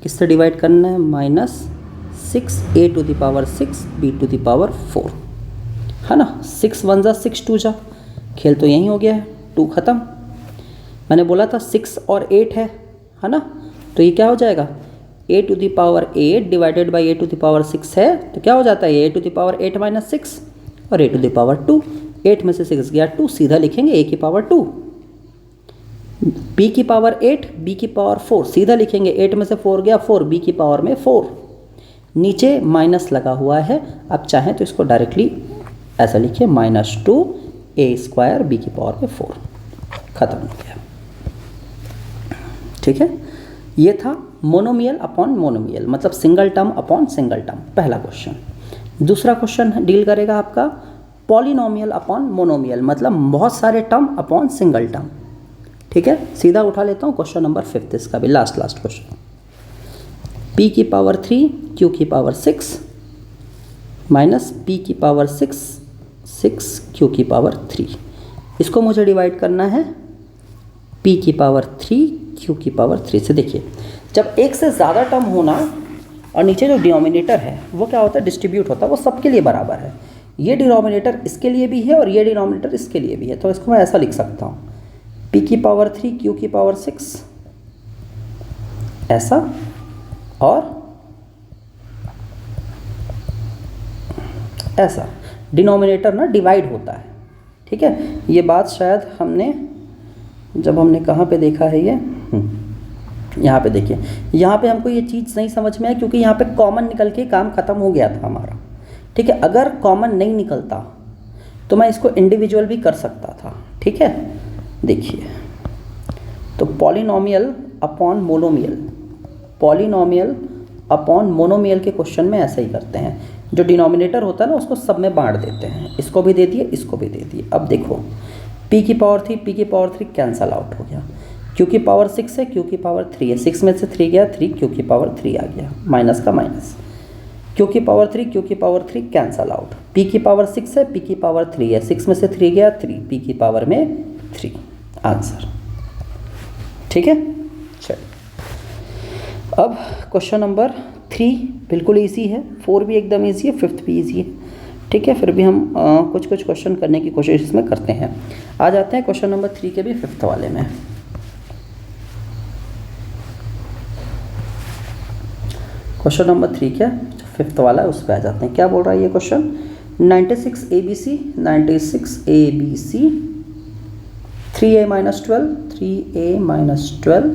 किससे डिवाइड करना है, -6 a to the power 6 b to the power 4, है ना। 6 1 जा 6 2 जा, खेल तो यही हो गया है, 2 ख़त्म। मैंने बोला था 6 और 8 है ना, तो ये क्या हो जाएगा, a to the power 8 divided by a to the power 6 है, तो क्या हो जाता है, a to the power 8 - 6 और a to the power 2, 8 में से 6 गया 2, सीधा लिखेंगे a की पावर 2, b की पावर 8 b की पावर 4, सीधा लिखेंगे 8 में से 4 गया 4, b की पावर में 4, नीचे माइनस लगा हुआ है, आप चाहें तो इसको डायरेक्टली ऐसा लिखिए, -2 a² b की पावर में 4, ख़त्म हो गया। ठीक है, ये था मोनोमियल अपॉन मोनोमियल, मतलब single term upon single term, पहला क्वेश्चन। दूसरा क्वेश्चन डील करेगा आपका पॉलिनोमियल अपॉन मोनोमियल, मतलब बहुत सारे टर्म अपॉन सिंगल टर्म। ठीक है, सीधा उठा लेता हूँ क्वेश्चन नंबर 5 इसका भी, लास्ट क्वेश्चन। p की पावर 3 q की पावर 6 माइनस p की पावर 6 q की पावर 3, इसको मुझे डिवाइड करना है p की पावर 3 q की पावर 3 से। देखिए, जब एक से ज़्यादा टर्म होना और नीचे जो डिनोमिनेटर है वो क्या होता है, डिस्ट्रीब्यूट होता है, वो सबके लिए बराबर है। ये डिनोमिनेटर इसके लिए भी है और ये डिनोमिनेटर इसके लिए भी है, तो इसको मैं ऐसा लिख सकता हूँ, p की पावर 3 q की पावर 6 ऐसा, और ऐसा। डिनोमिनेटर ना डिवाइड होता है, ठीक है। ये बात शायद हमने जब हमने कहाँ पे देखा है, ये यहाँ पे देखिए, यहाँ पे हमको ये चीज़ नहीं समझ में आई क्योंकि यहाँ पे कॉमन निकल के काम ख़त्म हो गया था हमारा, ठीक है। अगर कॉमन नहीं निकलता तो मैं इसको इंडिविजुअल भी कर सकता था, ठीक है। देखिए, तो polynomial upon monomial, polynomial upon monomial के क्वेश्चन में ऐसा ही करते हैं, जो डिनोमिनेटर होता है ना उसको सब में बांट देते हैं, इसको भी दे दिए, इसको भी दे दिए। अब देखो, p की पावर 3 p की पावर 3 कैंसल आउट हो गया, q की पावर 6 है, q की पावर 3 है, 6 में से 3 गया, 3 q की पावर 3 आ गया, माइनस का माइनस, q की पावर 3 q की पावर 3 कैंसल आउट, p की पावर 6 है, p की पावर 3 है, 6 में से 3 गया, 3 p की पावर में 3, आंसर, ठीक है। चलिए, अब क्वेश्चन नंबर 3 बिल्कुल इजी है, 4 भी एकदम इजी है, 5th भी इजी है, ठीक है। फिर भी हम कुछ कुछ क्वेश्चन करने की कोशिश इसमें करते हैं। आ जाते हैं क्वेश्चन नंबर 3 के भी 5th वाले में। क्वेश्चन नंबर 3 क्या 5th वाला है, उस पर आ जाते हैं। क्या बोल रहा है ये question, 96 ABC 3a minus 12 3a minus 12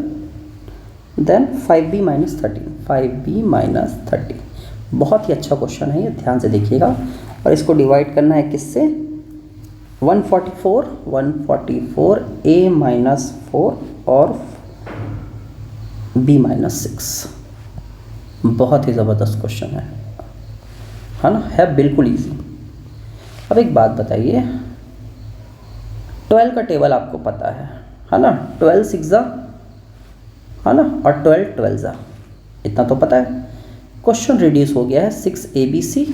then 5b minus 13 5b minus 13। बहुत ही अच्छा क्वेश्चन है ये, ध्यान से देखिएगा। और इसको डिवाइड करना है किससे, 144 a minus 4 और b minus 6। बहुत ही ज़बरदस्त क्वेश्चन है ना, है बिल्कुल इजी। अब एक बात बताइए, 12 का टेबल आपको पता है ना, 12 6 है ना, और 12 12 इतना तो पता है। क्वेश्चन रिड्यूस हो गया है 6abc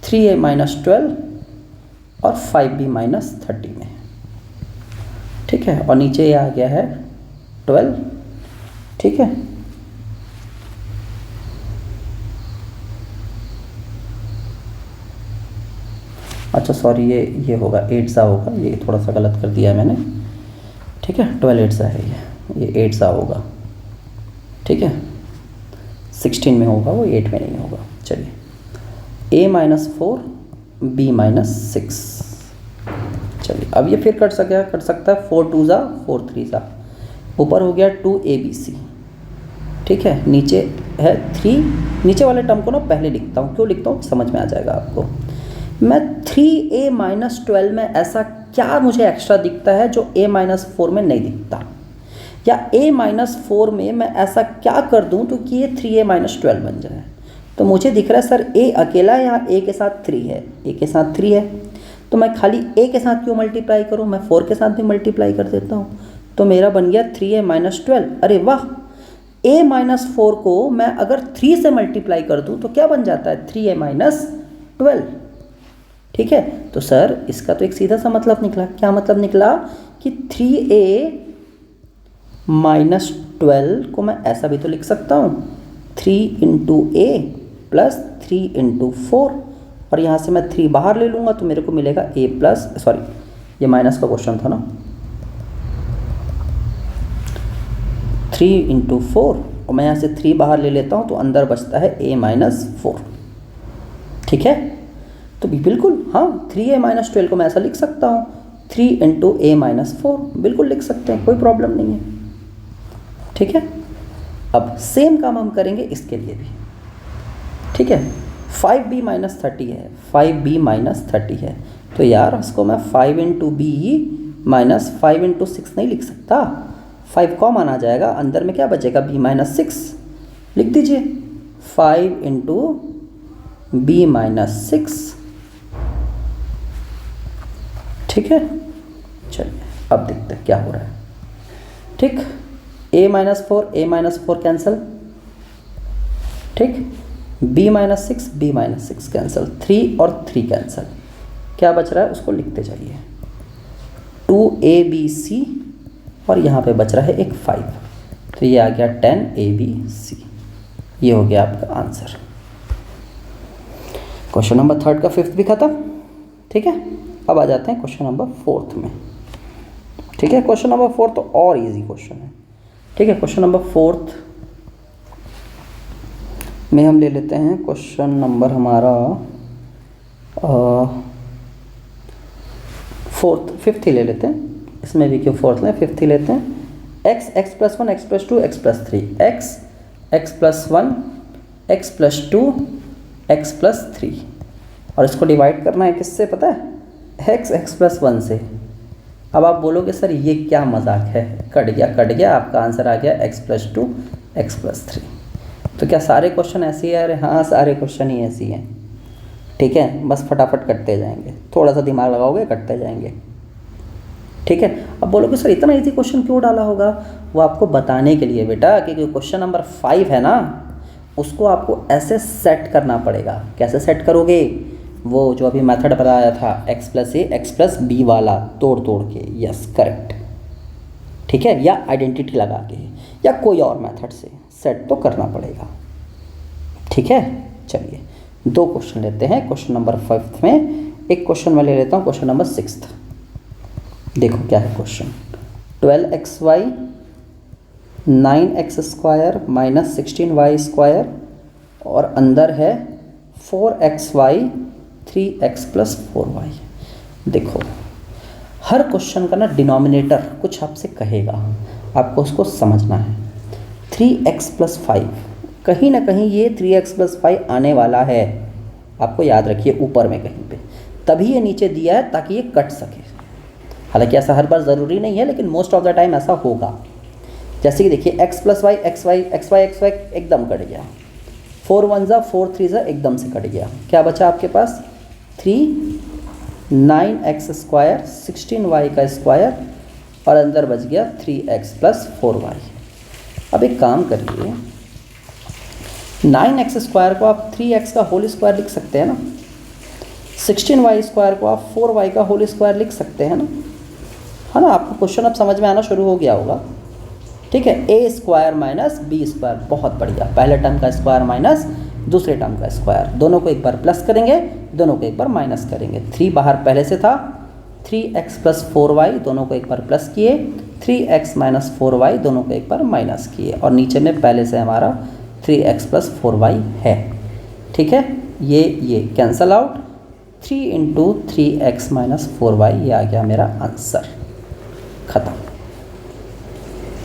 3a minus 12 और 5b minus 30 में, ठीक है। और नीचे ये आ गया है 12, ठीक है। अच्छा सॉरी, ये होगा 8 सा होगा, ये थोड़ा सा गलत कर दिया मैंने, ठीक है। 12 8 सा है ये 8 सा होगा, ठीक है। 16 में होगा वो, 8 में नहीं होगा। चलिए, a minus 4 b minus 6। चलिए, अब ये फिर कर सकता है 4 2 ज़ा 4 3 ज़ा, ऊपर हो गया 2abc, ठीक है। नीचे है 3, नीचे वाले टर्म को ना पहले लिखता हूँ, क्यों लिखता हूँ समझ में आ जाएगा आपको। मैं 3a minus 12 में ऐसा क्या मुझे एक्स्ट्रा दिखता है जो a minus 4 में नहीं दिखता, या a minus 4 में मैं ऐसा क्या कर दूं तो कि ये 3a minus 12 बन जाए। तो मुझे दिख रहा है सर a अकेला है, यहाँ a के साथ 3 है, a के साथ 3 है, तो मैं खाली a के साथ क्यों मल्टीप्लाई करूँ, मैं 4 के साथ भी मल्टीप्लाई कर देता हूँ, तो मेरा बन गया 3a minus 12। अरे वाह, a minus 4 को मैं अगर 3 से मल्टीप्लाई कर दूँ तो क्या बन जाता है, 3a minus 12, ठीक है। तो सर इसका तो एक सीधा सा मतलब निकला, क्या मतलब निकला कि 3a minus 12 को मैं ऐसा भी तो लिख सकता हूँ, 3 into a प्लस 3 into 4, और यहाँ से मैं 3 बाहर ले लूँगा तो मेरे को मिलेगा a प्लस, सॉरी ये माइनस का क्वेश्चन था ना, 3 into 4, और मैं यहाँ से 3 बाहर ले लेता हूँ तो अंदर बचता है a minus 4, ठीक है। तो बिल्कुल हाँ, 3a minus 12 को मैं ऐसा लिख सकता हूँ, 3 into a minus 4 बिल्कुल लिख सकते हैं, कोई प्रॉब्लम नहीं है, ठीक है। अब सेम काम हम करेंगे इसके लिए भी, ठीक है। 5b minus 30 है, 5b minus 30 है, तो यार उसको मैं 5 into b minus 5 into 6 नहीं लिख सकता, 5 कॉमन आ जाएगा, अंदर में क्या बचेगा b minus 6, लिख दीजिए 5 into b minus 6, ठीक है। चलिए अब देखते हैं क्या हो रहा है, ठीक। a minus 4 कैंसिल, ठीक, b minus 6 कैंसिल, 3 और 3 कैंसिल, क्या बच रहा है उसको लिखते जाइए, 2abc और यहाँ पे बच रहा है एक 5, तो ये आ गया 10abc, ये हो गया आपका आंसर। क्वेश्चन नंबर 3 का 5th भी खत्म। ठीक है, अब आ जाते हैं क्वेश्चन नंबर 4th में। ठीक है, क्वेश्चन नंबर 4 तो और इजी क्वेश्चन है। ठीक है, क्वेश्चन नंबर 4th में हम ले लेते हैं क्वेश्चन नंबर हमारा 5th ही ले लेते हैं, इसमें भी क्यों 4th लें, 5th ही लेते हैं। x + 1 x + 2 x + 3 x + 1 x + 2 x + 3, और इसको डिवाइड करना है किससे पता है, x + 1 से। अब आप बोलोगे सर ये क्या मजाक है, कट गया, आपका आंसर आ गया x + 2 x + 3। तो क्या सारे क्वेश्चन ऐसे ही है? अरे हाँ, सारे क्वेश्चन ही ऐसे ही हैं। ठीक है, बस फटाफट कटते जाएंगे, थोड़ा सा दिमाग लगाओगे कटते जाएंगे। ठीक है, अब बोलोगे सर इतना इजी क्वेश्चन क्यों डाला होगा, वो आपको बताने के लिए बेटा कि क्वेश्चन नंबर 5 है ना, उसको आपको ऐसे सेट करना पड़ेगा। कैसे सेट करोगे, वो जो अभी मेथड बताया था x + a x + b वाला तोड़ के, यस करेक्ट। ठीक है, या आइडेंटिटी लगा के या कोई और मेथड से सेट तो करना पड़ेगा। ठीक है, चलिए 2 क्वेश्चन लेते हैं क्वेश्चन नंबर 5 में। एक क्वेश्चन मैं ले लेता हूँ क्वेश्चन नंबर 6। देखो क्या है क्वेश्चन, 12xy 9x² - 16y² और अंदर है 4xy 3x + 4y। देखो हर क्वेश्चन का ना डिनोमिनेटर कुछ आपसे कहेगा, आपको उसको समझना है। 3x + 5, कहीं ना कहीं ये 3x + 5 आने वाला है, आपको याद रखिए ऊपर में कहीं पे, तभी ये नीचे दिया है ताकि ये कट सके। हालांकि ऐसा हर बार ज़रूरी नहीं है, लेकिन मोस्ट ऑफ द टाइम ऐसा होगा। जैसे कि देखिए x + y xy एकदम कट गया, 4 1 ज़ा 4 3 ज़ा एकदम से कट गया। क्या बचा आपके पास, 3 9x² 16y² और अंदर बच गया 3x + 4y। अब एक काम करिए, 9x² को आप 3x का होल स्क्वायर लिख सकते हैं ना, 16y² को आप 4y का होल स्क्वायर लिख सकते हैं ना, है ना। आपको क्वेश्चन अब समझ में आना शुरू हो गया होगा। ठीक है, a² - b², बहुत बढ़िया। पहले टर्म का स्क्वायर माइनस दूसरे टर्म का स्क्वायर, दोनों को एक बार प्लस करेंगे, दोनों को एक बार माइनस करेंगे। 3 बाहर पहले से था, 3x + 4y दोनों को एक बार प्लस किए, 3x - 4y दोनों को एक बार माइनस किए, और नीचे में पहले से हमारा 3x + 4y है। ठीक है, ये कैंसल आउट, 3 × 3x - 4y, ये आ गया मेरा आंसर, ख़त्म।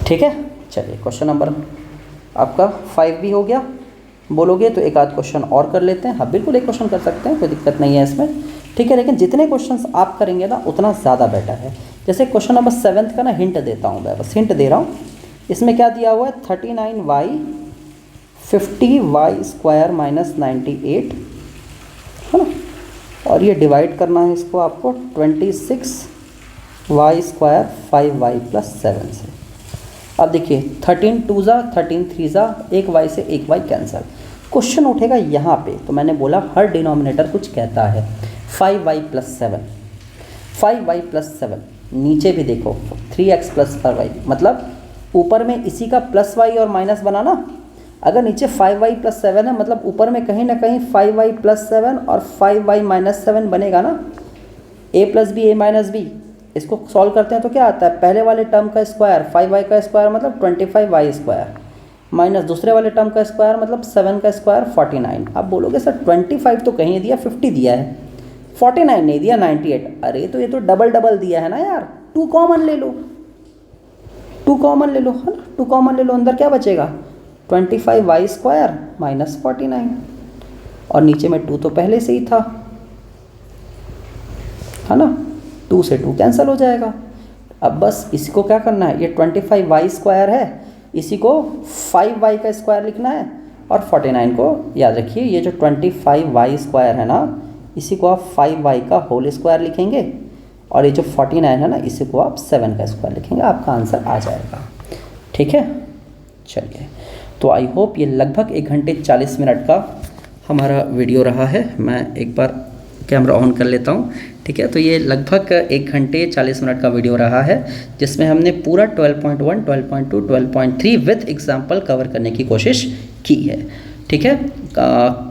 ठीक है, चलिए क्वेश्चन नंबर आपका 5 भी हो गया। बोलोगे तो एक आध क्वेश्चन और कर लेते हैं। हाँ बिल्कुल, एक क्वेश्चन कर सकते हैं, कोई दिक्कत नहीं है इसमें। ठीक है, लेकिन जितने क्वेश्चंस आप करेंगे ना उतना ज़्यादा बेटर है। जैसे क्वेश्चन नंबर 7 का ना हिंट देता हूँ मैं, बस हिंट दे रहा हूँ। इसमें क्या दिया हुआ है, 39y 50y² - 98, है ना, और ये डिवाइड करना है इसको आपको 26y² 5y + 7 से। अब देखिए 13 2 ज़ा 13 3 ज़ा, एक y से एक y कैंसिल। क्वेश्चन उठेगा यहाँ पे, तो मैंने बोला हर डिनोमिनेटर कुछ कहता है। 5y + 7, 5y + 7, नीचे भी देखो 3x + 4y, मतलब ऊपर में इसी का प्लस y और माइनस बनाना। अगर नीचे 5y + 7 है, मतलब ऊपर में कहीं ना कहीं 5y + 7 और 5y - 7 बनेगा ना। a + b a - b, इसको सॉल्व करते हैं तो क्या आता है, पहले वाले टर्म का स्क्वायर 5y का स्क्वायर मतलब 25y² माइनस दूसरे वाले टर्म का स्क्वायर मतलब 7 का स्क्वायर 49। अब बोलोगे सर 25 तो कहीं दिया, 50 दिया है, 49 नहीं दिया, 98। अरे तो ये तो डबल दिया है ना यार, 2 कॉमन ले लो, 2 कॉमन ले लो, है ना, 2 कॉमन ले लो, अंदर क्या बचेगा 25y² - 49, और नीचे में 2 तो पहले से ही था, है ना, 2 से 2 कैंसिल हो जाएगा। अब बस इसी को क्या करना है, ये 25y² है, इसी को 5y का स्क्वायर लिखना है, और 49 को याद रखिए, ये जो 25y² है ना, इसी को आप 5y का होल स्क्वायर लिखेंगे, और ये जो 49 है ना, इसी को आप 7 का स्क्वायर लिखेंगे, आपका आंसर आ जाएगा। ठीक है, चलिए, तो आई होप ये लगभग 1 घंटे 40 मिनट का हमारा वीडियो रहा है। मैं एक बार कैमरा ऑन कर लेता हूँ, ठीक है। तो ये लगभग 1 घंटे 40 मिनट का वीडियो रहा है, जिसमें हमने पूरा 12.1, 12.2, 12.3 विद एग्जाम्पल कवर करने की कोशिश की है, ठीक है।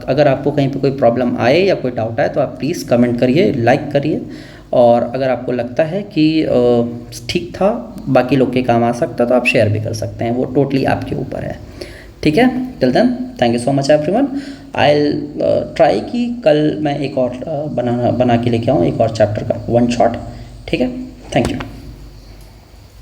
अगर आपको कहीं पे कोई प्रॉब्लम आए या कोई डाउट आए तो आप प्लीज़ कमेंट करिए, लाइक करिए, और अगर आपको लगता है कि ठीक था, बाकी लोग के काम आ सकता, तो आप शेयर भी कर सकते हैं, वो टोटली आपके ऊपर है, ठीक है। Till then thank you so much everyone. I try कि कल मैं एक और बना के लेके आऊँ, एक और चैप्टर का वन शॉट, ठीक है। Thank you.